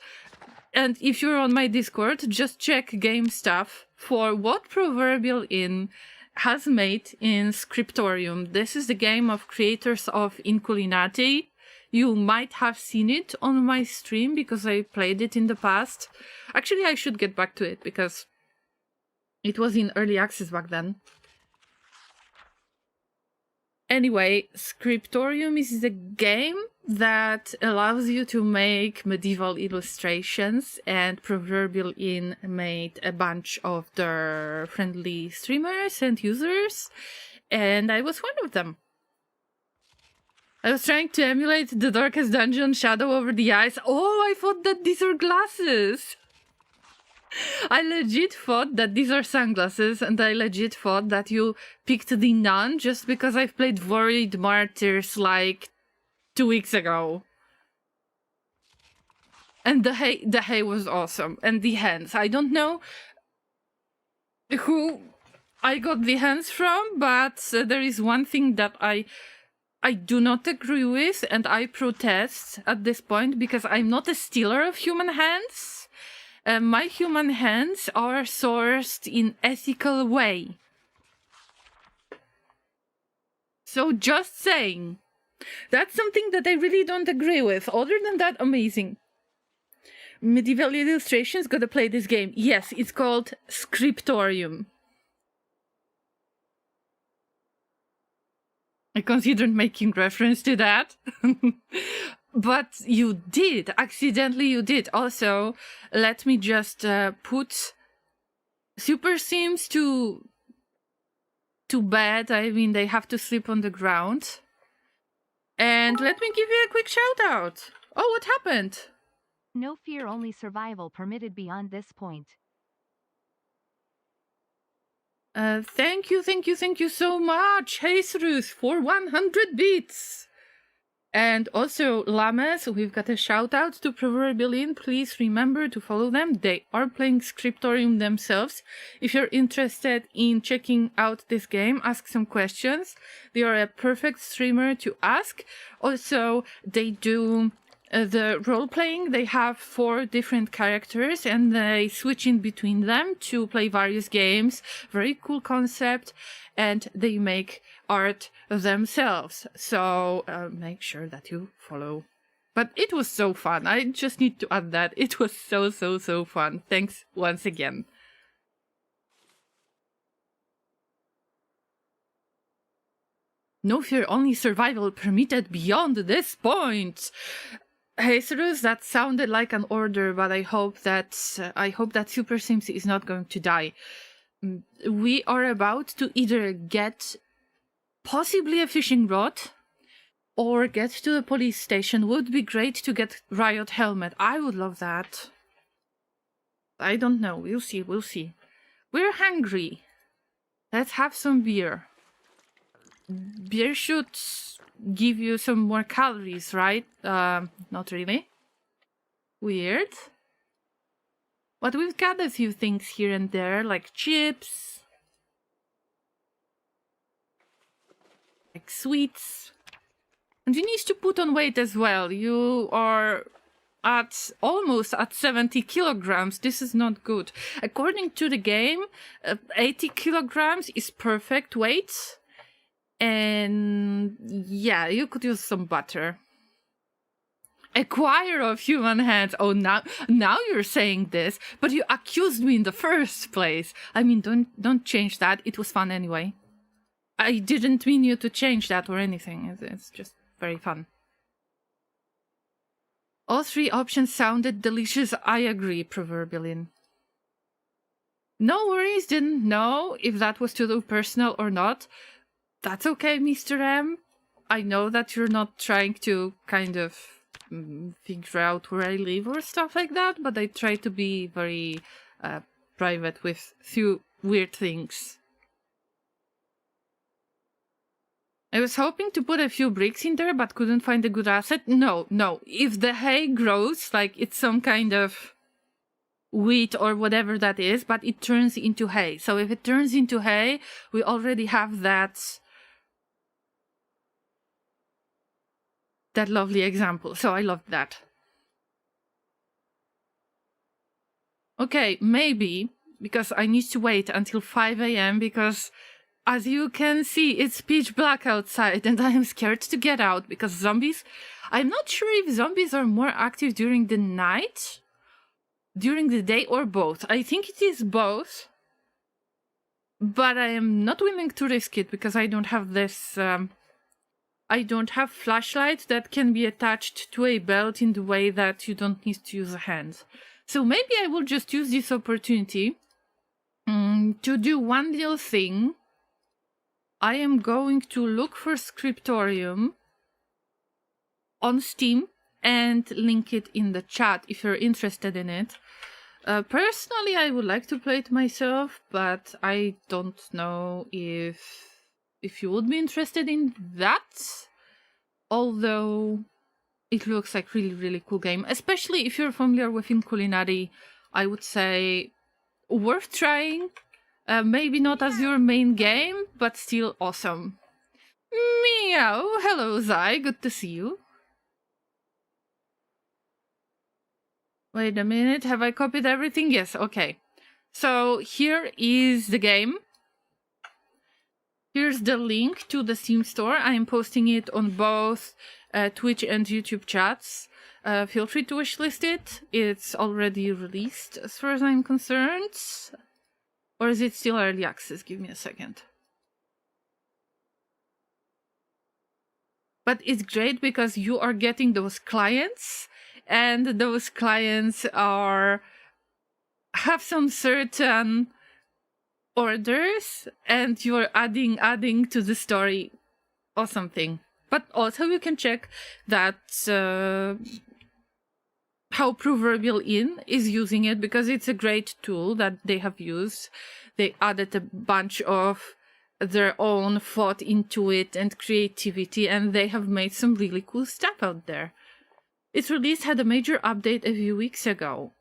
and if you're on my Discord, just check game stuff for what Proverbial Inn has made in Scriptorium. This is the game of creators of Inculinati. You might have seen it on my stream because I played it in the past. Actually, I should get back to it because it was in early access back then. Anyway, Scriptorium is the game that allows you to make medieval illustrations, and Proverbial Inn made a bunch of their friendly streamers and users, and I was one of them. I was trying to emulate the Darkest Dungeon Shadow over the Ice. Oh, I thought that these are glasses! I legit thought that these are sunglasses, and I legit thought that you picked the nun just because I've played Void Martyrs like 2 weeks ago. And the hay was awesome. And the hands. I don't know who I got the hands from, but there is one thing that I do not agree with, and I protest at this point because I'm not a stealer of human hands. My human hands are sourced in ethical way. So just saying. That's something that I really don't agree with. Other than that, amazing. Medieval Illustrations, gotta play this game. Yes, it's called Scriptorium. I considered making reference to that. But you did. Accidentally you did. Also, let me just put Super Sims to bed. I mean, they have to sleep on the ground. And let me give you a quick shout out. Oh, what happened?
No fear, only survival permitted beyond this point.
Thank you so much, Jesus, for 100 bits. And also, Llama, so we've got a shout out to Proverbial Inn. Please remember to follow them. They are playing Scriptorium themselves. If you're interested in checking out this game, ask some questions. They are a perfect streamer to ask. Also, they do the role-playing. They have 4 different characters and they switch in between them to play various games. Very cool concept. And they make art themselves. So make sure that you follow. But it was so fun. I just need to add that. It was so fun. Thanks once again. No fear, only survival permitted beyond this point. Jesus, that sounded like an order, but I hope that Super Sims is not going to die. We are about to either get possibly a fishing rod or get to the police station. Would be great to get Riot helmet. I would love that. I don't know. We'll see. We're hungry. Let's have some beer. Beer should give you some more calories, right? Not really. Weird. But we've got a few things here and there, like chips, like sweets. And you need to put on weight as well. You are almost at 70 kilograms. This is not good. According to the game, 80 kilograms is perfect weight. And yeah, you could use some butter. Acquire of human hands. Oh, now you're saying this, but you accused me in the first place. I mean, don't change that. It was fun anyway. I didn't mean you to change that or anything. It's just very fun. All 3 options sounded delicious. I agree, Proverbial Inn. No worries, didn't know if that was too personal or not. That's okay, Mr. M. I know that you're not trying to kind of figure out where I live or stuff like that, but I try to be very private with few weird things. I was hoping to put a few bricks in there, but couldn't find a good asset. No. If the hay grows, like it's some kind of wheat or whatever that is, but it turns into hay. So if it turns into hay, we already have that lovely example. So I loved that. Okay, maybe, because I need to wait until 5 a.m. because As you can see, it's pitch black outside, and I am scared to get out because zombies... I'm not sure if zombies are more active during the night, during the day, or both. I think it is both, but I am not willing to risk it because I don't have this... I don't have flashlight that can be attached to a belt in the way that you don't need to use a hand. So maybe I will just use this opportunity to do one little thing. I am going to look for Scriptorium on Steam and link it in the chat if you're interested in it. Personally, I would like to play it myself, but I don't know if you would be interested in that. Although it looks like really cool game, especially if you're familiar with Culinary. I would say worth trying. Maybe not as your main game, but still awesome. Meow! Hello, Zai. Good to see you. Wait a minute. Have I copied everything? Yes, okay. So here is the game. Here's the link to the Steam store. I am posting it on both Twitch and YouTube chats. Feel free to wishlist it. It's already released as far as I'm concerned. Or is it still early access? Give me a second. But it's great because you are getting those clients, and those clients have some certain orders, and you're adding to the story. Awesome thing. But also you can check that how Proverbial Inn is using it, because it's a great tool that they have used. They added a bunch of their own thought into it and creativity, and they have made some really cool stuff out there. Its release had a major update a few weeks ago.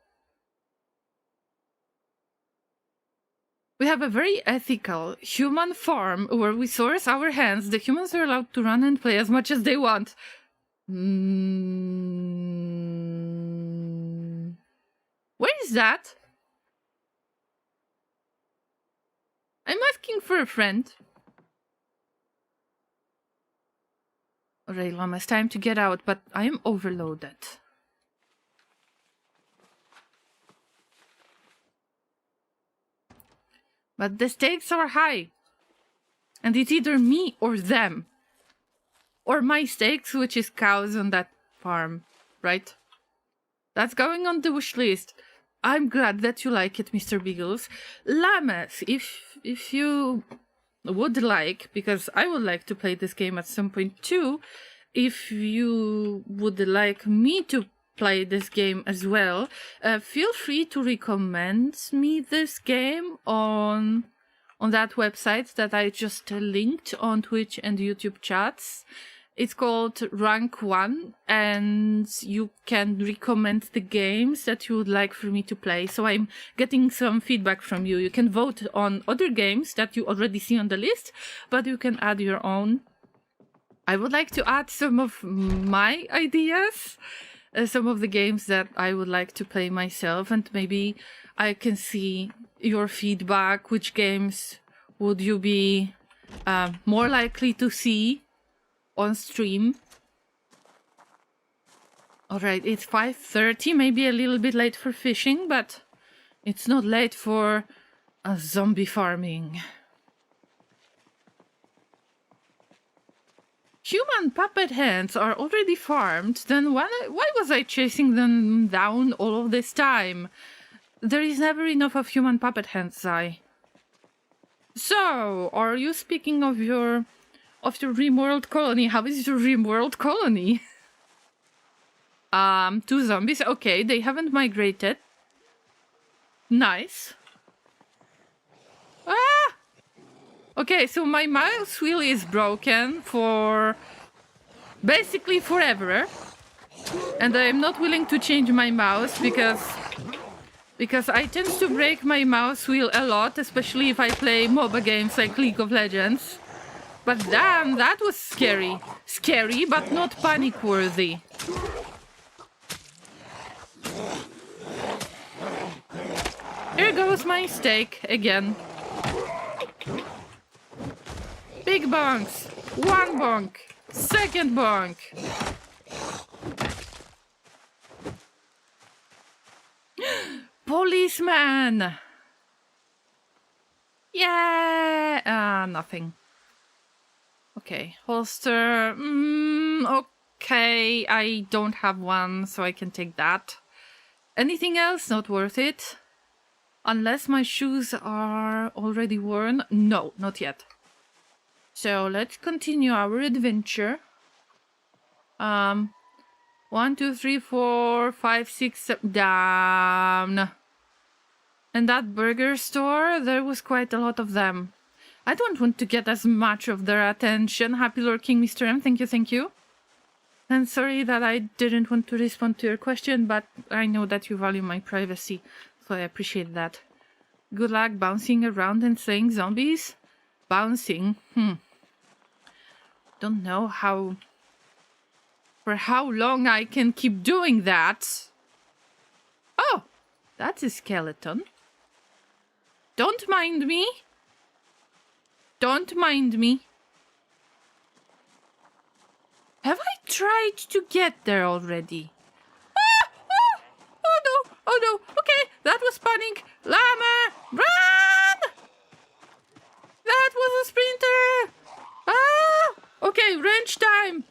We have a very ethical human farm where we source our hands. The humans are allowed to run and play as much as they want. Where is that? I'm asking for a friend. Alright, Llama, it's time to get out, but I am overloaded. But the stakes are high. And it's either me or them. Or my stakes, which is cows on that farm, right? That's going on the wish list. I'm glad that you like it, Mr. Beagles. Llamas, if you would like, because I would like to play this game at some point too, if you would like me to play this game as well, feel free to recommend me this game on that website that I just linked on Twitch and YouTube chats. It's called Rank 1, and you can recommend the games that you would like for me to play. So I'm getting some feedback from you. You can vote on other games that you already see on the list, but you can add your own. I would like to add some of my ideas, some of the games that I would like to play myself, and maybe I can see your feedback. Which games would you be more likely to see on stream? Alright, it's 5:30, maybe a little bit late for fishing, but it's not late for zombie farming. Human puppet hands are already farmed, then why was I chasing them down all of this time? There is never enough of human puppet hands, Zai. So, are you speaking of your RimWorld colony? How is your RimWorld colony? 2 zombies. Okay, they haven't migrated. Nice. Ah! Okay, so my mouse wheel is broken for basically forever. And I am not willing to change my mouse because I tend to break my mouse wheel a lot, especially if I play MOBA games like League of Legends. But damn, that was scary. Scary, but not panic-worthy. Here goes my steak again. big bonks. One bonk. Second bonk. Policeman. Yeah. Nothing. Okay, holster. Okay, I don't have one, so I can take that. Anything else? Not worth it. Unless my shoes are already worn. No, not yet. So let's continue our adventure. 1, 2, 3, 4, 5, 6, 7, down. And that burger store, there was quite a lot of them. I don't want to get as much of their attention. Happy lurking, Mr. M. Thank you, thank you. And sorry that I didn't want to respond to your question, but I know that you value my privacy, so I appreciate that. Good luck bouncing around and slaying zombies? Bouncing? Don't know for how long I can keep doing that. Oh, that's a skeleton. Don't mind me. Don't mind me. Have I tried to get there already? Oh no, oh no. Okay, that was panic. Llama, run! That was a sprinter. Okay, range time.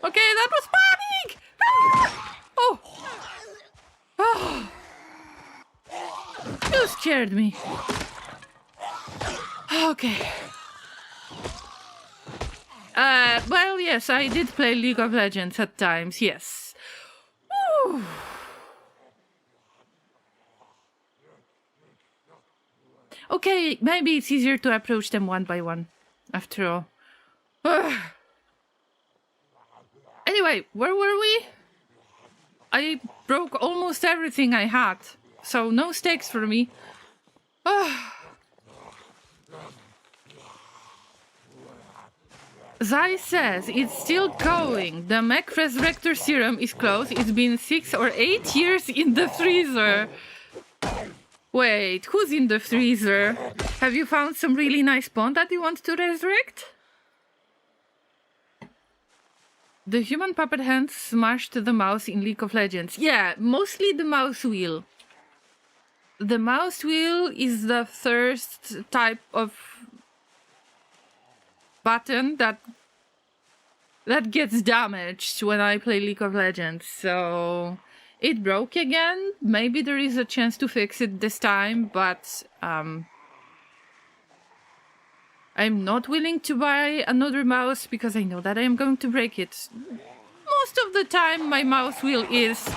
Okay, that was panic. Oh. You scared me. Okay. Well, yes, I did play League of Legends at times, yes. Woo. Okay, maybe it's easier to approach them one by one, after all. Anyway, where were we? I broke almost everything I had, so no stakes for me. Zai says it's still going. The Mech Resurrector Serum is close. It's been 6 or 8 years in the freezer. Wait, who's in the freezer? Have you found some really nice bone that you want to resurrect? The human puppet hand smashed the mouse in League of Legends. Yeah, mostly the mouse wheel. The mouse wheel is the first type of button that gets damaged when I play League of Legends. So it broke again. Maybe there is a chance to fix it this time, but I'm not willing to buy another mouse because I know that I am going to break it. Most of the time my mouse wheel is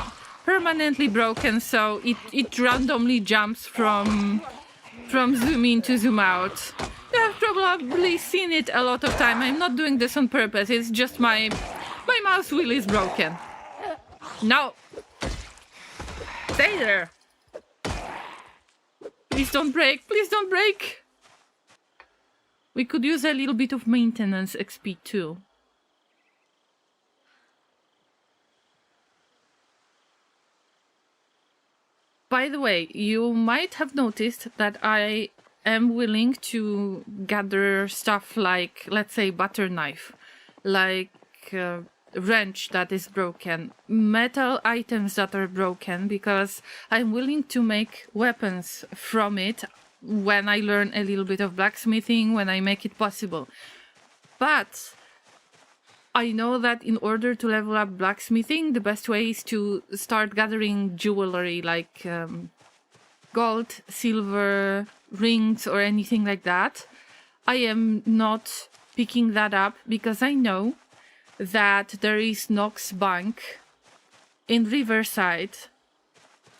permanently broken, so it randomly jumps from zoom in to zoom out. You have probably seen it a lot of time. I'm not doing this on purpose. It's just my mouse wheel is broken. No. Stay there. Please don't break. Please don't break. We could use a little bit of maintenance XP too. By the way, you might have noticed that I am willing to gather stuff like, let's say, butter knife, like wrench that is broken, metal items that are broken, because I'm willing to make weapons from it when I learn a little bit of blacksmithing, when I make it possible. But I know that in order to level up blacksmithing, the best way is to start gathering jewelry like gold, silver, rings or anything like that. I am not picking that up because I know that there is Nox Bank in Riverside.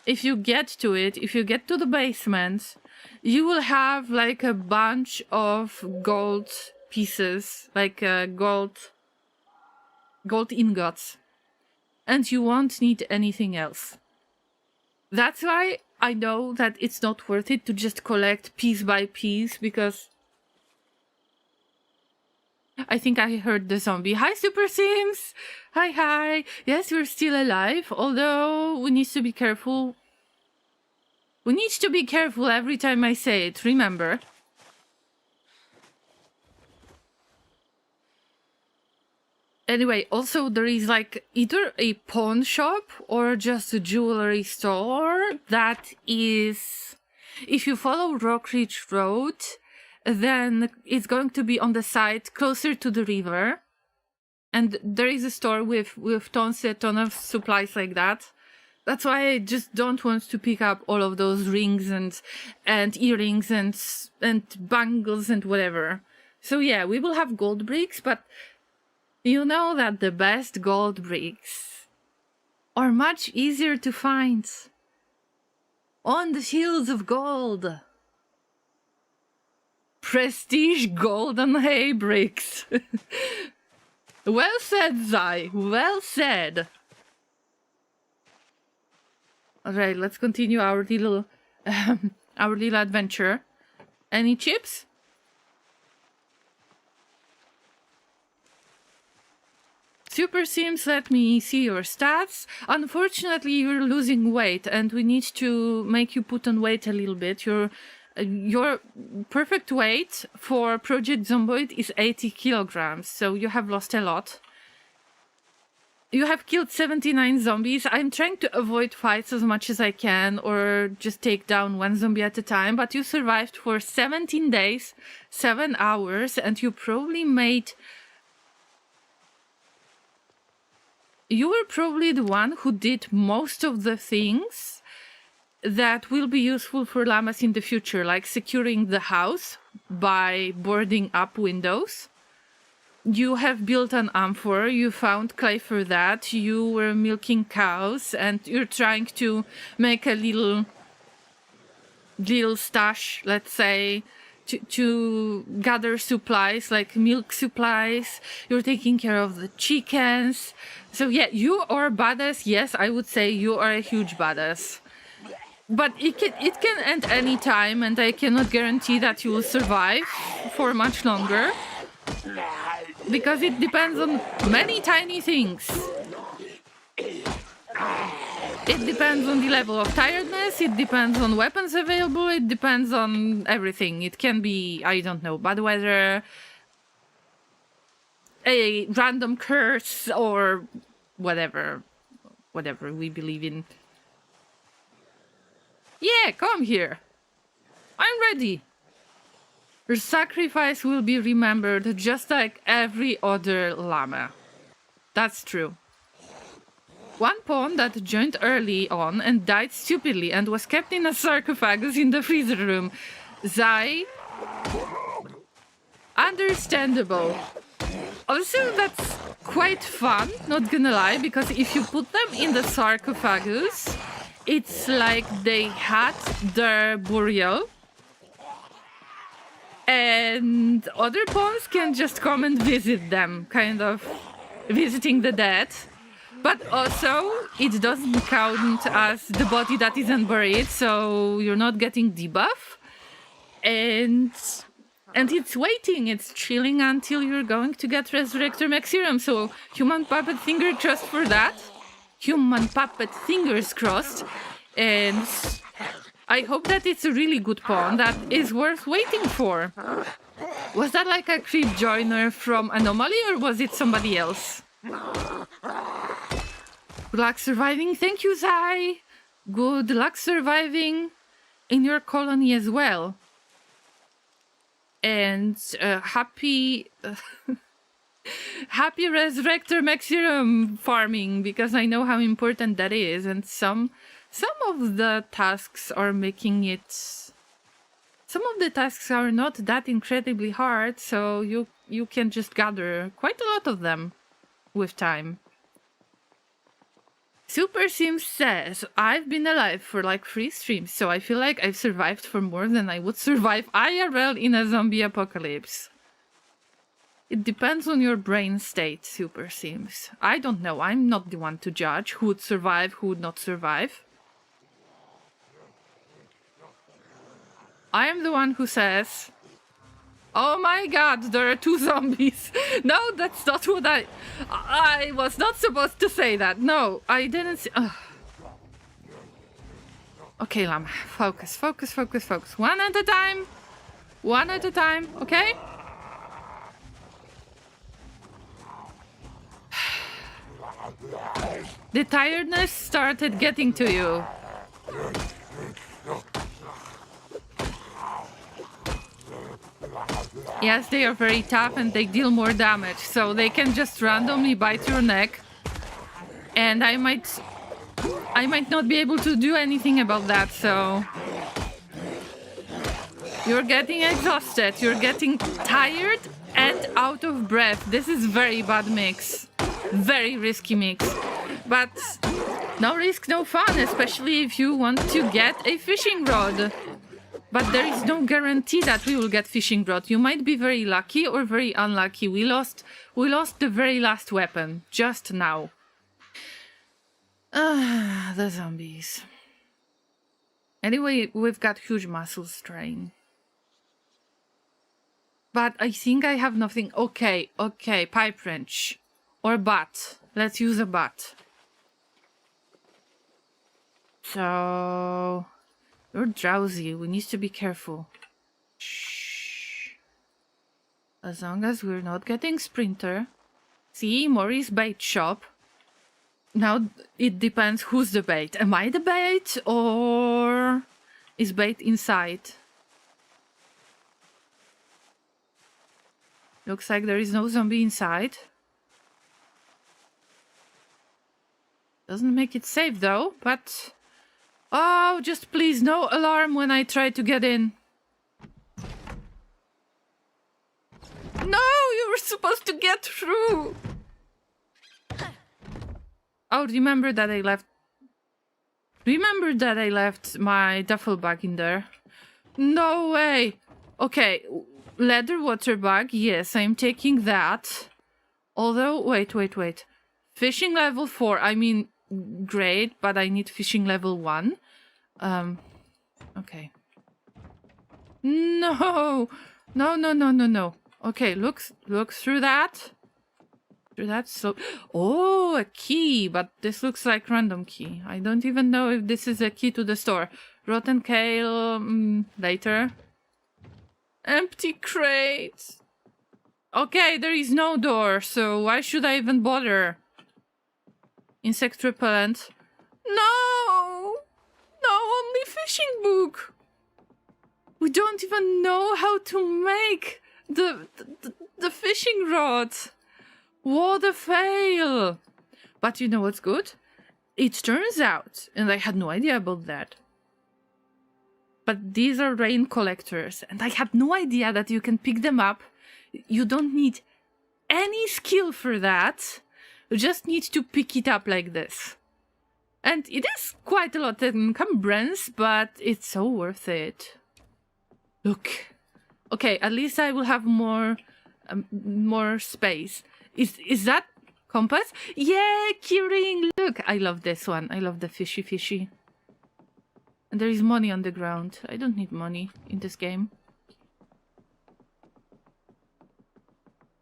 If you get to it, if you get to the basement, you will have like a bunch of gold pieces, like gold ingots, and you won't need anything else. That's why I know that it's not worth it to just collect piece by piece, because I think I heard the zombie. Hi, Super Sims! Hi! Yes, we're still alive, although we need to be careful. We need to be careful every time I say it, remember? Anyway, also there is like either a pawn shop or just a jewelry store that is, if you follow Rock Ridge Road, then it's going to be on the side closer to the river. And there is a store with a ton of supplies like that. That's why I just don't want to pick up all of those rings and earrings and bangles and whatever. So yeah, we will have gold bricks, but you know that the best gold bricks are much easier to find on the Hills of Gold. Prestige golden hay bricks. Well said, Zai. Well said. Alright, let's continue our little adventure. Any chips? Super Sims, let me see your stats. Unfortunately, you're losing weight, and we need to make you put on weight a little bit. Your perfect weight for Project Zomboid is 80 kilograms, so you have lost a lot. You have killed 79 zombies. I'm trying to avoid fights as much as I can, or just take down one zombie at a time, but you survived for 17 days, 7 hours, and you probably made... You were probably the one who did most of the things that will be useful for llamas in the future, like securing the house by boarding up windows. You have built an amphor, you found clay for that, you were milking cows, and you're trying to make a little stash, let's say, to gather supplies, like milk supplies. You're taking care of the chickens. So yeah, you are badass. Yes, I would say you are a huge badass. But it can end any time, and I cannot guarantee that you will survive for much longer. Because it depends on many tiny things. It depends on the level of tiredness, it depends on weapons available, it depends on everything. It can be, I don't know, bad weather, a random curse, or whatever we believe in. Yeah, come here. I'm ready. Your sacrifice will be remembered just like every other llama. That's true. One pawn that joined early on and died stupidly and was kept in a sarcophagus in the freezer room. Zai. Understandable. Also, that's quite fun, not gonna lie, because if you put them in the sarcophagus, it's like they had their burial. And other pawns can just come and visit them, kind of visiting the dead. But also, it doesn't count as the body that isn't buried, so you're not getting debuff. And it's waiting, it's chilling until you're going to get Resurrector Max Serum. So, human puppet finger crossed for that. Human puppet fingers crossed. And I hope that it's a really good pawn that is worth waiting for. Was that like a creep joiner from Anomaly, or was it somebody else? Good luck surviving. Thank you, Zai. Good luck surviving in your colony as well. And happy Resurrector Maxirum farming, because I know how important that is. And some of the tasks are making it... Some of the tasks are not that incredibly hard, so you can just gather quite a lot of them with time. Super Sims says, I've been alive for like 3 streams, so I feel like I've survived for more than I would survive IRL in a zombie apocalypse. It depends on your brain state, Super Sims. I don't know, I'm not the one to judge who would survive, who would not survive. I am the one who says, oh my god, there are 2 zombies. No, that's not what I was not supposed to say that. No, I didn't see... Okay, Llama, focus. One at a time. One at a time, okay? The tiredness started getting to you. Yes, they are very tough and they deal more damage, so they can just randomly bite your neck. And I might not be able to do anything about that, so... You're getting exhausted, you're getting tired and out of breath. This is very bad mix. Very risky mix. But no risk, no fun, especially if you want to get a fishing rod. But there is no guarantee that we will get fishing rod. You might be very lucky or very unlucky. We lost the very last weapon just now. The zombies. Anyway, we've got huge muscle strain. But I think I have nothing. Okay, pipe wrench. Or bat. Let's use a bat. So... You're drowsy. We need to be careful. Shh. As long as we're not getting Sprinter. See, Maury's bait shop. Now, it depends who's the bait. Am I the bait? Or is bait inside? Looks like there is no zombie inside. Doesn't make it safe though, but... Oh, just please, no alarm when I try to get in. No, you were supposed to get through. Oh, remember that I left my duffel bag in there. No way. Okay, leather water bag. Yes, I'm taking that. Although, wait. Fishing level 4. I mean, great, but I need fishing level 1. Okay. No. Okay, look through that. So, oh, a key, but this looks like random key. I don't even know if this is a key to the store. Rotten kale, later. Empty crate. Okay, there is no door, so why should I even bother? Insect repellent. No, only fishing book. We don't even know how to make the fishing rod. What a fail! But you know what's good? It turns out, and I had no idea about that, but these are rain collectors, and I had no idea that you can pick them up. You don't need any skill for that. You just need to pick it up like this. And it is quite a lot of encumbrance, but it's so worth it. Look. Okay, at least I will have more space. Is that compass? Yeah, keyring. Look, I love this one. I love the fishy. And there is money on the ground. I don't need money in this game.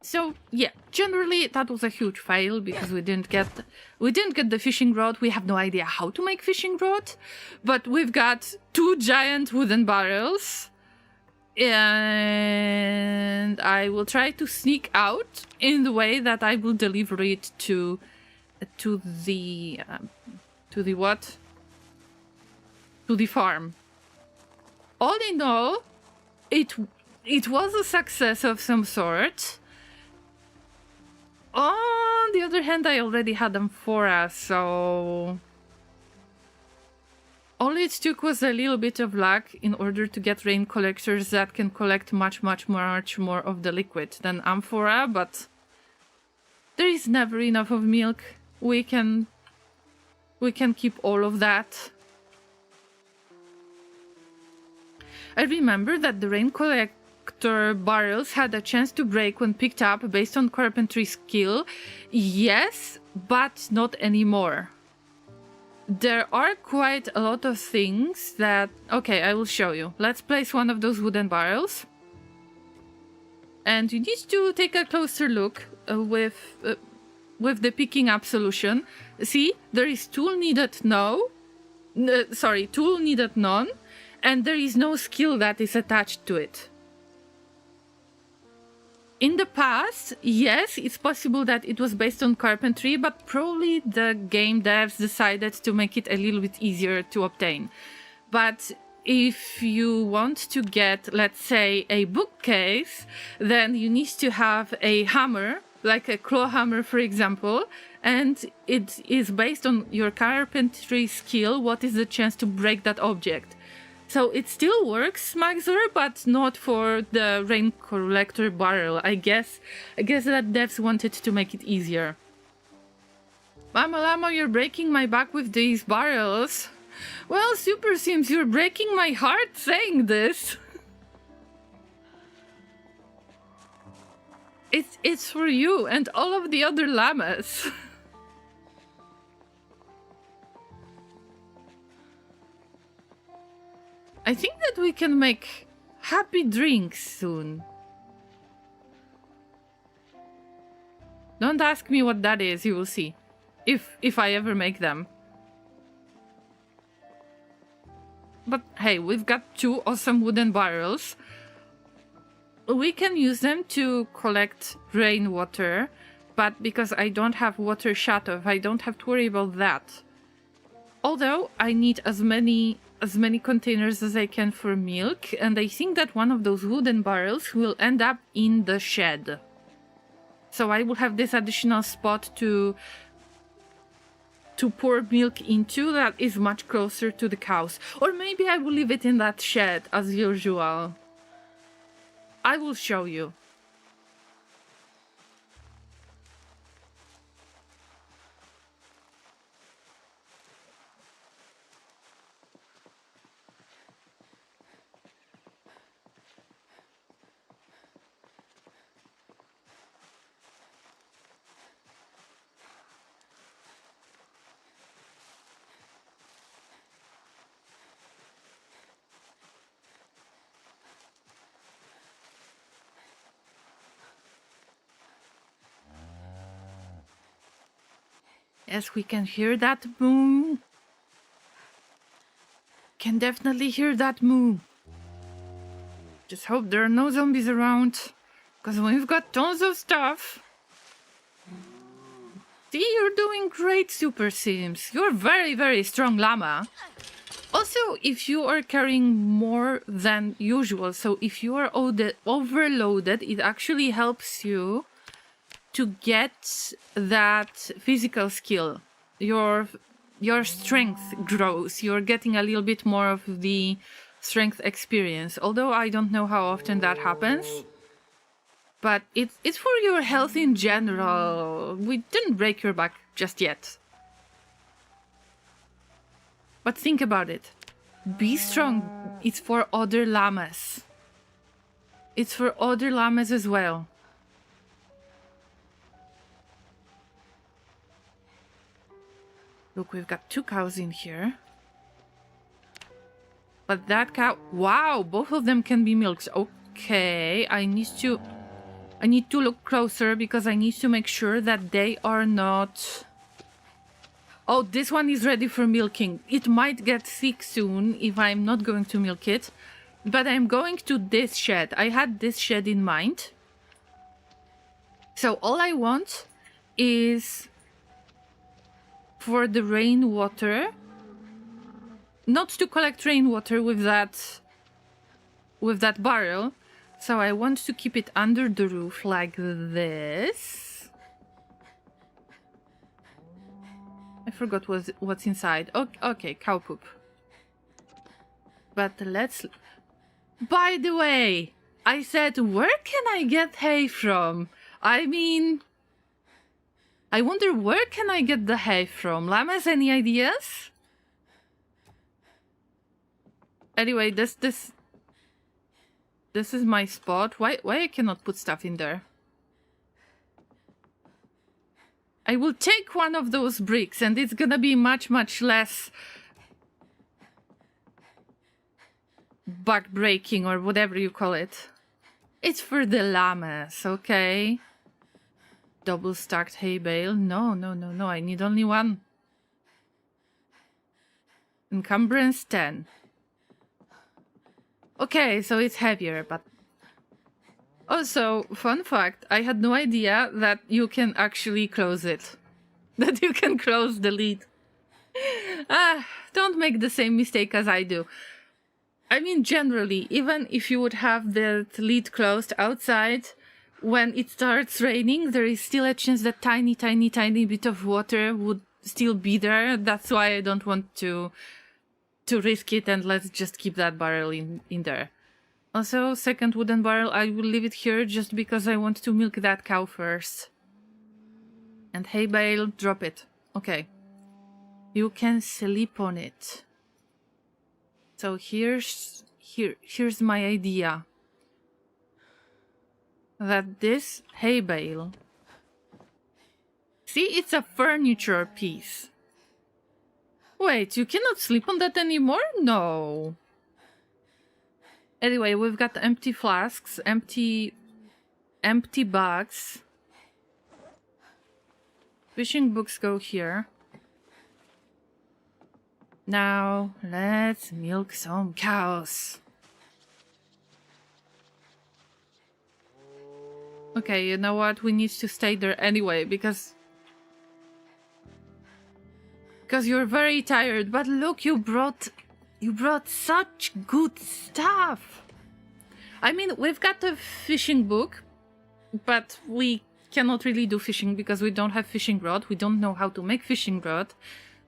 So yeah, generally that was a huge fail because we didn't get the fishing rod. We have no idea how to make fishing rod, but we've got 2 giant wooden barrels. And I will try to sneak out in the way that I will deliver it to the farm. All in all, it was a success of some sort. On the other hand, I already had them for us, so all it took was a little bit of luck in order to get rain collectors that can collect much more of the liquid than amphora, but there is never enough of milk. We can keep all of that. I remember that the rain collector barrels had a chance to break when picked up based on carpentry skill. Yes, but not anymore. There are quite a lot of things that... Okay, I will show you. Let's place one of those wooden barrels. And you need to take a closer look with the picking up solution. See, there is tool needed tool needed none, and there is no skill that is attached to it. In the past, yes, it's possible that it was based on carpentry, but probably the game devs decided to make it a little bit easier to obtain. But if you want to get, let's say, a bookcase, then you need to have a hammer, like a claw hammer, for example, and it is based on your carpentry skill, what is the chance to break that object. So it still works, Maxer, but not for the rain collector barrel. I guess that devs wanted to make it easier. Mama Llama, you're breaking my back with these barrels. Well, Super Sims, you're breaking my heart saying this. It's for you and all of the other llamas. I think that we can make happy drinks soon. Don't ask me what that is, you will see. If I ever make them. But hey, we've got 2 awesome wooden barrels. We can use them to collect rainwater, but because I don't have water shut off, I don't have to worry about that. Although I need as many containers as I can for milk, and I think that one of those wooden barrels will end up in the shed. So I will have this additional spot to pour milk into that is much closer to the cows. Or maybe I will leave it in that shed as usual. I will show you. Yes, we can hear that moo. Can definitely hear that moo. Just hope there are no zombies around, because we've got tons of stuff. See, you're doing great, Super Sims. You're very, very strong llama. Also, if you are carrying more than usual, so if you are overloaded, it actually helps you to get that physical skill. Your strength grows. You're getting a little bit more of the strength experience. Although I don't know how often that happens. But it's for your health in general. We didn't break your back just yet. But think about it. Be strong. It's for other llamas. It's for other llamas as well. Look, we've got 2 cows in here. But that cow... Wow, both of them can be milked. Okay, I need to look closer because I need to make sure that they are not... Oh, this one is ready for milking. It might get sick soon if I'm not going to milk it. But I'm going to this shed. I had this shed in mind. So all I want is... for the rainwater, not to collect rainwater with that barrel, so I want to keep it under the roof like this. I forgot what's inside. Okay, cow poop. But let's... By the way, I said, where can I get hay from? I mean... I wonder where can I get the hay from? Llamas, any ideas? Anyway, this is my spot. Why I cannot put stuff in there? I will take one of those bricks and it's gonna be much less back breaking or whatever you call it. It's for the llamas, okay? Double stacked hay bale. No, I need only one. Encumbrance 10. Okay, so it's heavier, but... Also, fun fact, I had no idea that you can actually close it. That you can close the lid. Don't make the same mistake as I do. I mean, generally, even if you would have the lid closed outside, when it starts raining, there is still a chance that tiny bit of water would still be there. That's why I don't want to risk it, and let's just keep that barrel in there. Also, second wooden barrel, I will leave it here just because I want to milk that cow first. And hay bale, drop it. Okay. You can sleep on it. So here's my idea. That this hay bale... See, it's a furniture piece. Wait, you cannot sleep on that anymore? No. Anyway, we've got empty flasks, empty bags. Fishing books go here. Now, let's milk some cows. Okay, you know what? We need to stay there anyway, because you're very tired. But look, you brought such good stuff. I mean, we've got a fishing book, but we cannot really do fishing because we don't have fishing rod. We don't know how to make fishing rod.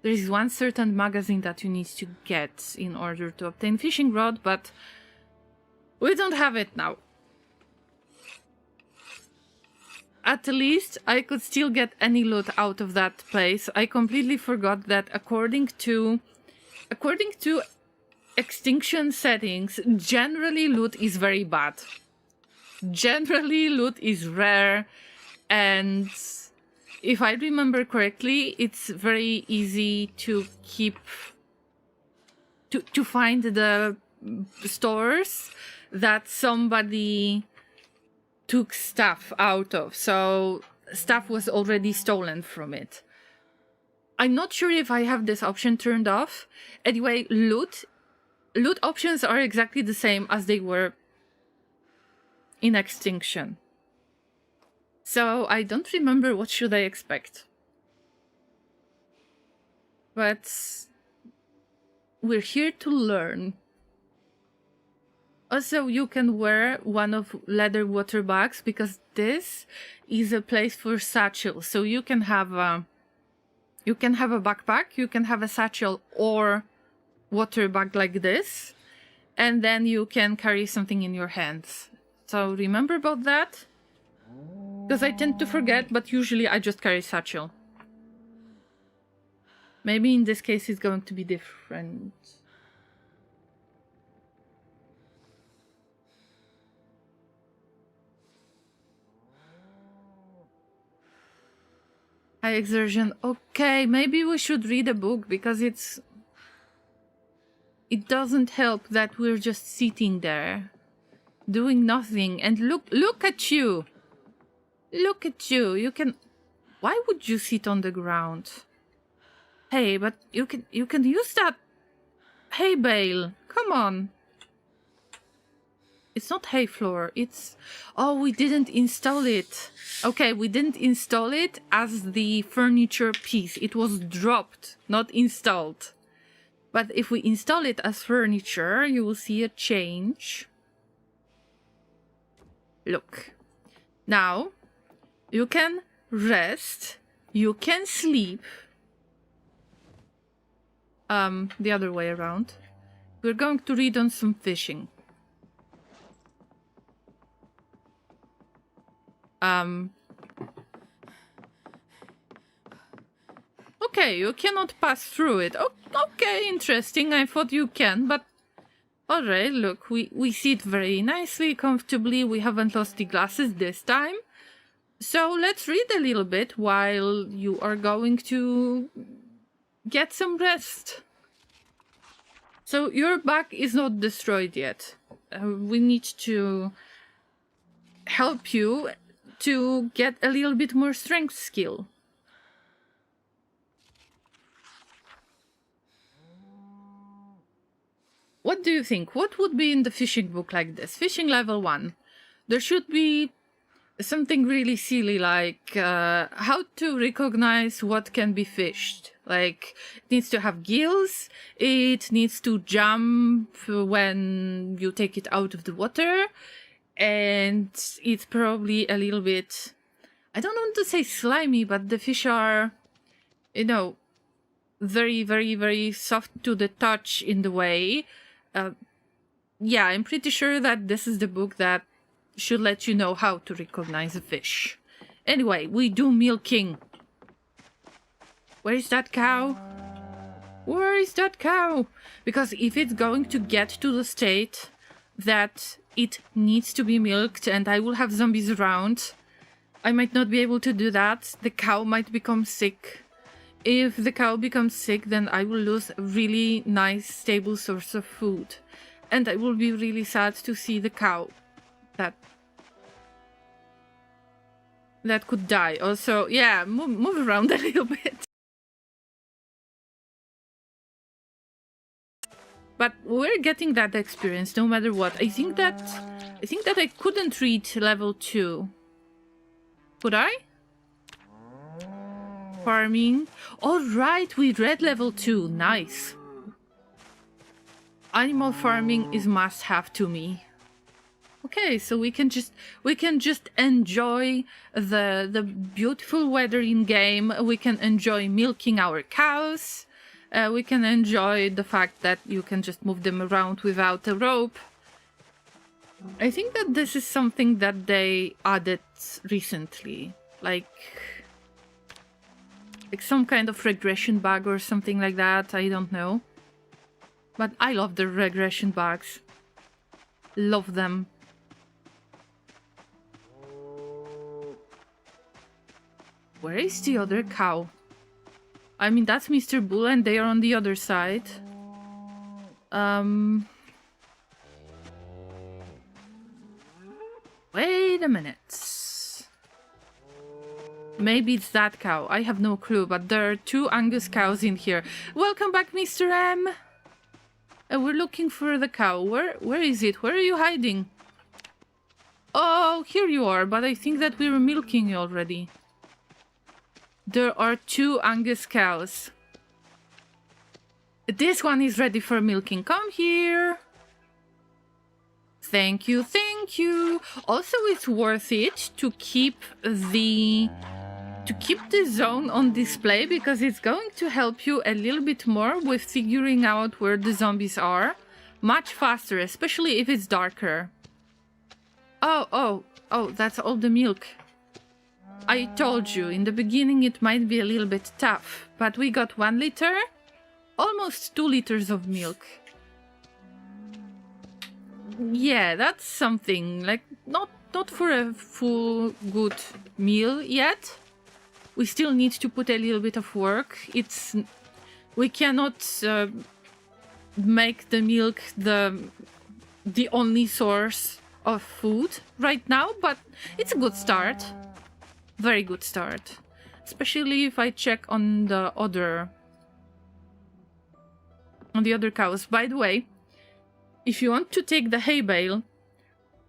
There is one certain magazine that you need to get in order to obtain fishing rod, but we don't have it now. At least I could still get any loot out of that place. I completely forgot that according to Extinction settings, generally loot is very bad. Generally loot is rare, and if I remember correctly, it's very easy to find the stores that somebody took stuff out of. So stuff was already stolen from it. I'm not sure if I have this option turned off. Anyway, loot options are exactly the same as they were in Extinction. So I don't remember what should I expect. But we're here to learn. Also, you can wear one of leather water bags because this is a place for satchels. So you can have a backpack, you can have a satchel or water bag like this, and then you can carry something in your hands. So remember about that, because I tend to forget, but usually I just carry satchel. Maybe in this case it's going to be different. High exertion. Okay, maybe we should read a book because it doesn't help that we're just sitting there doing nothing. And look at you. Look at you. You can... Why would you sit on the ground? Hey, but you can use that hay bale. Come on. It's not hay floor. It's... Oh, we didn't install it. Okay, we didn't install it as the furniture piece. It was dropped, not installed. But if we install it as furniture, you will see a change. Look. Now, you can rest. You can sleep. The other way around. We're going to read on some fishing. Okay, you cannot pass through it. Oh, okay, interesting. I thought you can, but... Alright, look, we sit very nicely, comfortably. We haven't lost the glasses this time. So let's read a little bit while you are going to get some rest. So your back is not destroyed yet. We need to help you to get a little bit more strength skill. What do you think? What would be in the fishing book like this? Fishing level 1. There should be something really silly like how to recognize what can be fished. Like, it needs to have gills, it needs to jump when you take it out of the water, and it's probably a little bit, I don't want to say slimy, but the fish are, you know, very, very, very soft to the touch in the way. Yeah, I'm pretty sure that this is the book that should let you know how to recognize a fish. Anyway, we do milking. Where is that cow? Where is that cow? Because if it's going to get to the state that it needs to be milked and I will have zombies around, I might not be able to do that. The cow might become sick. If the cow becomes sick, then I will lose a really nice, stable source of food. And I will be really sad to see the cow that could die. Also, yeah, move around a little bit. But we're getting that experience no matter what. I think that I couldn't reach level 2. Could I? Farming. All right, we read level 2. Nice. Animal farming is must-have to me. Okay, so we can just enjoy the beautiful weather in game. We can enjoy milking our cows. We can enjoy the fact that you can just move them around without a rope. I think that this is something that they added recently, like some kind of regression bug or something like that. I don't know. But I love the regression bugs. Love them. Where is the other cow? I mean, that's Mr. Bull and they are on the other side. Wait a minute. Maybe it's that cow. I have no clue, but there are 2 Angus cows in here. Welcome back, Mr. M. We're looking for the cow. Where is it? Where are you hiding? Oh, here you are, but I think that we were milking you already. There are 2 Angus cows. This one is ready for milking. Come here. Thank you, thank you. Also, it's worth it to keep the zone on display because it's going to help you a little bit more with figuring out where the zombies are much faster, especially if it's darker. Oh, that's all the milk. I told you, in the beginning it might be a little bit tough, but we got 1 liter, almost 2 liters of milk. Yeah, that's something, like, not for a full good meal yet. We still need to put a little bit of work. We cannot make the milk the only source of food right now, but it's a good start. Very good start. Especially if I check on the other cows. By the way, if you want to take the hay bale,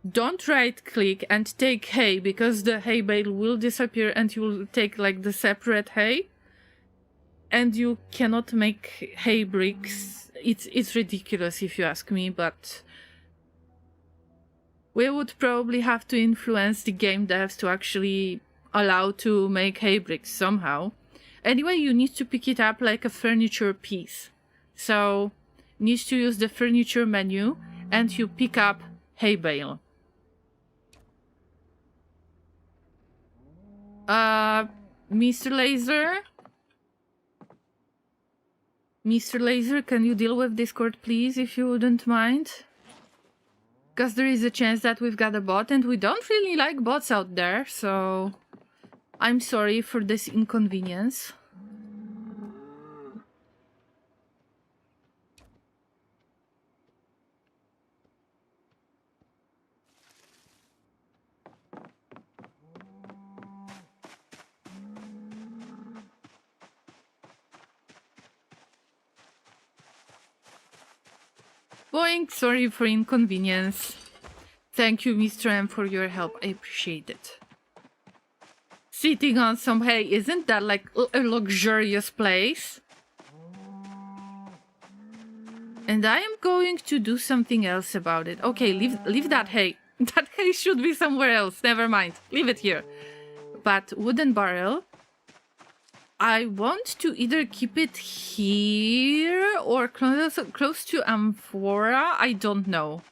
don't right click and take hay, because the hay bale will disappear and you will take like the separate hay and you cannot make hay bricks. It's ridiculous if you ask me, but we would probably have to influence the game devs to actually allow to make hay bricks somehow. Anyway, you need to pick it up like a furniture piece. So you need to use the furniture menu and you pick up hay bale. Mr. Laser? Mr. Laser, can you deal with Discord, please, if you wouldn't mind? Because there is a chance that we've got a bot, and we don't really like bots out there, so I'm sorry for this inconvenience. Boink, sorry for inconvenience. Thank you, Mr. M, for your help. I appreciate it. Sitting on some hay, isn't that like a luxurious place? And I am going to do something else about it. Okay, leave that hay. That hay should be somewhere else. Never mind. Leave it here. But wooden barrel, I want to either keep it here or close to Amphora. I don't know.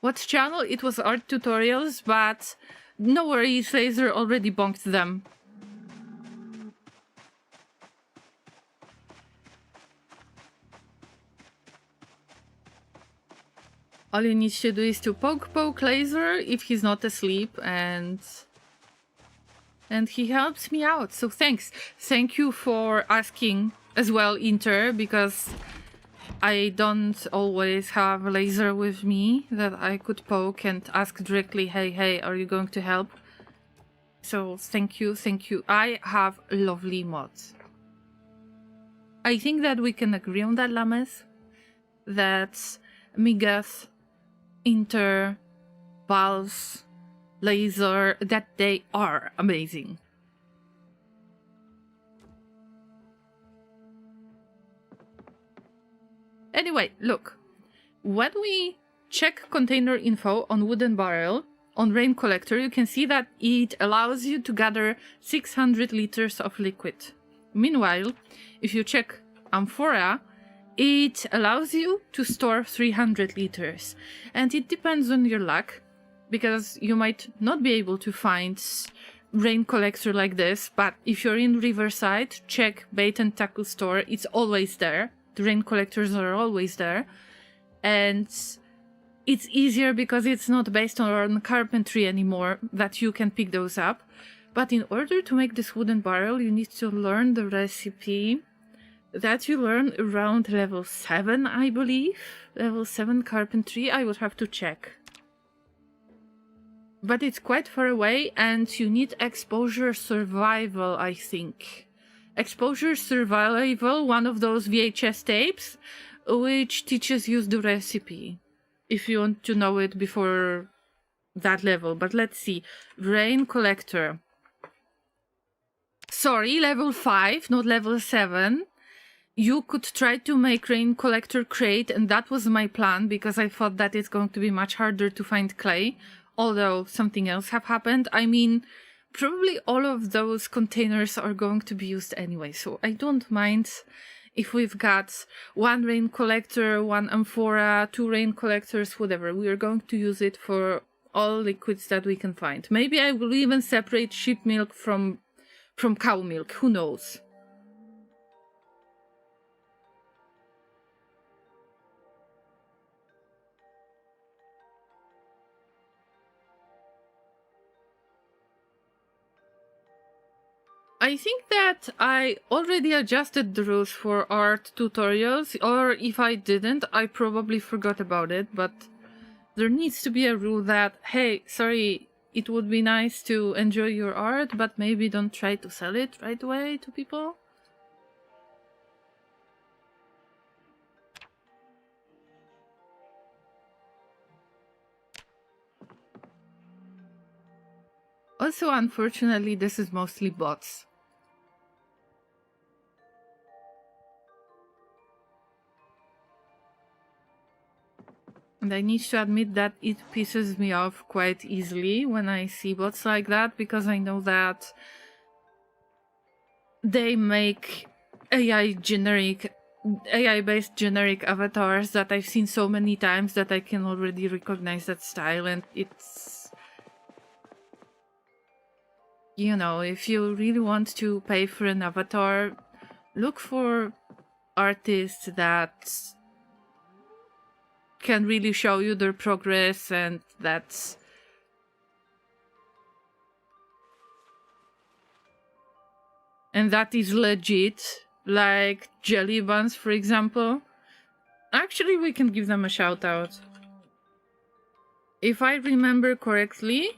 What channel? It was art tutorials, but no worries, Laser already bonked them. All you need to do is to poke Laser if he's not asleep, and he helps me out. So thanks. Thank you for asking as well, Inter, because I don't always have Laser with me that I could poke and ask directly, hey, are you going to help? So thank you. I have lovely mods. I think that we can agree on that, Llamas. That Migas, Inter, LvsZ, Laser, that they are amazing. Anyway, look. When we check container info on wooden barrel, on rain collector, you can see that it allows you to gather 600 liters of liquid. Meanwhile, if you check Amphora, it allows you to store 300 liters. And it depends on your luck, because you might not be able to find rain collector like this, but if you're in Riverside, check bait and tackle store, it's always there. The rain collectors are always there. And it's easier because it's not based on carpentry anymore that you can pick those up. But in order to make this wooden barrel, you need to learn the recipe that you learn around level 7, I believe. Level 7 carpentry, I would have to check. But it's quite far away, and you need exposure survival, I think. Exposure survival, one of those VHS tapes, which teaches you the recipe, if you want to know it before that level. But let's see. Rain collector. Sorry, level 5, not level 7. You could try to make rain collector crate, and that was my plan, because I thought that it's going to be much harder to find clay. Although something else have happened. I mean, probably all of those containers are going to be used anyway, so I don't mind if we've got one rain collector, one amphora, 2 rain collectors, whatever. We are going to use it for all liquids that we can find. Maybe I will even separate sheep milk from cow milk, who knows. I think that I already adjusted the rules for art tutorials, or if I didn't, I probably forgot about it, but there needs to be a rule that, hey, sorry, it would be nice to enjoy your art, but maybe don't try to sell it right away to people. Also, unfortunately, this is mostly bots. And I need to admit that it pisses me off quite easily when I see bots like that, because I know that they make AI-based generic avatars that I've seen so many times that I can already recognize that style, and it's... You know, if you really want to pay for an avatar, look for artists that can really show you their progress, and that is legit, like Jelly Buns, for example. Actually, we can give them a shout out. If I remember correctly,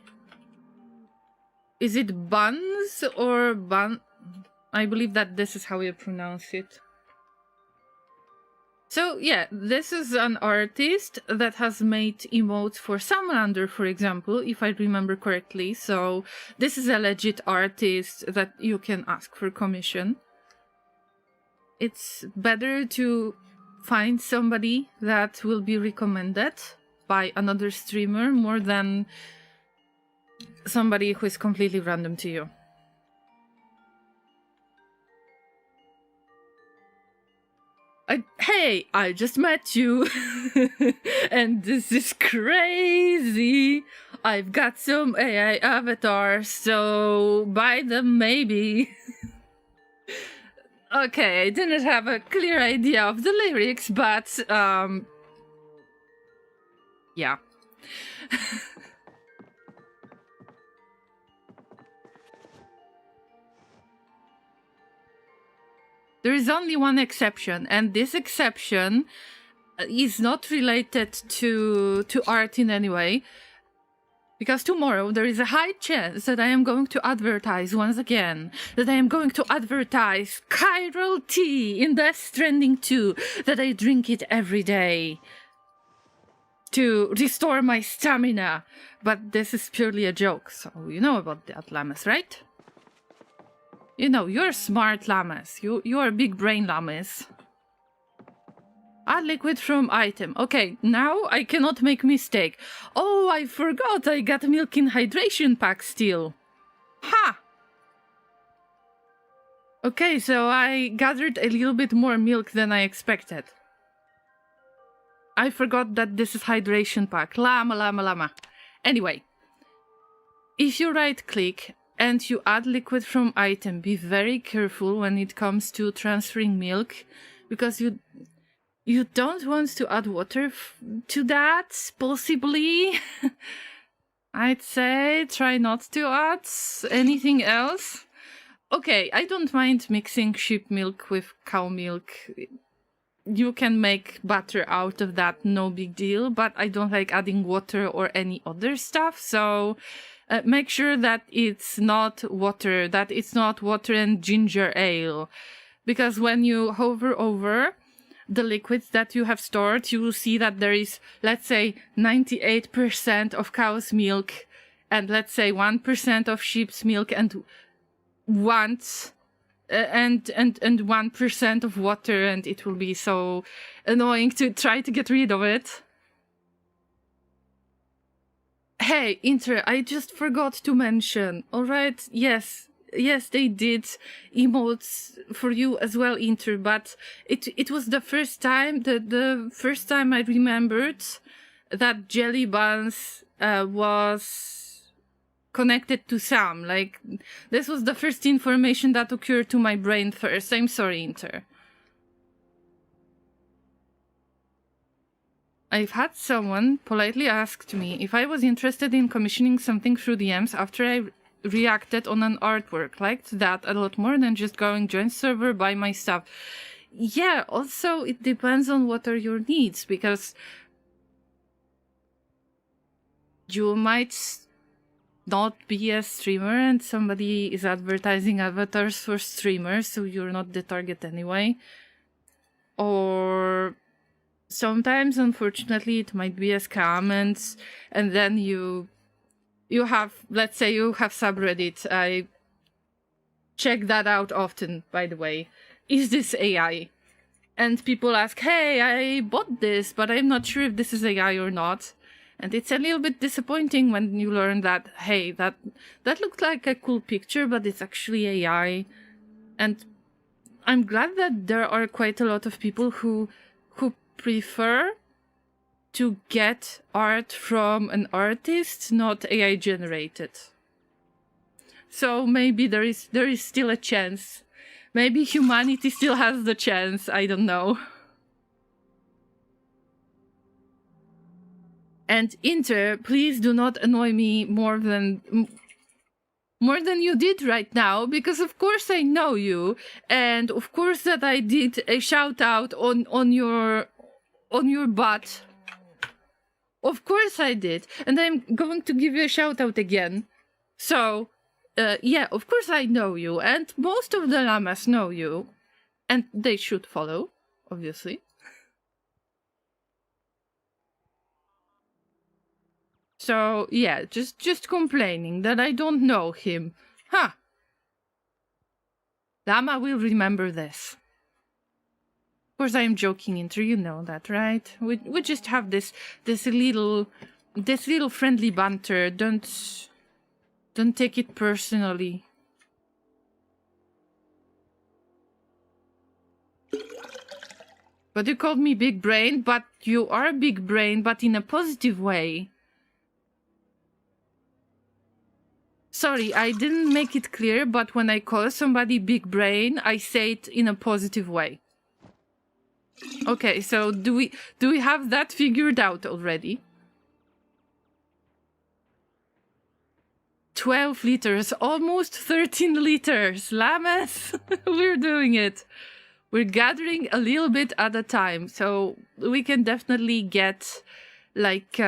is it Buns or Bun? I believe that this is how you pronounce it. So yeah, this is an artist that has made emotes for Salamander, for example, if I remember correctly. So this is a legit artist that you can ask for commission. It's better to find somebody that will be recommended by another streamer more than somebody who is completely random to you. Hey, I just met you, and this is crazy. I've got some AI avatars, so buy them maybe. Okay, I didn't have a clear idea of the lyrics, but, yeah. There is only one exception, and this exception is not related to art in any way, because tomorrow there is a high chance that I am going to advertise once again, that I am going to advertise chiral tea in Death Stranding 2, that I drink it every day to restore my stamina. But this is purely a joke, so you know about that, Llamas, right? You know, you're smart Llamas. You are big brain Llamas. Add liquid from item. Okay, now I cannot make mistake. Oh, I forgot I got milk in hydration pack still. Ha! Okay, so I gathered a little bit more milk than I expected. I forgot that this is hydration pack. Llama. Anyway, if you right click and you add liquid from item, be very careful when it comes to transferring milk, because you don't want to add water to that, possibly. I'd say try not to add anything else. Okay, I don't mind mixing sheep milk with cow milk. You can make butter out of that, no big deal, but I don't like adding water or any other stuff, so make sure that it's not water, and ginger ale. Because when you hover over the liquids that you have stored, you will see that there is, let's say, 98% of cow's milk, and let's say 1% of sheep's milk, and 1% of water, and it will be so annoying to try to get rid of it. Hey, Inter, I just forgot to mention. Alright, yes, they did emotes for you as well, Inter, but it was the first time, the first time I remembered that Jelly Buns was connected to Sam. Like, this was the first information that occurred to my brain first. I'm sorry, Inter. I've had someone politely ask me if I was interested in commissioning something through DMs after I reacted on an artwork. Liked that a lot more than just going join server, buy my stuff. Yeah, also it depends on what are your needs, because you might not be a streamer and somebody is advertising avatars for streamers, so you're not the target anyway. Or sometimes, unfortunately, it might be a scam, and then you have, let's say you have subreddit. I check that out often, by the way. Is this AI? And people ask, hey, I bought this, but I'm not sure if this is AI or not. And it's a little bit disappointing when you learn that, hey, that looked like a cool picture, but it's actually AI. And I'm glad that there are quite a lot of people who prefer to get art from an artist, not AI generated. So maybe there is still a chance. Maybe humanity still has the chance, I don't know. And Inter, please do not annoy me more than you did right now, because of course I know you, and of course that I did a shout out on your butt. Of course I did, and I'm going to give you a shout out again. So, yeah, of course I know you, and most of the llamas know you, and they should follow, obviously. So, yeah, just complaining that I don't know him. Huh. Llama will remember this. Of course, I am joking, Inter. You know that, right? We just have this little friendly banter. Don't take it personally. But you called me big brain, but you are big brain, but in a positive way. Sorry, I didn't make it clear, but when I call somebody big brain, I say it in a positive way. Okay, so do we have that figured out already? 12 liters, almost 13 liters. Llamas, we're doing it. We're gathering a little bit at a time, so we can definitely get like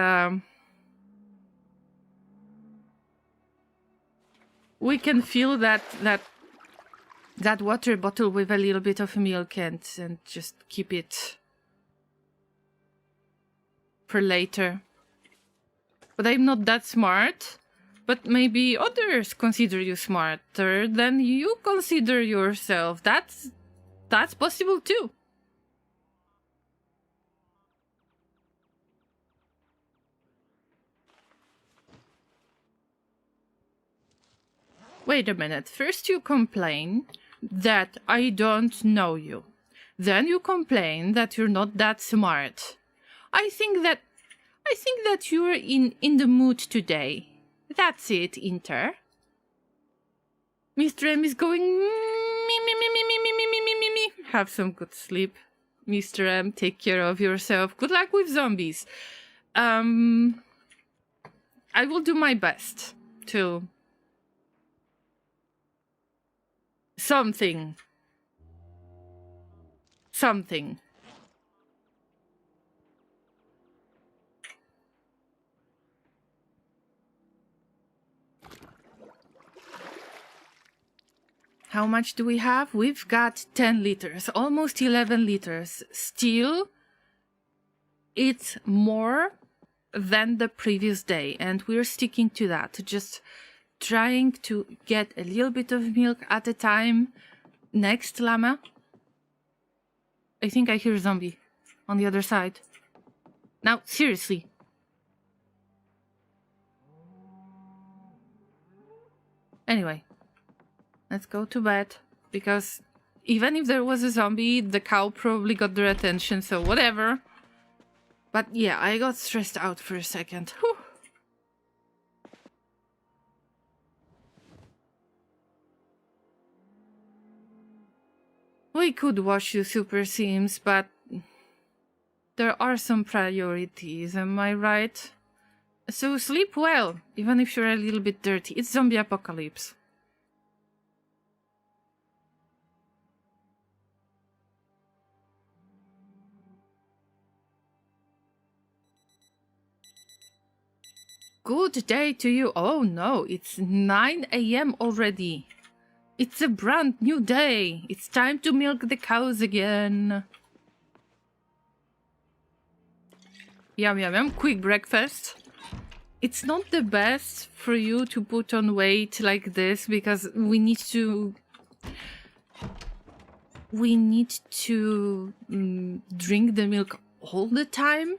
we can fill that water bottle with a little bit of milk and just keep it for later. But I'm not that smart. But maybe others consider you smarter than you consider yourself. That's possible too. Wait a minute. First you complain that I don't know you. Then you complain that you're not that smart. I think that you're in the mood today. That's it, Inter. Mr. M is going me. Have some good sleep. Mr. M, take care of yourself. Good luck with zombies. I will do my best to something. How much do we have? We've got 10 liters, almost 11 liters. Still, it's more than the previous day, and we're sticking to that. Just trying to get a little bit of milk at a time. Next, Llama. I think I hear a zombie on the other side. Now, seriously. Anyway. Let's go to bed, because even if there was a zombie, the cow probably got their attention, so whatever. But yeah, I got stressed out for a second. Whew. We could wash you, Super Sims, but there are some priorities, am I right? So sleep well, even if you're a little bit dirty. It's zombie apocalypse. Good day to you. Oh no, it's 9 a.m. already. It's a brand new day. It's time to milk the cows again. Yum yum yum. Quick breakfast. It's not the best for you to put on weight like this because we need to drink the milk all the time.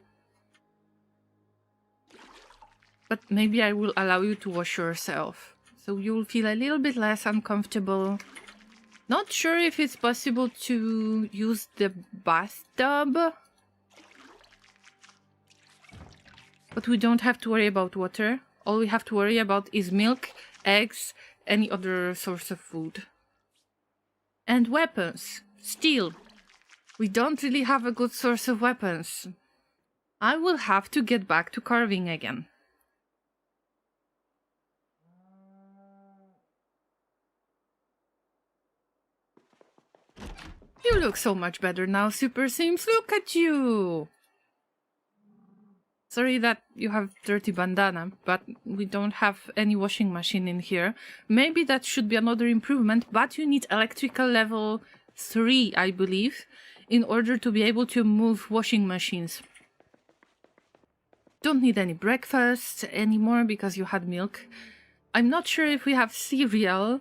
But maybe I will allow you to wash yourself, so you'll feel a little bit less uncomfortable. Not sure if it's possible to use the bathtub, but we don't have to worry about water. All we have to worry about is milk, eggs, any other source of food. And weapons. Steel. We don't really have a good source of weapons. I will have to get back to carving again. You look so much better now, Super Sims. Look at you! Sorry that you have dirty bandana, but we don't have any washing machine in here. Maybe that should be another improvement, but you need electrical level 3, I believe, in order to be able to move washing machines. don't need any breakfast anymore because you had milk. I'm not sure if we have cereal,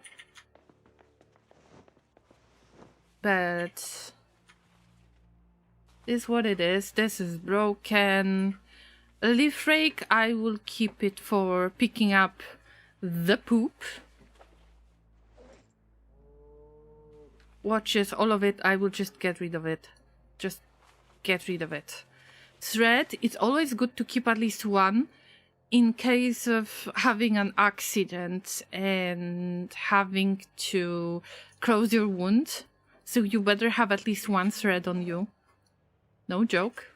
but is what it is. This is broken. Leaf rake, I will keep it for picking up the poop. Watches, all of it, I will just get rid of it. Just get rid of it. Thread, it's always good to keep at least one in case of having an accident and having to close your wound. So you better have at least one thread on you. No joke.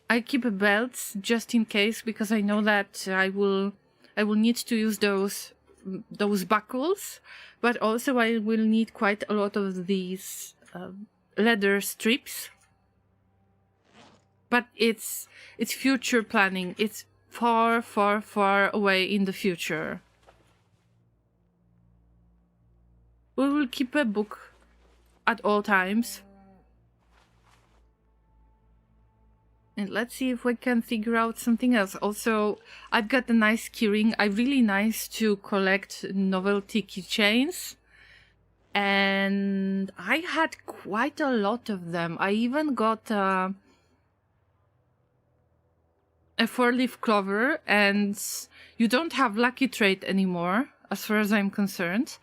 I keep belts just in case because I know that I will need to use those buckles, but also I will need quite a lot of these leather strips. But it's future planning. It's far, far, far away in the future. We will keep a book at all times. And let's see if we can figure out something else. Also, I've got a nice keyring. I'm really nice to collect novelty keychains. And I had quite a lot of them. I even got a 4-leaf clover, and you don't have lucky trait anymore, as far as I'm concerned.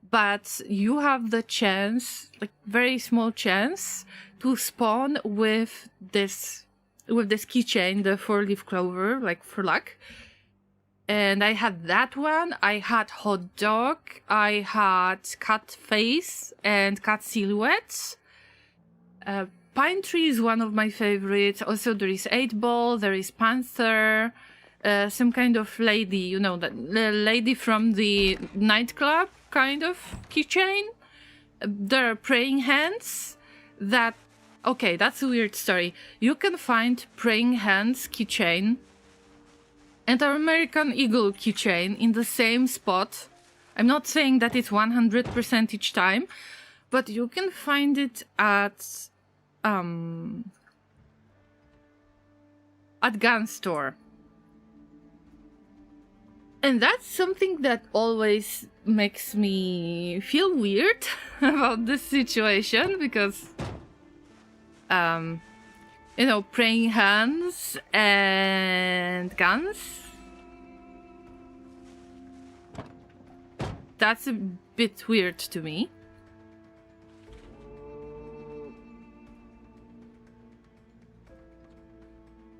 But you have the chance, like very small chance, to spawn with this keychain, the 4-leaf clover, like for luck. And I had that one. I had hot dog. I had cat face and cat silhouettes. Pine tree is one of my favorites. Also, there is 8-ball. There is panther. Some kind of lady, you know, that lady from the nightclub kind of keychain. There are praying hands. Okay, that's a weird story. You can find praying hands keychain and our American Eagle keychain in the same spot. I'm not saying that it's 100% each time, but you can find it at gun store. And that's something that always makes me feel weird about this situation because you know, praying hands and guns. That's a bit weird to me.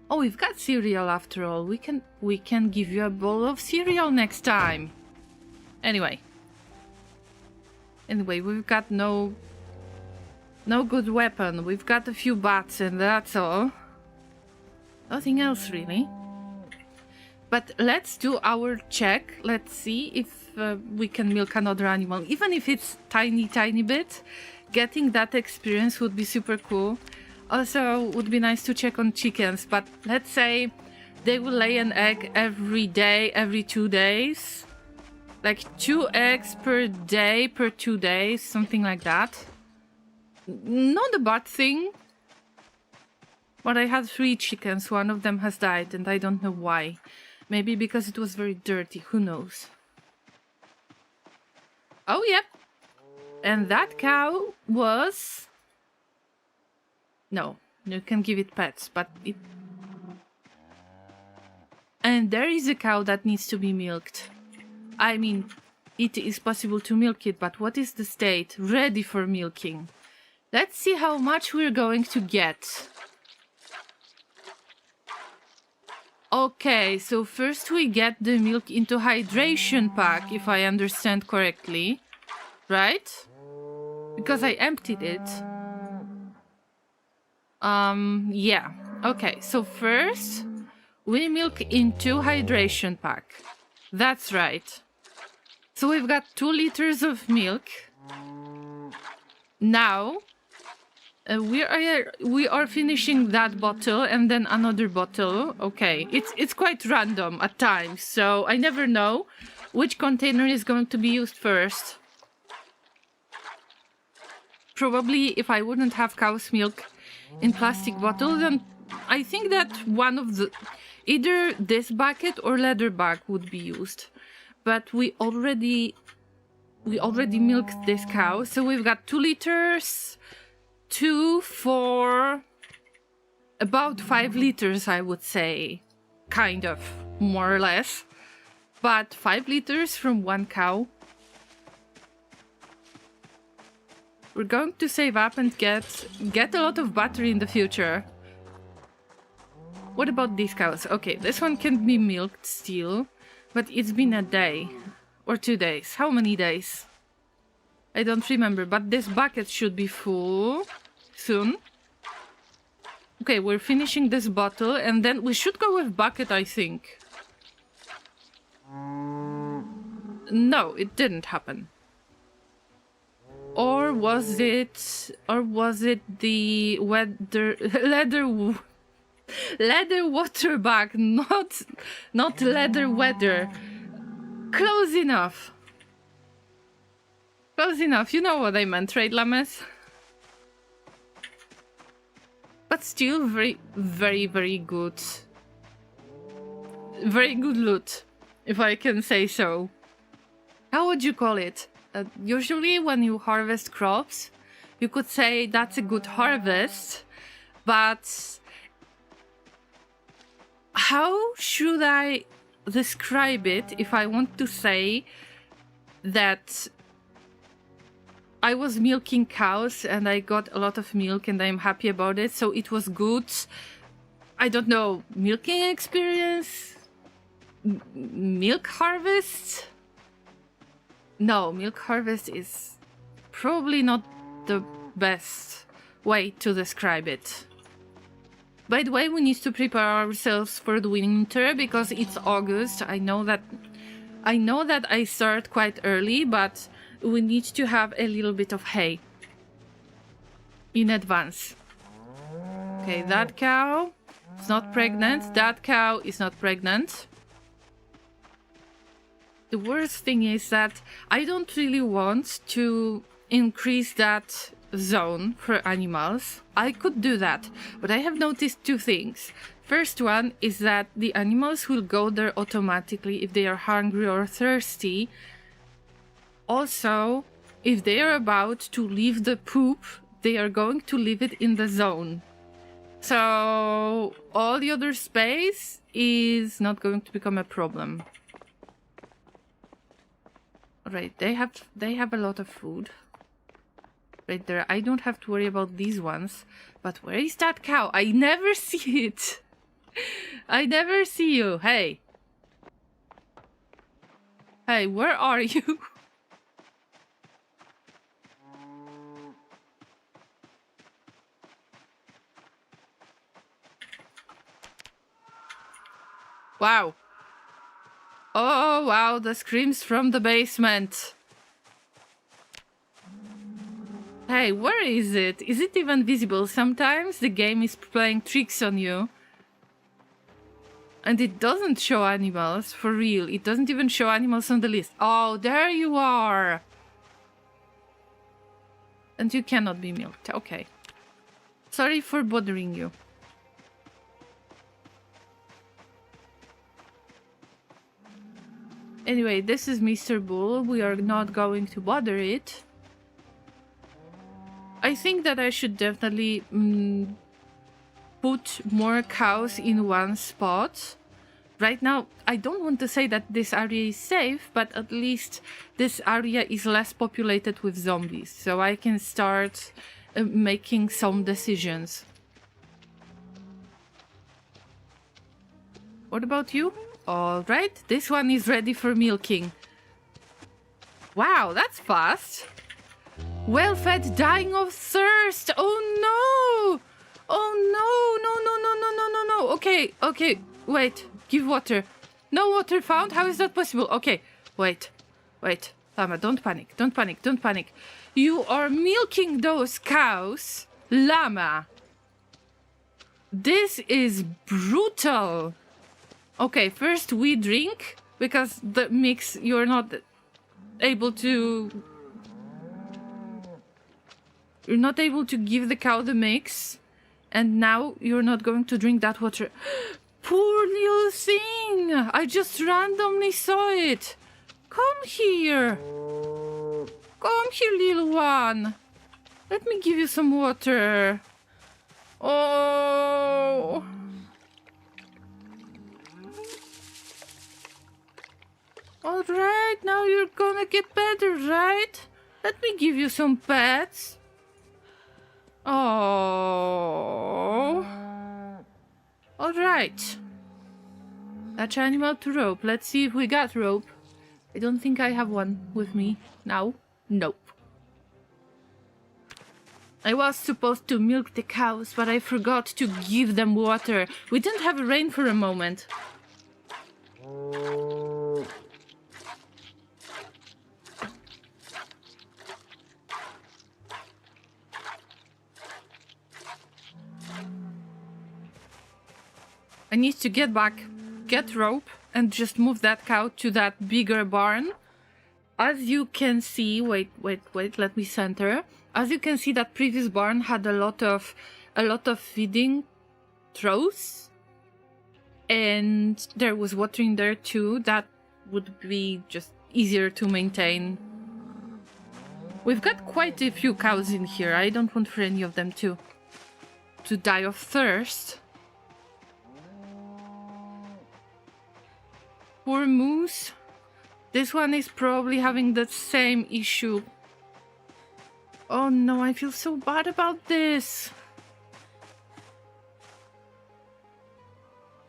Oh, we've got cereal after all. We can give you a bowl of cereal next time. Anyway, we've got no good weapon. We've got a few bats and that's all. Nothing else really. But let's do our check. Let's see if we can milk another animal. Even if it's tiny bit, getting that experience would be super cool. Also, would be nice to check on chickens, but let's say they will lay an egg every day, every 2 days. Like 2 eggs per day, per 2 days, something like that. Not a bad thing. But I had 3 chickens, one of them has died, and I don't know why. Maybe because it was very dirty, who knows. Oh, yep. And that cow was... No, you can give it pets, but it... And there is a cow that needs to be milked. I mean, it is possible to milk it, but what is the state? Ready for milking. Let's see how much we're going to get. Okay, so first we get the milk into hydration pack, if I understand correctly. Right? Because I emptied it. Yeah. Okay, so first we milk into hydration pack. That's right. So we've got 2 liters of milk. Now we are finishing that bottle and then another bottle. Okay, it's quite random at times, so I never know which container is going to be used first. Probably if I wouldn't have cow's milk in plastic bottles, then I think that one of the... either this bucket or leather bag would be used. But we already milked this cow, so we've got 2 liters, 2, 4, about 5 liters, I would say. Kind of, more or less. But 5 liters from 1 cow. We're going to save up and get a lot of battery in the future. What about these cows? Okay, this one can be milked still, but it's been a day or 2 days. How many days? I don't remember, but this bucket should be full soon. Okay, we're finishing this bottle and then we should go with bucket, I think. No, it didn't happen. Or was it the leather water bag, not leather weather. Close enough. Close enough. You know what I meant, right, Llamas? But still very, very, very good. Very good loot, if I can say so. How would you call it? Usually when you harvest crops, you could say that's a good harvest, but how should I describe it if I want to say that I was milking cows and I got a lot of milk and I'm happy about it, so it was good, I don't know, milking experience? Milk harvest? No, milk harvest is probably not the best way to describe it. By the way, we need to prepare ourselves for the winter because it's August. I know that I start quite early, but we need to have a little bit of hay in advance. Okay, that cow is not pregnant. That cow is not pregnant. The worst thing is that I don't really want to increase that zone for animals. I could do that, but I have noticed 2 things. First one is that the animals will go there automatically if they are hungry or thirsty. Also, if they are about to leave the poop, they are going to leave it in the zone. So all the other space is not going to become a problem. Right, they have a lot of food. Right there, I don't have to worry about these ones. But where is that cow? I never see it. I never see you. Hey. Hey, where are you? Wow. Oh, wow, the screams from the basement. Hey, where is it? Is it even visible? Sometimes the game is playing tricks on you. And it doesn't show animals, for real. It doesn't even show animals on the list. Oh, there you are. And you cannot be milked. Okay. Sorry for bothering you. Anyway, this is Mr. Bull. We are not going to bother it. I think that I should definitely put more cows in one spot. Right now, I don't want to say that this area is safe, but at least this area is less populated with zombies. So I can start making some decisions. What about you? Alright, this one is ready for milking. Wow, that's fast. Well fed, dying of thirst. Oh no! Oh no, no, no, no, no, no, no, no. Okay, okay, wait, give water. No water found? How is that possible? Okay, wait, wait. Llama, don't panic, don't panic, don't panic. You are milking those cows, Llama. This is brutal. Okay, first we drink, because the mix, you're not able to... You're not able to give the cow the mix And now you're not going to drink that water. Poor little thing! I just randomly saw it. Come here. Come here, little one. Let me give you some water. Oh. Alright, now you're gonna get better, right? Let me give you some pets. Oh. Alright. Attach animal to rope. Let's see if we got rope. I don't think I have one with me now. Nope. I was supposed to milk the cows, but I forgot to give them water. We didn't have rain for a moment. I need to get back, get rope, and just move that cow to that bigger barn. As you can see, wait, let me center. As you can see, that previous barn had a lot of feeding troughs, and there was water in there too. That would be just easier to maintain. We've got quite a few cows in here. I don't want for any of them to die of thirst. Poor moose. This one is probably having the same issue. Oh no, I feel so bad about this.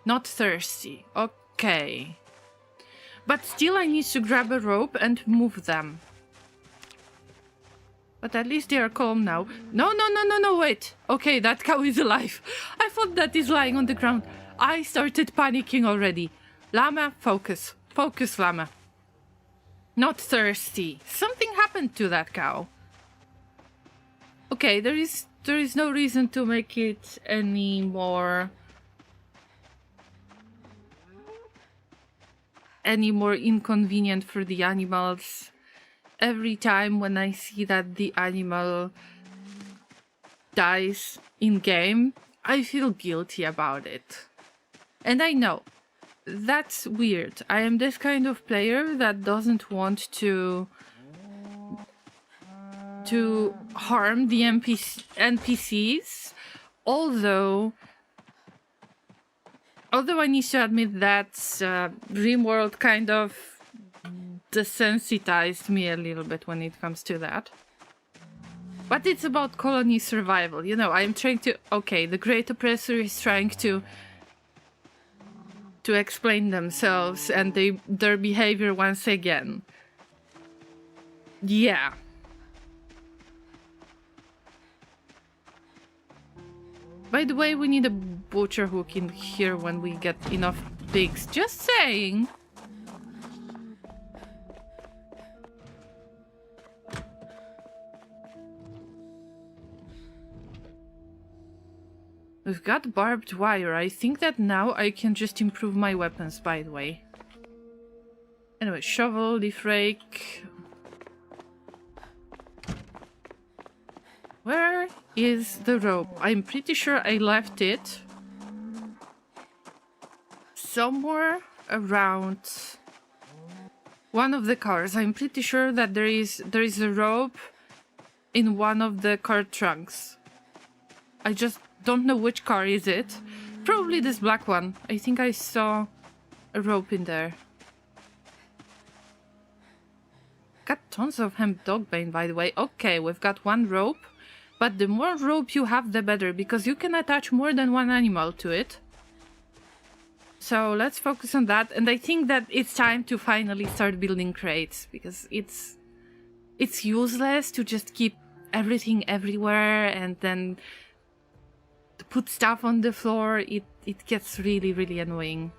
Not thirsty. Okay. But still I need to grab a rope and move them. But at least they are calm now. No, wait. Okay, that cow is alive. I thought that is lying on the ground. I started panicking already. Llama, focus. Focus, Llama. Not thirsty. Something happened to that cow. Okay, there is no reason to make it any more inconvenient for the animals. Every time when I see that the animal dies in game, I feel guilty about it. And I know that's weird. I am this kind of player that doesn't want to harm the NPCs, although I need to admit that RimWorld kind of desensitized me a little bit when it comes to that. But it's about colony survival, you know. I'm trying to... Okay, the Great Oppressor is trying to explain themselves and their behavior once again. Yeah. By the way, we need a butcher hook in here when we get enough pigs. Just saying. We've got barbed wire. I think that now I can just improve my weapons, by the way. Anyway, shovel, leaf rake. Where is the rope? I'm pretty sure I left it somewhere around one of the cars. I'm pretty sure that there is a rope in one of the car trunks. I just don't know which car is it. Probably this black one. I think I saw a rope in there. Got tons of hemp dog bane, by the way. Okay, we've got one rope. But the more rope you have, the better, because you can attach more than one animal to it. So let's focus on that. And I think that it's time to finally start building crates, because it's useless to just keep everything everywhere and then to put stuff on the floor. It gets really, really annoying.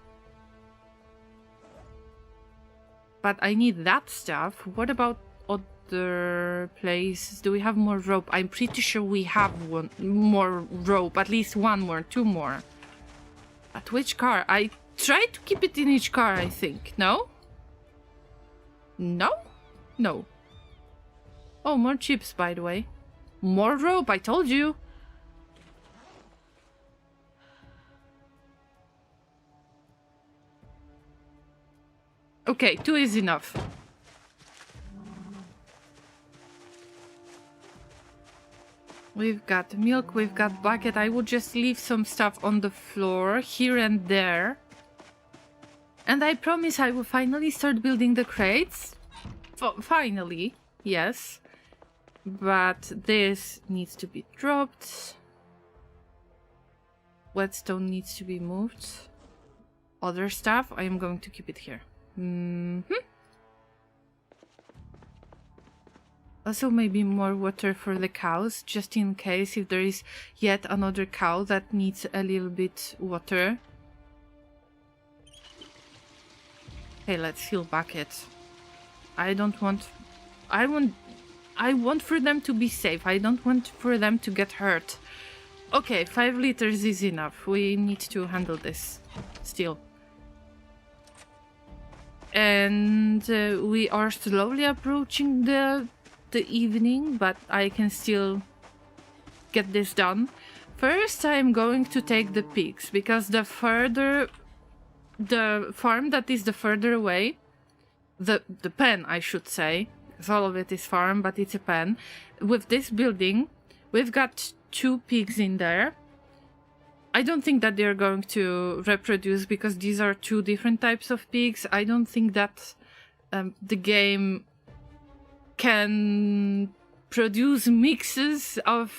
But I need that stuff. What about other places? Do we have more rope? I'm pretty sure we have one more rope. At least one more, two more. At which car? I tried to keep it in each car, I think. No? No? No. Oh, more chips, by the way. More rope, I told you. Okay, 2 is enough. We've got milk, we've got bucket. I would just leave some stuff on the floor here and there. And I promise I will finally start building the crates. Finally, yes. But this needs to be dropped. Whetstone needs to be moved. Other stuff, I am going to keep it here. Also maybe more water for the cows, just in case if there is yet another cow that needs a little bit water. Okay, let's fill bucket. I want for them to be safe. I don't want for them to get hurt. Okay, 5 liters is enough. We need to handle this still. And we are slowly approaching the evening, but I can still get this done. First, I'm going to take the pigs, because the farm that is the further away, the pen, I should say, because all of it is farm, but it's a pen. With this building, we've got 2 pigs in there. I don't think that they're going to reproduce because these are 2 different types of pigs. I don't think that the game can produce mixes of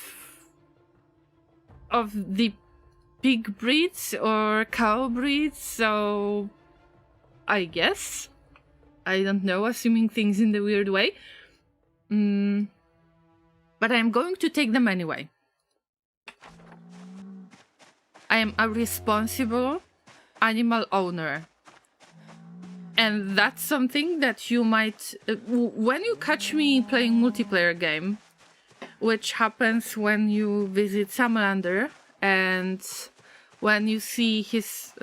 the pig breeds or cow breeds, so I guess. I don't know, assuming things in the weird way. But I'm going to take them anyway. I am a responsible animal owner. And that's something that you might... when you catch me playing multiplayer game, which happens when you visit Samalander, and when you see his...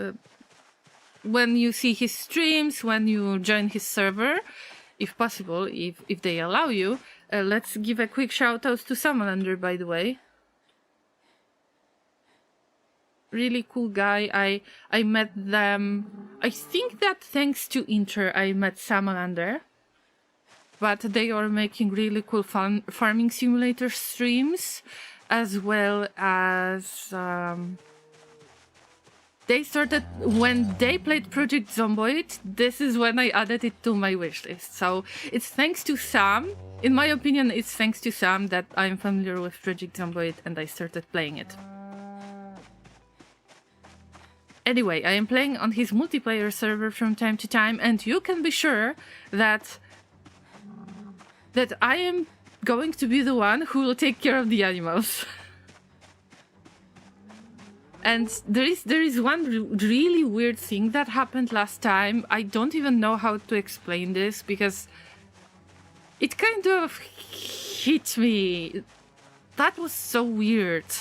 streams, when you join his server, if possible, if they allow you. Let's give a quick shout out to Samalander, by the way. Really cool guy. I met them. I think that thanks to Inter I met Samalander. But they are making really cool fun farming simulator streams, as well as they started when they played Project Zomboid. This is when I added it to my wishlist. So it's thanks to Sam. In my opinion, it's thanks to Sam that I'm familiar with Project Zomboid and I started playing it. Anyway, I am playing on his multiplayer server from time to time, and you can be sure that I am going to be the one who will take care of the animals. And there is one really weird thing that happened last time. I don't even know how to explain this because it kind of hit me. That was so weird.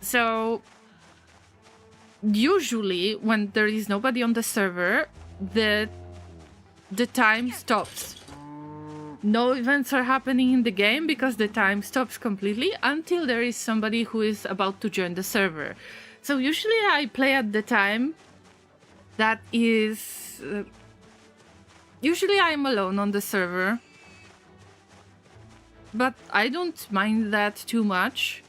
So usually when there is nobody on the server, the time stops. No events are happening in the game because the time stops completely until there is somebody who is about to join the server. So usually I play at the time that is... usually I'm alone on the server. But I don't mind that too much.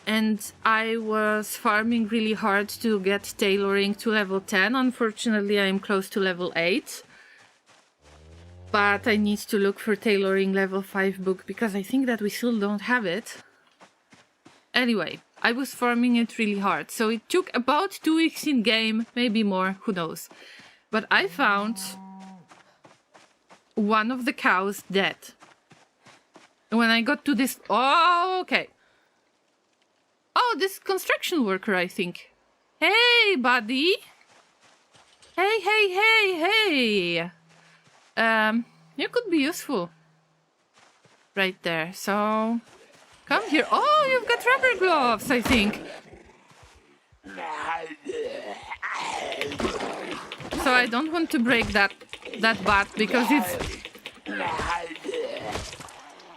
And I was farming really hard to get tailoring to level 10. Unfortunately, I am close to level 8. But I need to look for tailoring level 5 book because I think that we still don't have it. Anyway, I was farming it really hard. So it took about 2 weeks in game, maybe more, who knows. But I found one of the cows dead. And when I got to this... Oh, okay. Oh, this construction worker, I think. Hey, buddy. Hey. You could be useful. Right there. So, come here. Oh, you've got rubber gloves, I think. So I don't want to break that bat because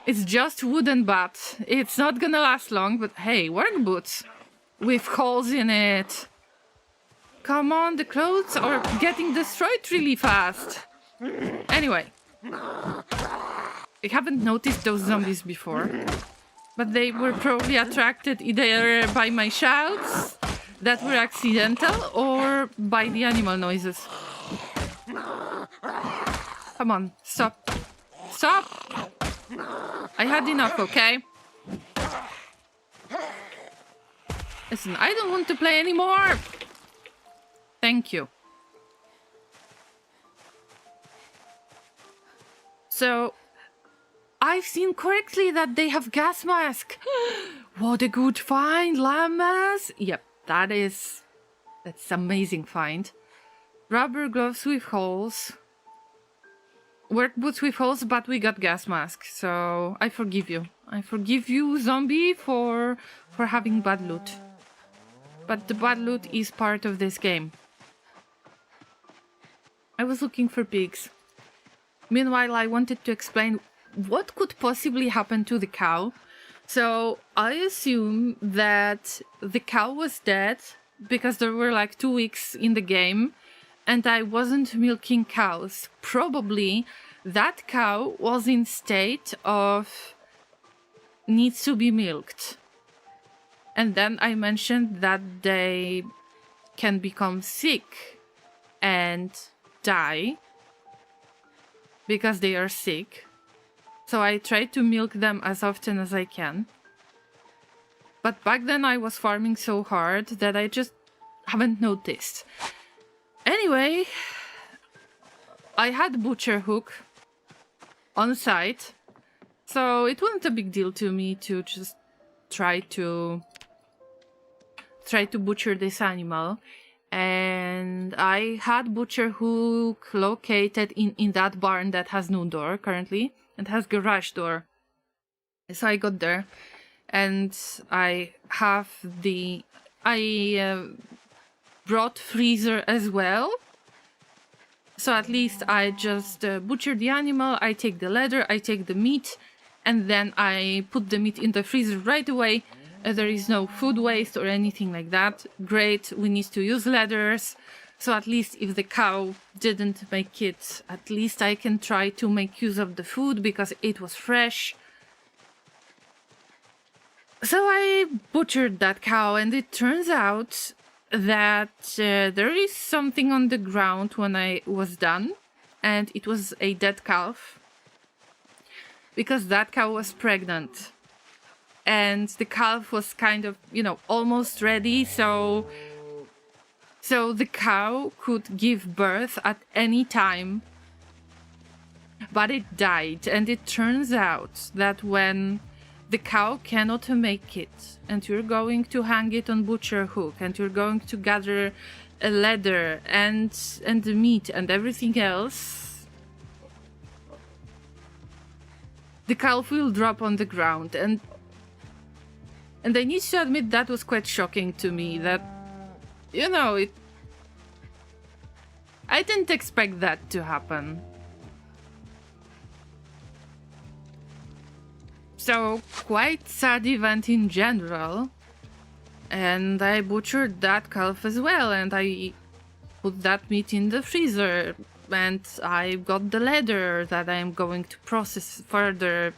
it's just wooden bat. It's not gonna last long, but hey, work boots. with holes in it. Come on, the clothes are getting destroyed really fast. Anyway. I haven't noticed those zombies before. But they were probably attracted either by my shouts that were accidental or by the animal noises. Come on, stop. Stop! I had enough, okay? Listen, I don't want to play anymore! Thank you. So, I've seen correctly that they have gas mask. What a good find, llamas! Yep, that's amazing find. Rubber gloves with holes. Work boots with holes, but we got gas mask, so I forgive you. I forgive you, zombie, for having bad loot. But the bad loot is part of this game. I was looking for pigs. Meanwhile, I wanted to explain what could possibly happen to the cow. So I assume that the cow was dead because there were like 2 weeks in the game and I wasn't milking cows. Probably that cow was in state of needs to be milked. And then I mentioned that they can become sick and die because they are sick. So I try to milk them as often as I can. But back then I was farming so hard that I just haven't noticed. Anyway, I had butcher hook on site, so it wasn't a big deal to me to just try to butcher this animal. And I had butcher hook located in that barn that has no door currently and has garage door. So I got there and I brought freezer as well. So at least I just butcher the animal, I take the leather, I take the meat, and then I put the meat in the freezer right away. There is no food waste or anything like that. Great, we need to use leathers. So at least if the cow didn't make it, at least I can try to make use of the food because it was fresh. So I butchered that cow and it turns out that there is something on the ground when I was done. And it was a dead calf. Because that cow was pregnant. And the calf was kind of, almost ready, so the cow could give birth at any time. But it died, and it turns out that when the cow cannot make it, and you're going to hang it on butcher hook, and you're going to gather a leather and the meat and everything else, the calf will drop on the ground. And I need to admit that was quite shocking to me, that, I didn't expect that to happen. So, quite sad event in general. And I butchered that calf as well, and I put that meat in the freezer. And I got the leather that I'm going to process further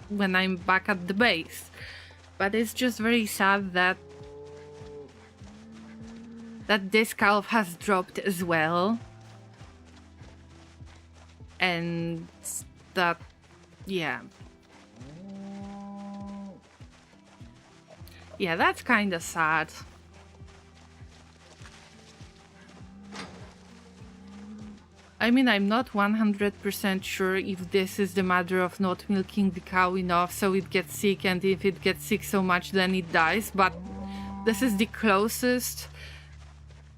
when I'm back at the base. But it's just very sad that this calf has dropped as well. And that, yeah. Yeah, that's kind of sad. I mean, I'm not 100% sure if this is the matter of not milking the cow enough so it gets sick, and if it gets sick so much then it dies, but this is the closest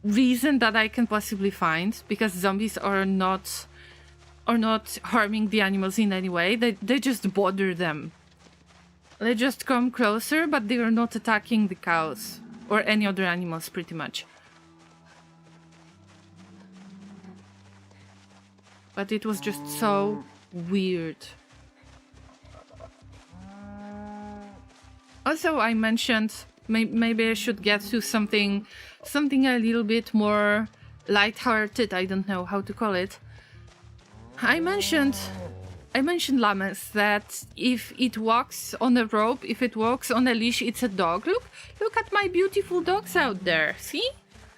reason that I can possibly find, because zombies are not harming the animals in any way. They just bother them. They just come closer, but they are not attacking the cows or any other animals pretty much. But it was just so weird. Also, I mentioned Maybe I should get to something a little bit more lighthearted. I don't know how to call it. I mentioned llamas, that if it walks on a rope, if it walks on a leash, it's a dog. Look at my beautiful dogs out there. See?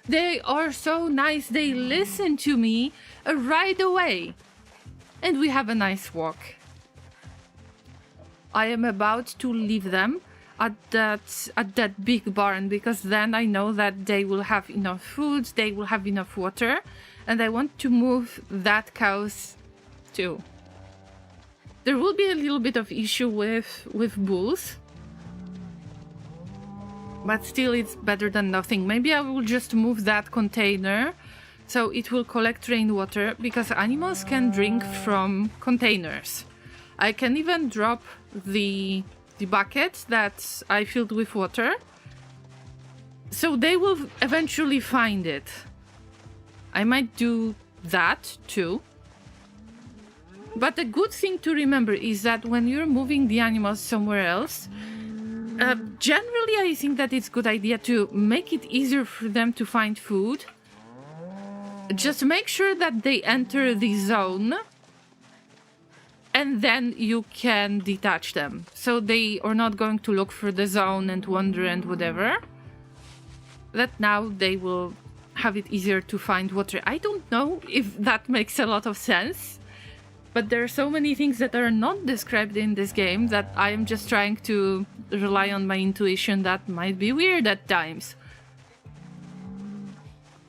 They are so nice. They listen to me right away. And we have a nice walk. I am about to leave them at that big barn, because then I know that they will have enough food, they will have enough water, and I want to move that cows too. There will be a little bit of issue with bulls, but still it's better than nothing. Maybe I will just move that container so it will collect rainwater, because animals can drink from containers. I can even drop the bucket that I filled with water, so they will eventually find it. I might do that too. But the good thing to remember is that when you're moving the animals somewhere else, generally I think that it's a good idea to make it easier for them to find food. Just make sure that they enter the zone, and then you can detach them. So they are not going to look for the zone and wander and whatever. That now they will have it easier to find water. I don't know if that makes a lot of sense, but there are so many things that are not described in this game that I am just trying to rely on my intuition. That might be weird at times.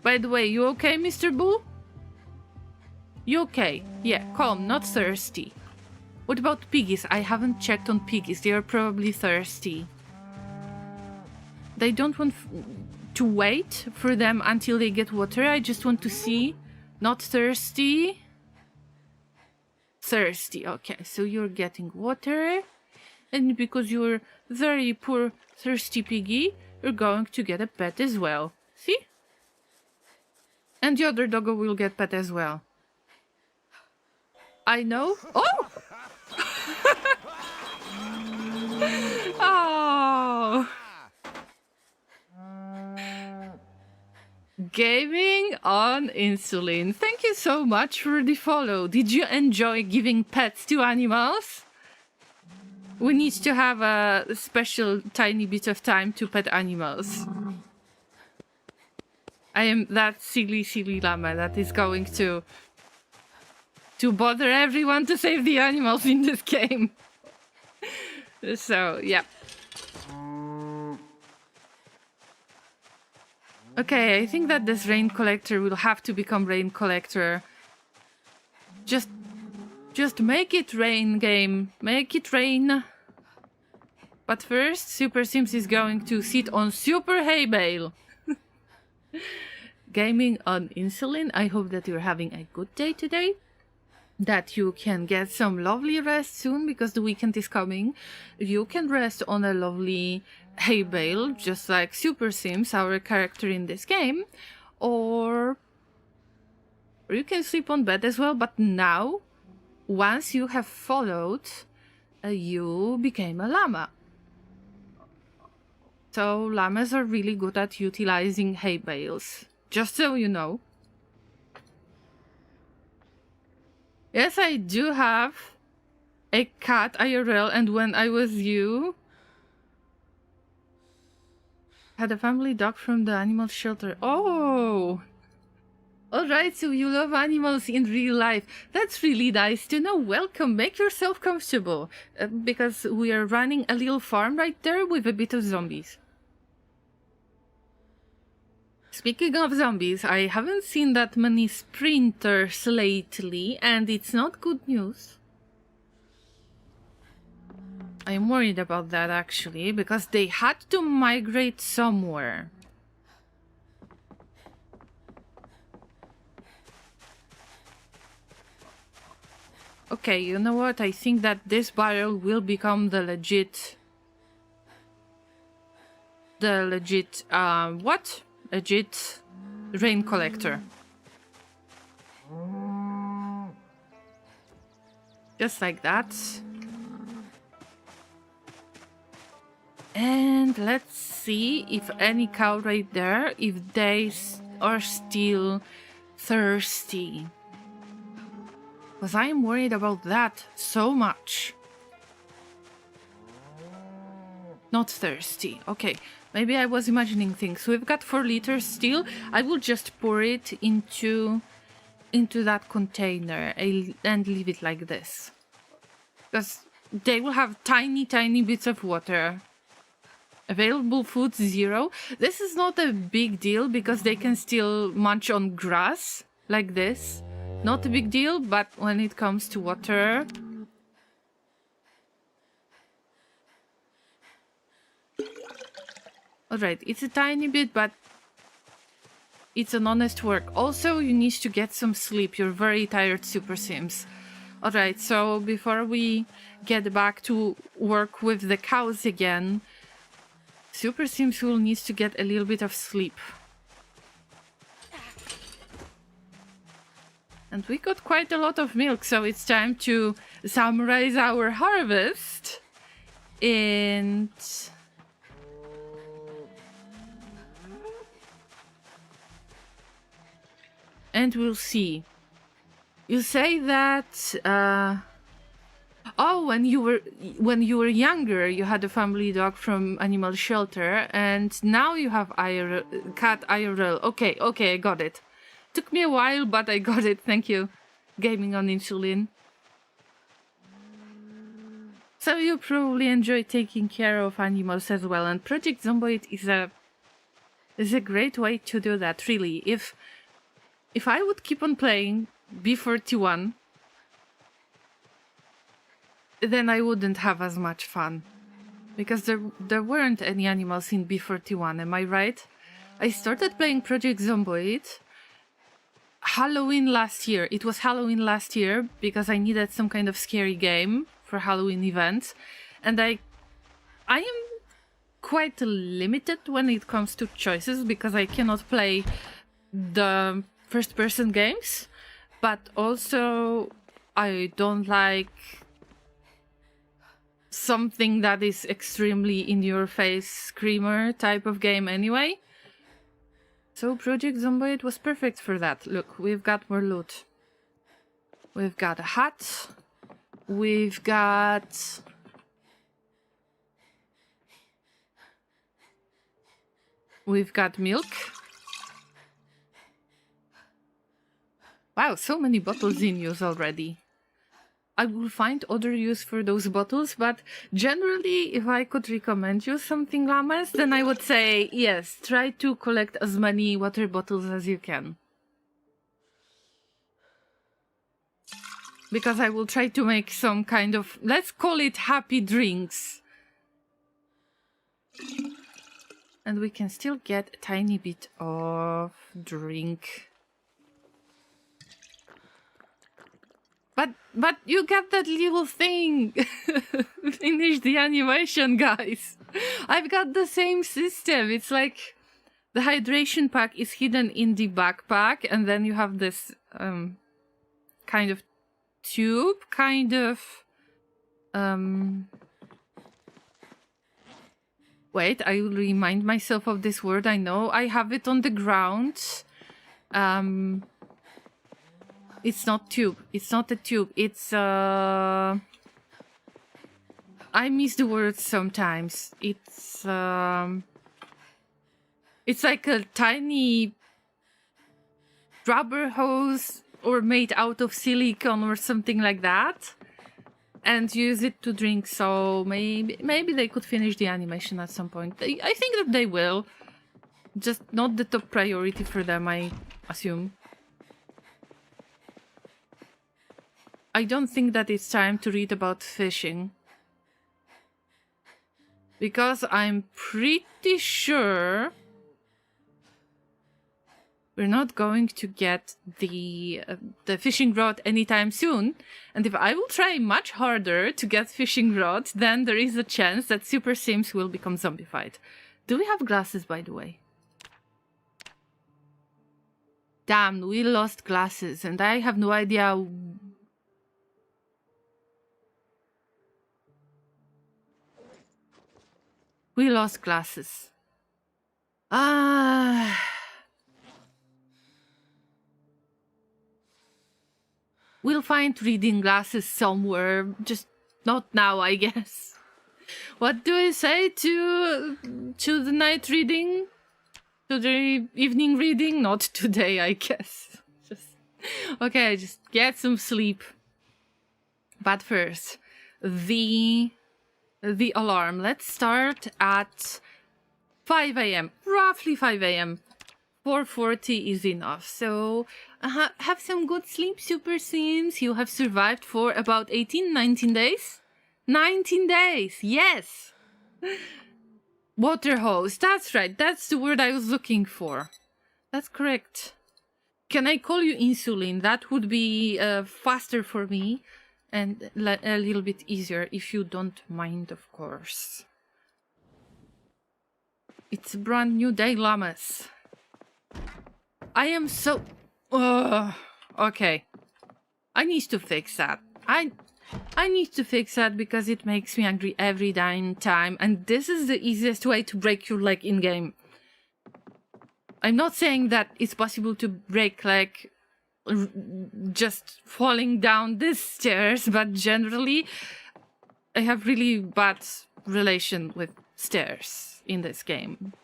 By the way, you okay, Mr. Bull? You okay? Yeah, calm, not thirsty. What about piggies? I haven't checked on piggies. They are probably thirsty. They don't want to wait for them until they get water. I just want to see. Not thirsty. Thirsty. Okay, so you're getting water. And because you're very poor, thirsty piggy, you're going to get a pet as well. See? And the other doggo will get pet as well. I know. Oh! Oh! Gaming on insulin. Thank you so much for the follow. Did you enjoy giving pets to animals? We need to have a special tiny bit of time to pet animals. I am that silly llama that is going to bother everyone to save the animals in this game. So, yeah. Okay, I think that this rain collector will have to become rain collector. Just make it rain, game. Make it rain. But first, Super Sims is going to sit on super hay bale. Gaming on insulin. I hope that you're having a good day today. That you can get some lovely rest soon, because the weekend is coming. You can rest on a lovely hay bale, just like Super Sims, our character in this game. Or you can sleep on bed as well, but now, once you have followed, you became a llama. So llamas are really good at utilizing hay bales, just so you know. Yes, I do have a cat IRL, and when I was you, had a family dog from the animal shelter. Oh! Alright, so you love animals in real life. That's really nice to know. Welcome, make yourself comfortable. Because we are running a little farm right there with a bit of zombies. Speaking of zombies, I haven't seen that many sprinters lately, and it's not good news. I'm worried about that actually, because they had to migrate somewhere. Okay, you know what? I think that this barrel will become the legit... what? Legit rain collector. Just like that. And let's see if any cow right there, if they are still thirsty. Because I'm worried about that so much. Not thirsty. Okay, maybe I was imagining things. We've got 4 liters still. I will just pour it into that container and leave it like this. Because they will have tiny, tiny bits of water. Available food 0. This is not a big deal because they can still munch on grass like this. Not a big deal, but when it comes to water... Alright, it's a tiny bit, but it's an honest work. Also, you need to get some sleep. You're very tired, Super Sims. Alright, so before we get back to work with the cows again, Super Sims will need to get a little bit of sleep. And we got quite a lot of milk, so it's time to summarize our harvest. And we'll see. You say that oh, when you were younger, you had a family dog from animal shelter, and now you have cat IRL. Okay, I got it. Took me a while, but I got it. Thank you. Gaming on insulin. So you probably enjoy taking care of animals as well, and Project Zomboid is a great way to do that. Really, if I would keep on playing B41, then I wouldn't have as much fun. Because there weren't any animals in B41, am I right? I started playing Project Zomboid Halloween last year. It was Halloween last year because I needed some kind of scary game for Halloween events. And I am quite limited when it comes to choices because I cannot play the first-person games, but also I don't like something that is extremely in-your-face screamer type of game anyway. So Project Zomboid was perfect for that. Look, we've got more loot. We've got a hat. We've got... milk. Wow, so many bottles in use already. I will find other use for those bottles, but generally, if I could recommend you something, Llamas, then I would say, yes, try to collect as many water bottles as you can. Because I will try to make some kind of, let's call it happy drinks. And we can still get a tiny bit of drink. But you got that little thing. Finish the animation, guys. I've got the same system. It's like the hydration pack is hidden in the backpack, and then you have this kind of tube, Wait, I will remind myself of this word. I know I have it on the ground. It's not tube. It's not a tube. It's I miss the words sometimes. It's like a tiny rubber hose or made out of silicone or something like that, and use it to drink. So maybe they could finish the animation at some point. I think that they will. Just not the top priority for them, I assume. I don't think that it's time to read about fishing. Because I'm pretty sure we're not going to get the fishing rod anytime soon. And if I will try much harder to get fishing rod, then there is a chance that Super Sims will become zombified. Do we have glasses, by the way? Damn, we lost glasses, and I have no idea... We lost glasses. Ah. We'll find reading glasses somewhere, just not now, I guess. What do I say to the night reading? To the evening reading? Not today, I guess. Okay, just get some sleep. But first, the alarm. Let's start at 5 a.m. Roughly 5 a.m. 4:40 is enough. So have some good sleep, Super Sims. You have survived for about 18, 19 days. 19 days, yes. Water hose. That's right. That's the word I was looking for. That's correct. Can I call you Insulin? That would be faster for me and a little bit easier, if you don't mind, of course. It's a brand new day, Llamas. I am so... okay. I need to fix that. I need to fix that because it makes me angry every damn time, and this is the easiest way to break your leg in-game. I'm not saying that it's possible to break leg just falling down these stairs, but generally I have really bad relation with stairs in this game.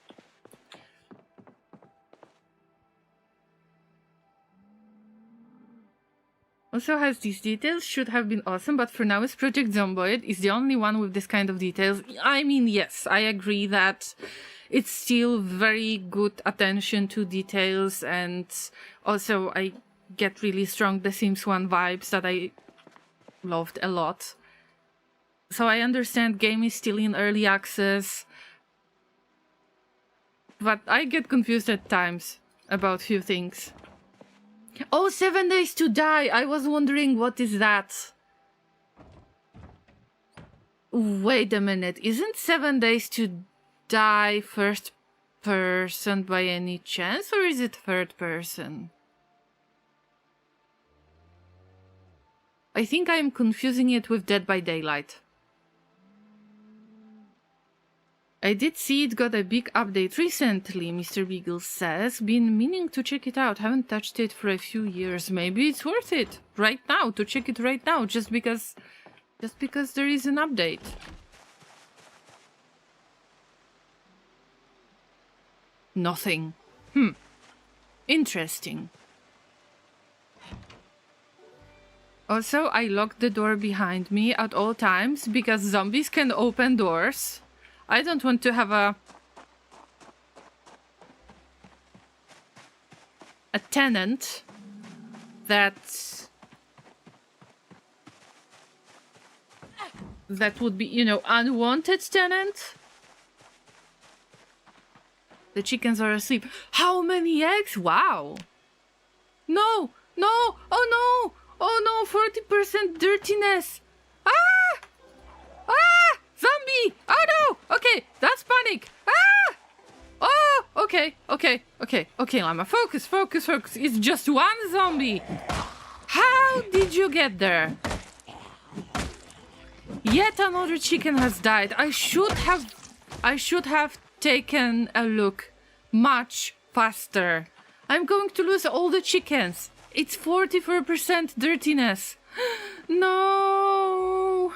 Also has these details, should have been awesome, but for now is Project Zomboid is the only one with this kind of details. I mean, yes, I agree that it's still very good attention to details, and also I get really strong The Sims 1 vibes that I loved a lot. So I understand game is still in early access, but I get confused at times about few things. Oh, 7 days to die! I was wondering, what is that? Wait a minute, isn't 7 days to die first person by any chance, or is it third person? I think I'm confusing it with Dead by Daylight. I did see it got a big update recently, Mr. Beagle says. Been meaning to check it out. Haven't touched it for a few years. Maybe it's worth it right now, to check it right now, just because there is an update. Nothing. Interesting. Also, I locked the door behind me at all times because zombies can open doors. I don't want to have a tenant that would be, you know, unwanted tenant. The chickens are asleep. How many eggs? Wow. No, no, oh no, oh no, 40% dirtiness. Ah! Ah! Zombie! Oh no! Okay, that's panic. Ah! Oh, okay, Llama. Focus. It's just one zombie. How did you get there? Yet another chicken has died. I should have taken a look much faster. I'm going to lose all the chickens. It's 44% dirtiness. No.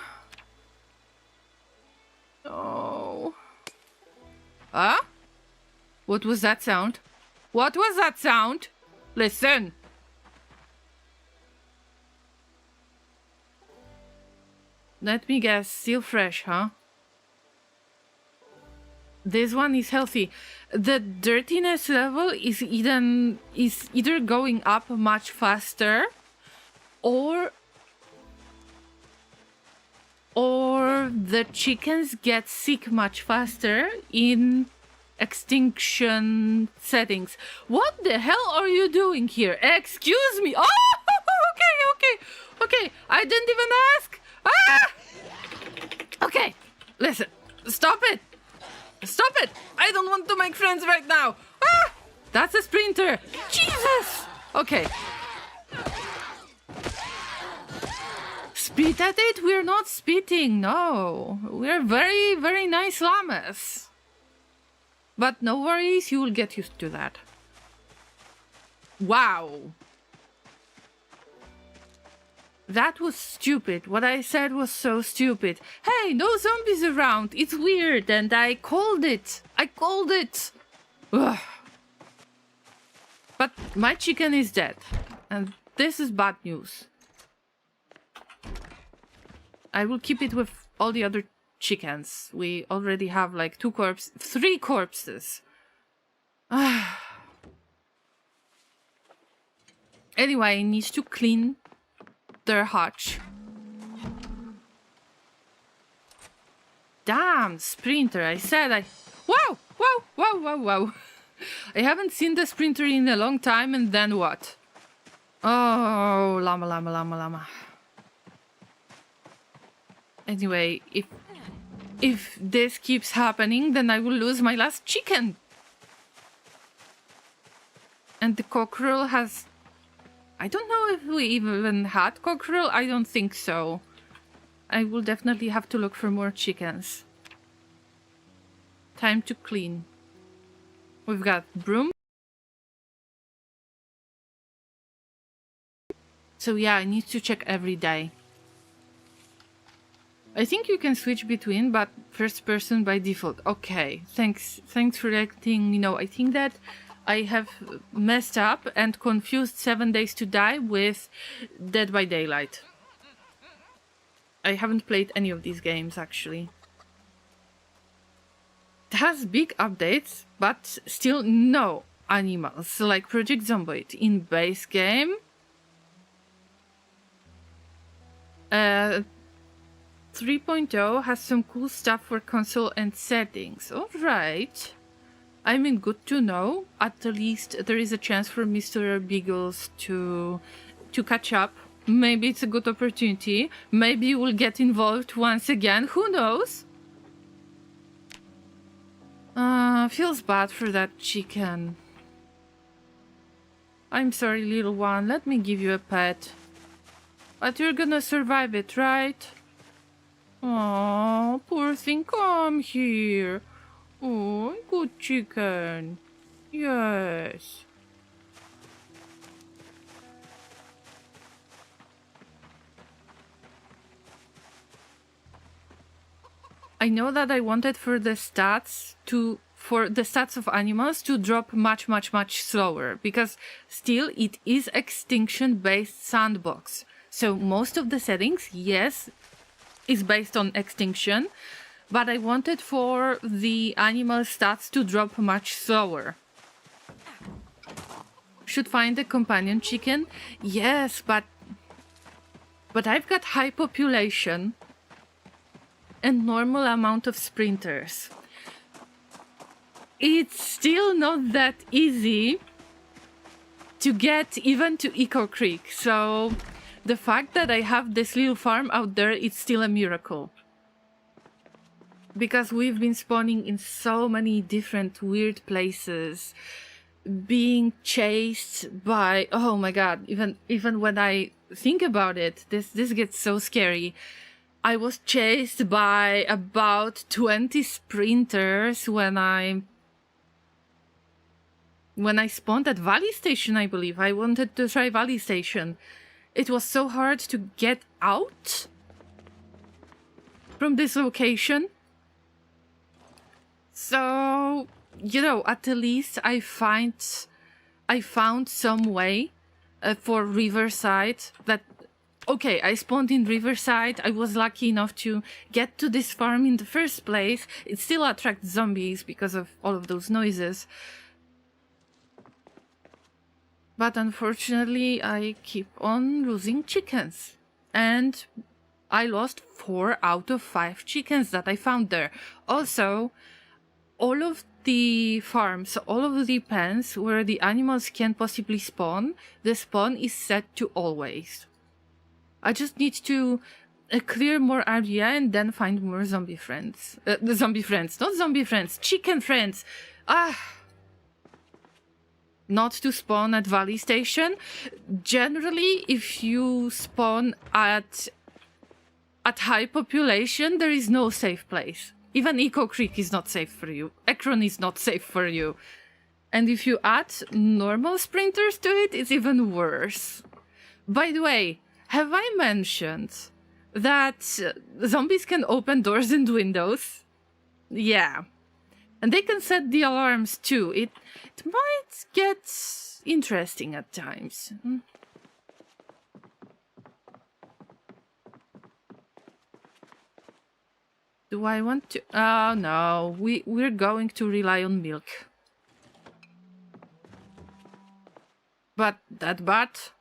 Oh. Huh? What was that sound? What was that sound? Listen. Let me guess, still fresh, huh? This one is healthy. The dirtiness level is either going up much faster or the chickens get sick much faster in extinction settings. What the hell are you doing here? Excuse me. Oh, okay. I didn't even ask. Ah! Okay, listen. Stop it. I don't want to make friends right now. Ah! That's a sprinter. Jesus. Okay. Spit at it? We're not spitting, no. We're very, very nice llamas. But no worries, you will get used to that. Wow. That was stupid. What I said was so stupid. Hey, no zombies around. It's weird, and I called it. I called it. Ugh. But my chicken is dead. And this is bad news. I will keep it with all the other chickens. We already have like 3 corpses. Anyway, I need to clean their hutch. Damn, Sprinter, I said I... Wow, wow, wow, wow, wow. I haven't seen the Sprinter in a long time, and then what? Oh, llama, llama, llama, llama. Anyway, if this keeps happening, then I will lose my last chicken. And the cockerel has... I don't know if we even had cockerel. I don't think so. I will definitely have to look for more chickens. Time to clean. We've got broom. So yeah, I need to check every day. I think you can switch between, but first person by default. Okay, thanks for letting me know. I think that I have messed up and confused 7 Days to Die with Dead by Daylight. I haven't played any of these games, actually. It has big updates, but still no animals, like Project Zomboid. In base game, 3.0 has some cool stuff for console and settings. Alright. I mean, good to know. At least there is a chance for Mr. Beagles to catch up. Maybe it's a good opportunity. Maybe we'll get involved once again. Who knows? Feels bad for that chicken. I'm sorry, little one. Let me give you a pet. But you're gonna survive it, right? Oh, poor thing, come here. Oh, good chicken. Yes. I know that I wanted for the stats of animals to drop much slower, because still it is Extinction based sandbox. So most of the settings, yes, is based on Extinction, but I wanted for the animal stats to drop much slower. Should find a companion chicken? Yes, but I've got high population and normal amount of sprinters. It's still not that easy to get even to Echo Creek, so the fact that I have this little farm out there, it's still a miracle. Because we've been spawning in so many different weird places, being chased by... Oh my god, even when I think about it, this gets so scary. I was chased by about 20 sprinters when I spawned at Valley Station, I believe. I wanted to try Valley Station. It was so hard to get out from this location. So, you know, at least I found some way for Riverside that... Okay, I spawned in Riverside. I was lucky enough to get to this farm in the first place. It still attracts zombies because of all of those noises. But unfortunately, I keep on losing chickens. And I lost 4 out of 5 chickens that I found there. Also, all of the farms, all of the pens where the animals can possibly spawn, the spawn is set to always. I just need to clear more area and then find more zombie friends. Not zombie friends, chicken friends! Not to spawn at Valley Station. Generally, if you spawn at high population, there is no safe place. Even Eco Creek is not safe for you. Ekron is not safe for you. And if you add normal sprinters to it, it's even worse. By the way, have I mentioned that zombies can open doors and windows? Yeah. And they can set the alarms too. It might get interesting at times. Do I want to? Oh no, we're going to rely on milk. But that bat.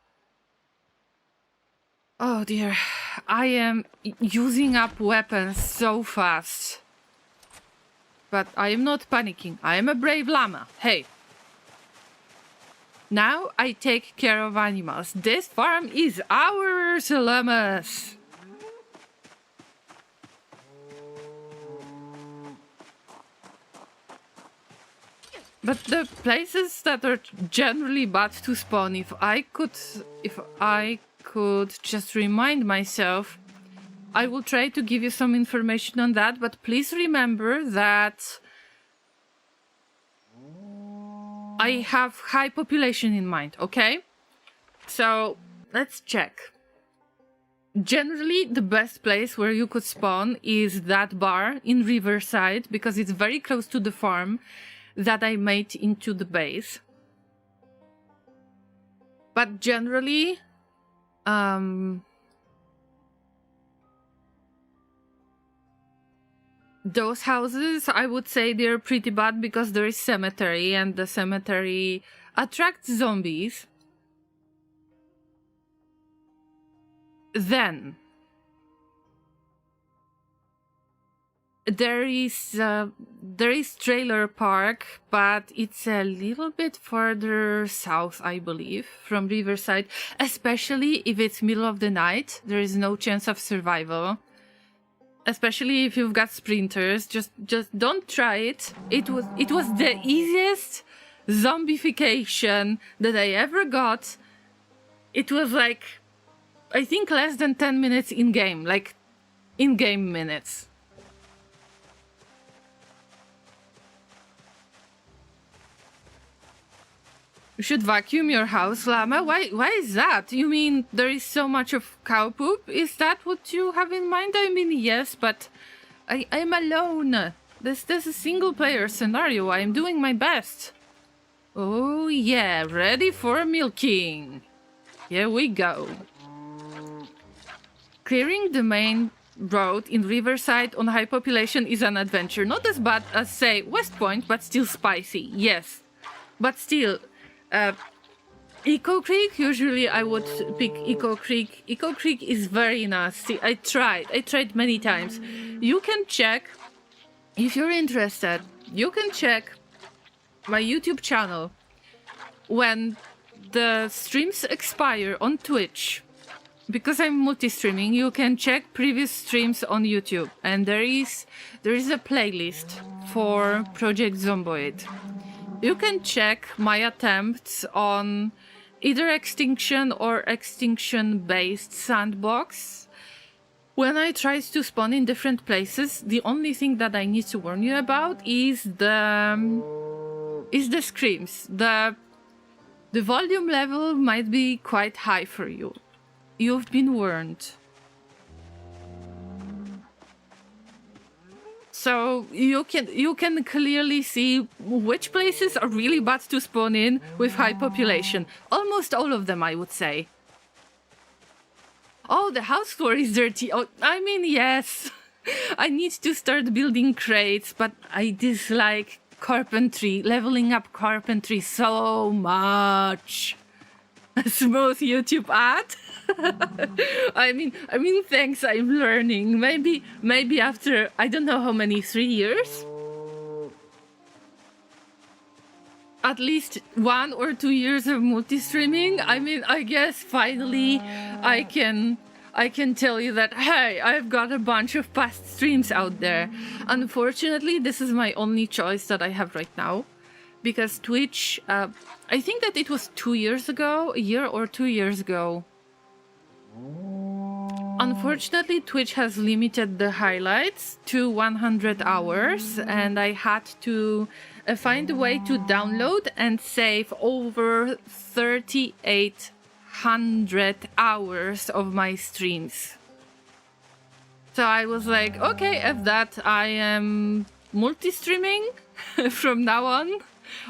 Oh dear, I am using up weapons so fast. But I am not panicking. I am a brave llama. Hey. Now I take care of animals. This farm is ours, llamas. But the places that are generally bad to spawn, if I could just remind myself, I will try to give you some information on that, but please remember that I have high population in mind, okay? So, let's check. Generally, the best place where you could spawn is that bar in Riverside, because it's very close to the farm that I made into the base. But generally, those houses, I would say they're pretty bad because there is cemetery and the cemetery attracts zombies. Then there is Trailer Park, but it's a little bit further south, I believe, from Riverside. Especially if it's middle of the night, there is no chance of survival. Especially if you've got sprinters, just don't try it. It was the easiest zombification that I ever got. It was like, I think less than 10 minutes in game, like in-game minutes. You should vacuum your house, Llama. Why is that? You mean there is so much of cow poop? Is that what you have in mind? I mean, yes, but I'm alone. This is a single-player scenario. I'm doing my best. Oh yeah, ready for milking. Here we go. Clearing the main road in Riverside on high population is an adventure. Not as bad as, say, West Point, but still spicy. Yes. But still... Eco Creek, usually I would pick Eco Creek. Eco Creek is very nasty. I tried many times. You can check, if you're interested, you can check my YouTube channel. When the streams expire on Twitch, because I'm multi-streaming, you can check previous streams on YouTube. And there is a playlist for Project Zomboid. You can check my attempts on either Extinction or Extinction-based sandbox. When I tried to spawn in different places, the only thing that I need to warn you about is the screams. The volume level might be quite high for you. You've been warned. So you can clearly see which places are really bad to spawn in with high population. Almost all of them, I would say. Oh, the house floor is dirty. Oh, I mean, yes. I need to start building crates, but I dislike carpentry, leveling up carpentry so much. A smooth YouTube ad. I mean, thanks. I'm learning. Maybe after I don't know how many 3 years. At least 1 or 2 years of multi-streaming. I mean, I guess finally I can tell you that, hey, I've got a bunch of past streams out there. Unfortunately, this is my only choice that I have right now. Because Twitch, I think that it was 2 years ago, a year or 2 years ago. Unfortunately, Twitch has limited the highlights to 100 hours, and I had to find a way to download and save over 3,800 hours of my streams. So I was like, okay, at that, I am multi-streaming from now on.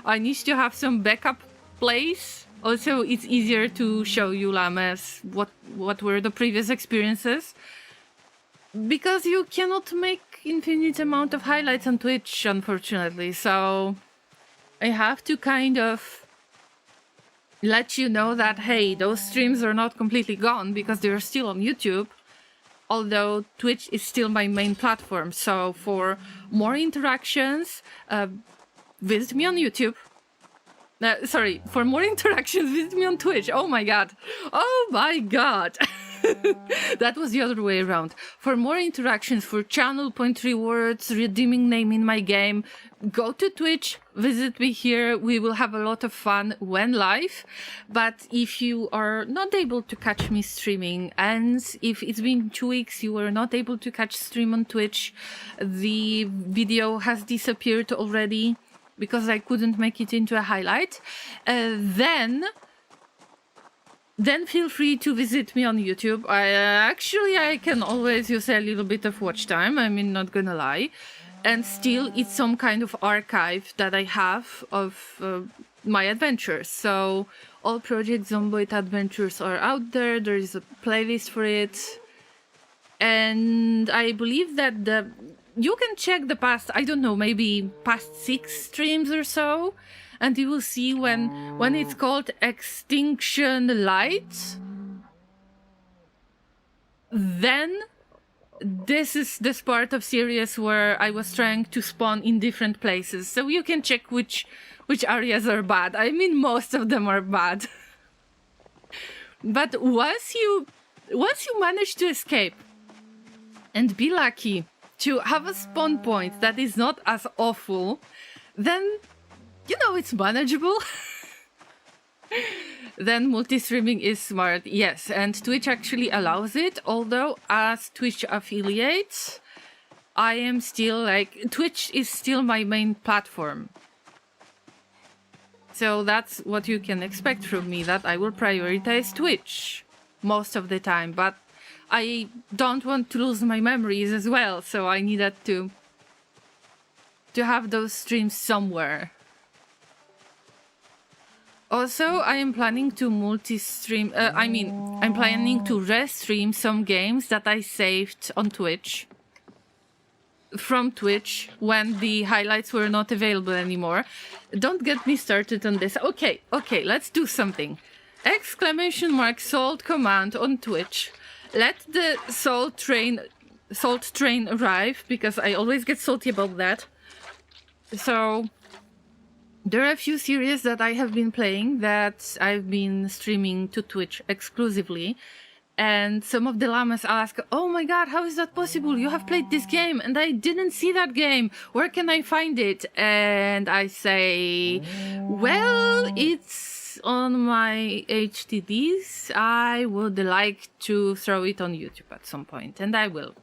I need to have some backup plays. Also, it's easier to show you, Llamas, what were the previous experiences. Because you cannot make infinite amount of highlights on Twitch, unfortunately. So I have to kind of let you know that, hey, those streams are not completely gone because they're still on YouTube. Although Twitch is still my main platform. So for more interactions, visit me on YouTube. Sorry, for more interactions, visit me on Twitch. Oh my god. Oh my god. That was the other way around. For more interactions, for channel point rewards, redeeming name in my game, go to Twitch, visit me here. We will have a lot of fun when live. But if you are not able to catch me streaming, and if it's been 2 weeks you were not able to catch stream on Twitch, the video has disappeared already because I couldn't make it into a highlight, then feel free to visit me on YouTube. I can always use a little bit of watch time, I mean, not gonna lie. And still, it's some kind of archive that I have of my adventures. So all Project Zomboid adventures are out there. There is a playlist for it. And I believe that you can check the past, I don't know, maybe past 6 streams or so, and you will see when it's called Extinction Lite, then this is this part of series where I was trying to spawn in different places, so you can check which areas are bad. I mean, most of them are bad. But once you manage to escape and be lucky to have a spawn point that is not as awful, then, you know, it's manageable. Then multi-streaming is smart, yes, and Twitch actually allows it, although as Twitch affiliate, I am still like, Twitch is still my main platform. So that's what you can expect from me, that I will prioritize Twitch most of the time, but I don't want to lose my memories as well, so I needed to have those streams somewhere. Also, I am planning to multi-stream, I'm planning to restream some games that I saved on Twitch. From Twitch, when the highlights were not available anymore. Don't get me started on this. Okay, let's do something. ! Salt command on Twitch. Let the salt train arrive, because I always get salty about that. So there are a few series that I have been playing that I've been streaming to Twitch exclusively, and some of the llamas ask, oh my god, how is that possible? You have played this game and I didn't see that game. Where can I find it? And I say, well, it's on my HDDs. I would like to throw it on YouTube at some point, and I will.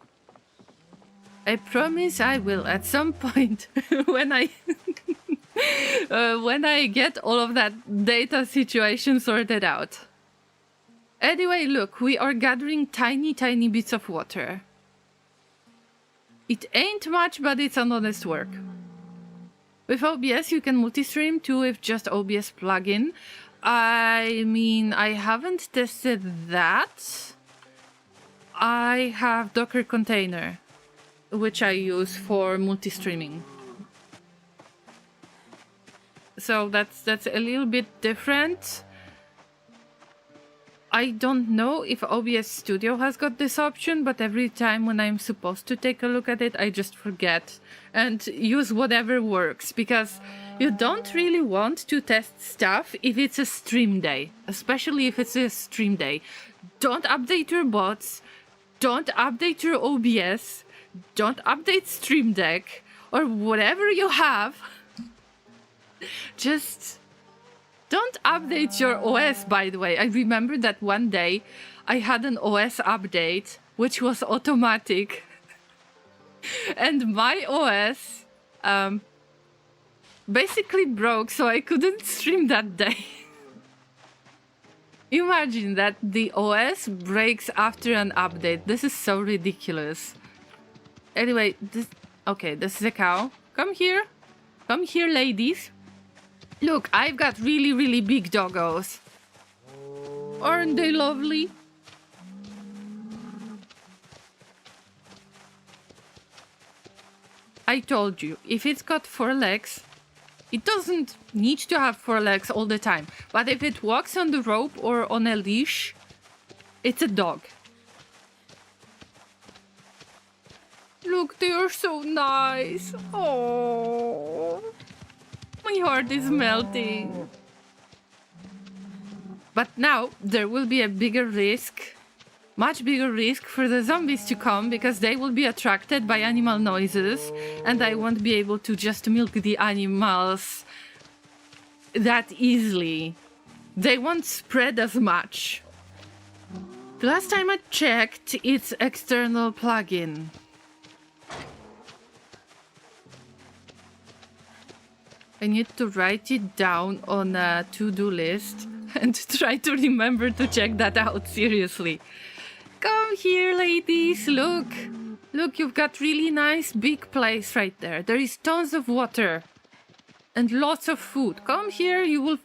I promise I will at some point when I when I get all of that data situation sorted out. Anyway, look, we are gathering tiny bits of water. It ain't much, but it's an honest work. With OBS you can multi-stream too with just OBS plugin. I mean, I haven't tested that. I have Docker container, which I use for multi-streaming. So that's a little bit different. I don't know if OBS Studio has got this option, but every time when I'm supposed to take a look at it, I just forget and use whatever works, because you don't really want to test stuff if it's a stream day, especially if it's a stream day. Don't update your bots, don't update your OBS, don't update Stream Deck, or whatever you have. Just don't update your OS, by the way. I remember that one day I had an OS update which was automatic. And my OS basically broke, so I couldn't stream that day. Imagine that the OS breaks after an update. This is so ridiculous. Anyway, this is a cow. Come here. Come here, ladies. Look, I've got really, really big doggos. Aren't they lovely? I told you, if it's got 4 legs, it doesn't need to have 4 legs all the time. But if it walks on the rope or on a leash, it's a dog. Look, they are so nice. Oh, my heart is melting. But now there will be a bigger risk, much bigger risk for the zombies to come, because they will be attracted by animal noises and I won't be able to just milk the animals that easily. They won't spread as much. The last time I checked, it's external plugin. I need to write it down on a to-do list and try to remember to check that out, seriously. Come here, ladies, look. Look, you've got really nice big place right there. There is tons of water and lots of food. Come here, you'll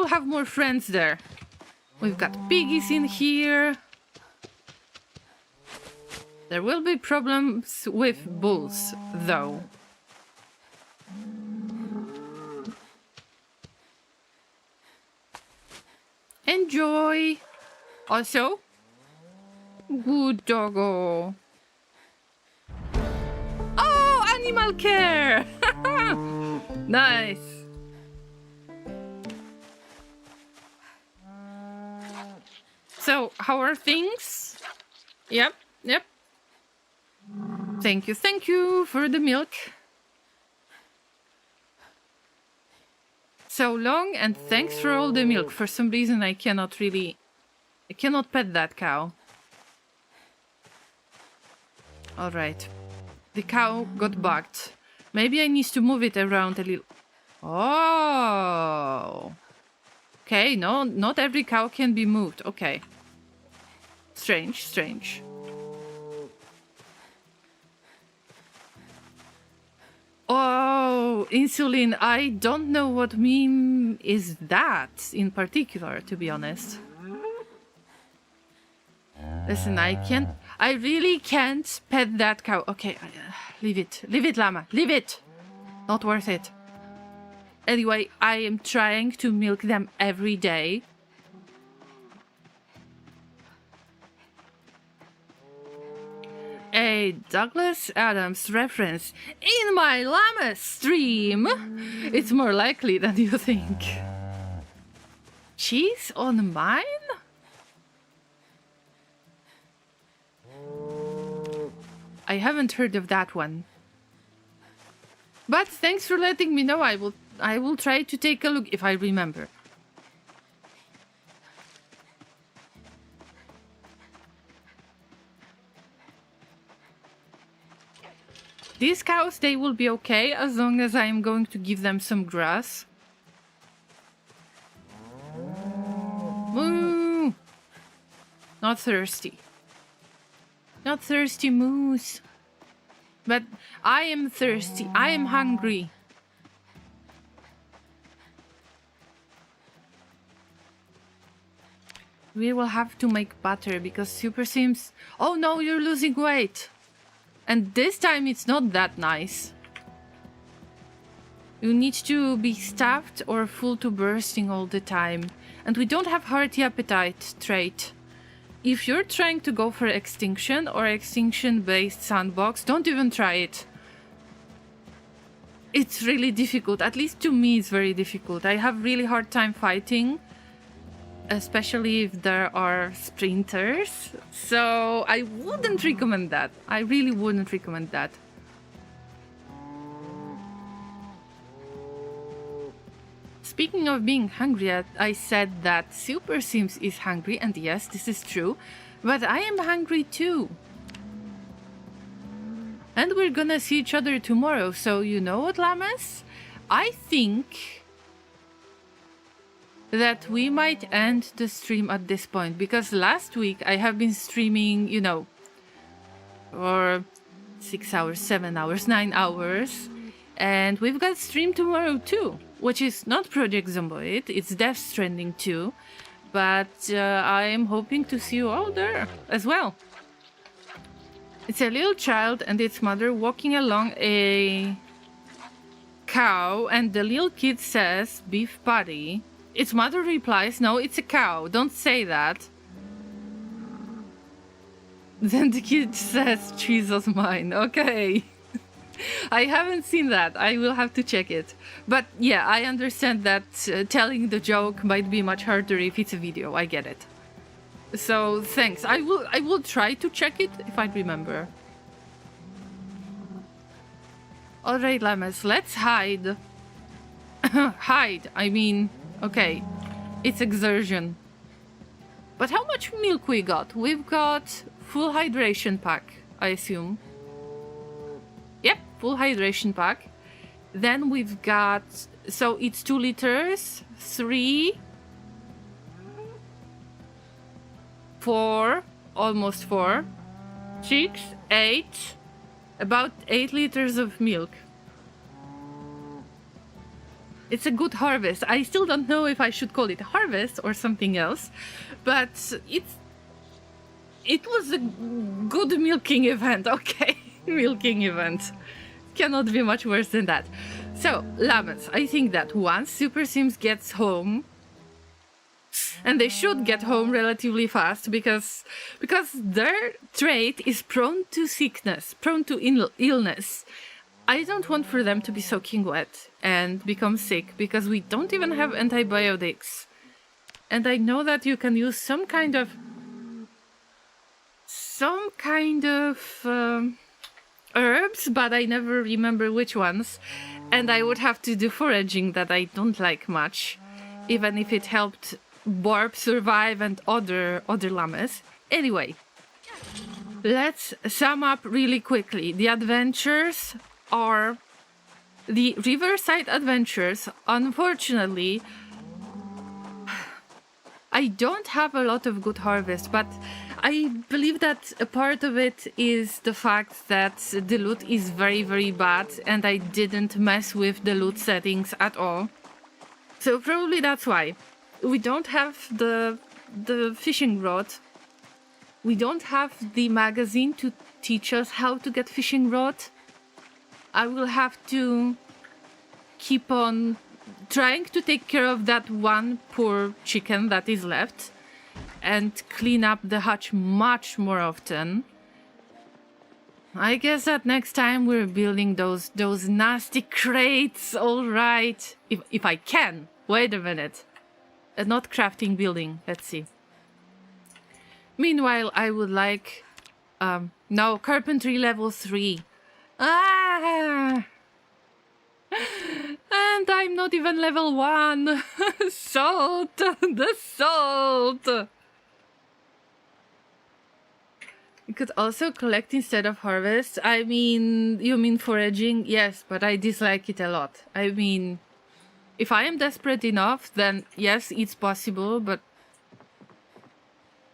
have more friends there. We've got piggies in here. There will be problems with bulls, though. Enjoy. Also, good doggo. Oh, animal care. Nice. So, how are things? Yep. Thank you for the milk. So long, and thanks for all the milk. For some reason I cannot pet that cow. Alright. The cow got bugged. Maybe I need to move it around a little. Oh. Okay, no, not every cow can be moved. Okay. Strange. Oh, insulin. I don't know what meme is that in particular, to be honest. Listen, I really can't pet that cow. Okay, leave it, Llama, leave it. Not worth it. Anyway, I am trying to milk them every day. A Douglas Adams reference in my Llama stream. It's more likely than you think. Cheese on mine? I haven't heard of that one. But thanks for letting me know. I will try to take a look if I remember. These cows, they will be okay as long as I am going to give them some grass. Moo! Not thirsty. Not thirsty, moose. But I am thirsty. I am hungry. We will have to make butter because Super seems... Oh no, you're losing weight. And this time it's not that nice. You need to be stuffed or full to bursting all the time. And we don't have hearty appetite trait. If you're trying to go for extinction or extinction-based sandbox, don't even try it. It's really difficult. At least to me, it's very difficult. I have really hard time fighting, especially if there are sprinters. So I wouldn't recommend that. I really wouldn't recommend that. Speaking of being hungry, I said that Super Sims is hungry, and yes, this is true, but I am hungry too. And we're gonna see each other tomorrow. So you know what, Llamas? I think that we might end the stream at this point, because last week I have been streaming, you know, for 6 hours, 7 hours, 9 hours, and we've got stream tomorrow too, which is not Project Zomboid, it's Death Stranding 2, but I am hoping to see you all there as well. It's a little child and its mother walking along a cow, and the little kid says, beef patty. Its mother replies, no, it's a cow, don't say that. Then the kid says, Jesus mine, okay. I haven't seen that, I will have to check it. But yeah, I understand that telling the joke might be much harder if it's a video, I get it. So thanks, I will try to check it if I remember. Alright, Llamas, let's hide. Hide, I mean, okay, it's exertion. But how much milk we got? We've got full hydration pack, I assume. Yep, full hydration pack. Then we've got, so it's 2 liters, 3, 4, almost 4, 6, 8, about 8 liters of milk. It's a good harvest. I still don't know if I should call it harvest or something else, but it was a good milking event, okay? Milking event. Cannot be much worse than that. So, Llamas, I think that once Super Sims gets home, and they should get home relatively fast because their trait is prone to sickness, prone to illness. I don't want for them to be soaking wet and become sick because we don't even have antibiotics. And I know that you can use some kind of herbs, but I never remember which ones. And I would have to do foraging that I don't like much, even if it helped Borb survive and other llamas. Anyway, let's sum up really quickly. The adventures are the Riverside adventures. Unfortunately, I don't have a lot of good harvest, but I believe that a part of it is the fact that the loot is very, very bad and I didn't mess with the loot settings at all. So probably that's why. We don't have the fishing rod. We don't have the magazine to teach us how to get fishing rod. I will have to keep on trying to take care of that one poor chicken that is left and clean up the hutch much more often. I guess that next time we're building those nasty crates, all right. If I can. Wait a minute. Not crafting building. Let's see. Meanwhile, I would like no, carpentry level 3. Ah! And I'm not even level 1. Salt! The salt! You could also collect instead of harvest. I mean, you mean foraging? Yes, but I dislike it a lot. I mean, if I am desperate enough, then yes, it's possible, but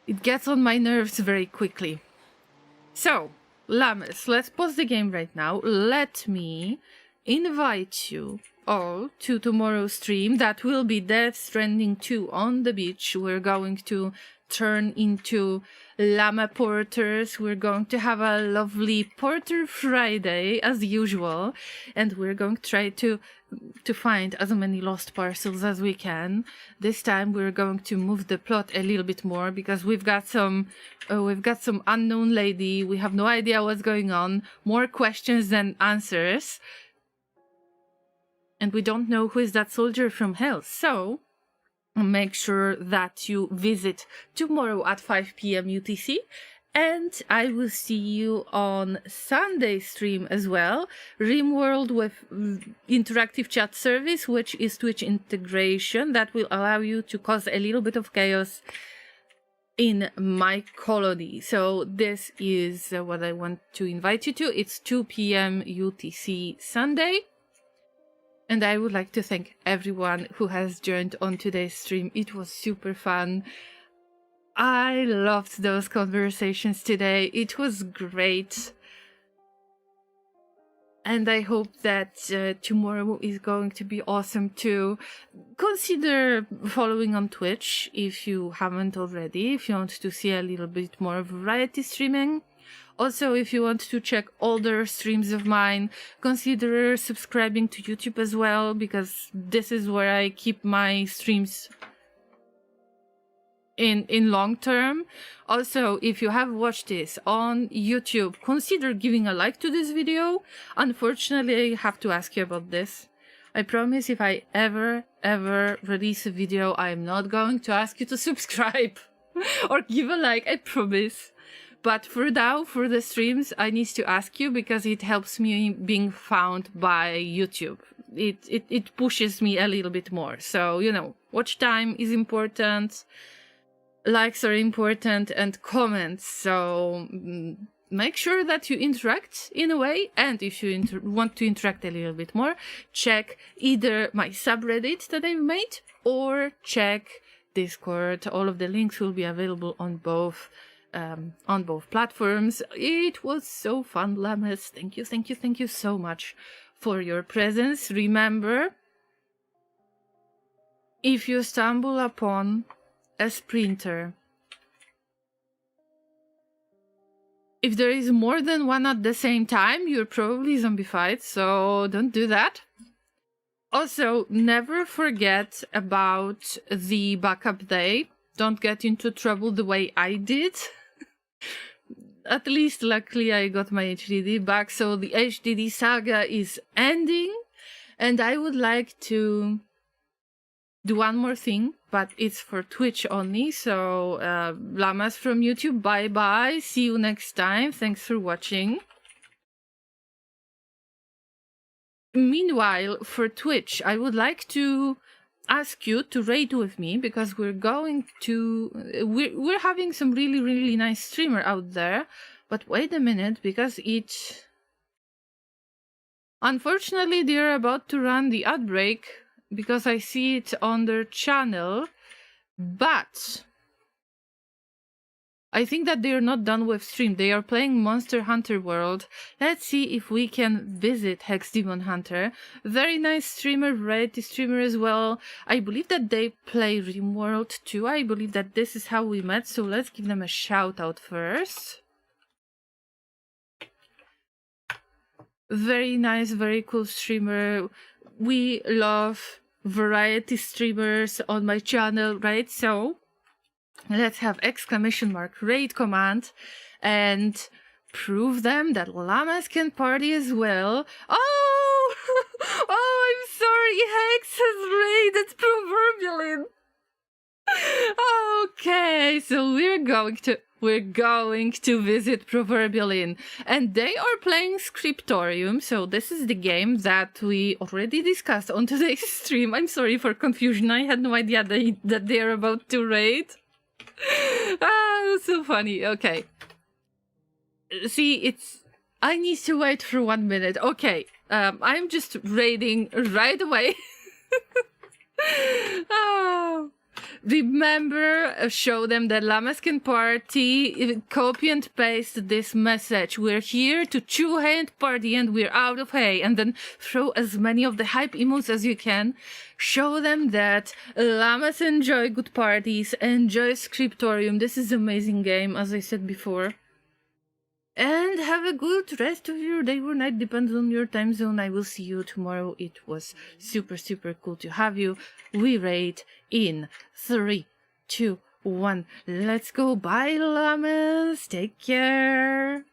it gets on my nerves very quickly. So, Llamas, let's pause the game right now. Let me invite you all to tomorrow's stream. That will be Death Stranding 2 on the beach. We're going to turn into llama porters. We're going to have a lovely Porter Friday as usual, and we're going to try to find as many lost parcels as we can. This time we're going to move the plot a little bit more because we've got some unknown lady. We have no idea what's going on. More questions than answers. And we don't know who is that soldier from hell. So make sure that you visit tomorrow at 5 p.m. UTC. And I will see you on Sunday stream as well. RimWorld with interactive chat service, which is Twitch integration that will allow you to cause a little bit of chaos in my colony. So this is what I want to invite you to. It's 2 p.m. UTC Sunday. And I would like to thank everyone who has joined on today's stream. It was super fun. I loved those conversations today. It was great. And I hope that tomorrow is going to be awesome too. Consider following on Twitch if you haven't already, if you want to see a little bit more variety streaming. Also, if you want to check older streams of mine, consider subscribing to YouTube as well, because this is where I keep my streams in long term. Also, if you have watched this on YouTube, consider giving a like to this video. Unfortunately, I have to ask you about this. I promise if I ever release a video, I'm not going to ask you to subscribe or give a like, I promise. But for now, for the streams, I need to ask you because it helps me being found by YouTube. It pushes me a little bit more. So, you know, watch time is important. Likes are important, and comments, so make sure that you interact in a way. And if you want to interact a little bit more, check either my subreddit that I've made or check Discord. All of the links will be available on both platforms. It was so fun, Llamas. Thank you so much for your presence. Remember, if you stumble upon a sprinter, if there is more than one at the same time, you're probably zombified, so don't do that. Also, never forget about the backup day. Don't get into trouble the way I did. At least, luckily, I got my HDD back, so the HDD saga is ending, and I would like to do one more thing, but it's for Twitch only. So Llamas from YouTube, bye bye, see you next time, thanks for watching. Meanwhile, for Twitch, I would like to ask you to raid with me, because we're having some really nice streamer out there. But wait a minute, because unfortunately they're about to run the ad break, because I see it on their channel, but I think that they're not done with stream. They are playing Monster Hunter World. Let's see if we can visit Hex Demon Hunter. Very nice streamer, variety streamer as well. I believe that they play RimWorld too. I believe that this is how we met, so let's give them a shout out first. Very nice, very cool streamer. We love variety streamers on my channel, right? So let's have !raid command and prove them that Llamas can party as well. Oh, oh, I'm sorry, Hex has raided Proverbialin. Okay, so we're going to visit Proverbialin, and they are playing Scriptorium. So this is the game that we already discussed on today's stream. I'm sorry for confusion. I had no idea that they're about to raid. That's so funny. Okay. See, I need to wait for 1 minute. Okay. I'm just raiding right away. Oh. Remember, show them that Llamas can party. Copy and paste this message. We're here to chew hay and party, and we're out of hay. And then throw as many of the hype emotes as you can. Show them that Llamas enjoy good parties, enjoy Scriptorium. This is an amazing game, as I said before. And have a good rest of your day or night, depends on your time zone. I will see you tomorrow. It was super cool to have you. We raid in 3, 2, 1. Let's go. Bye, Llamas. Take care.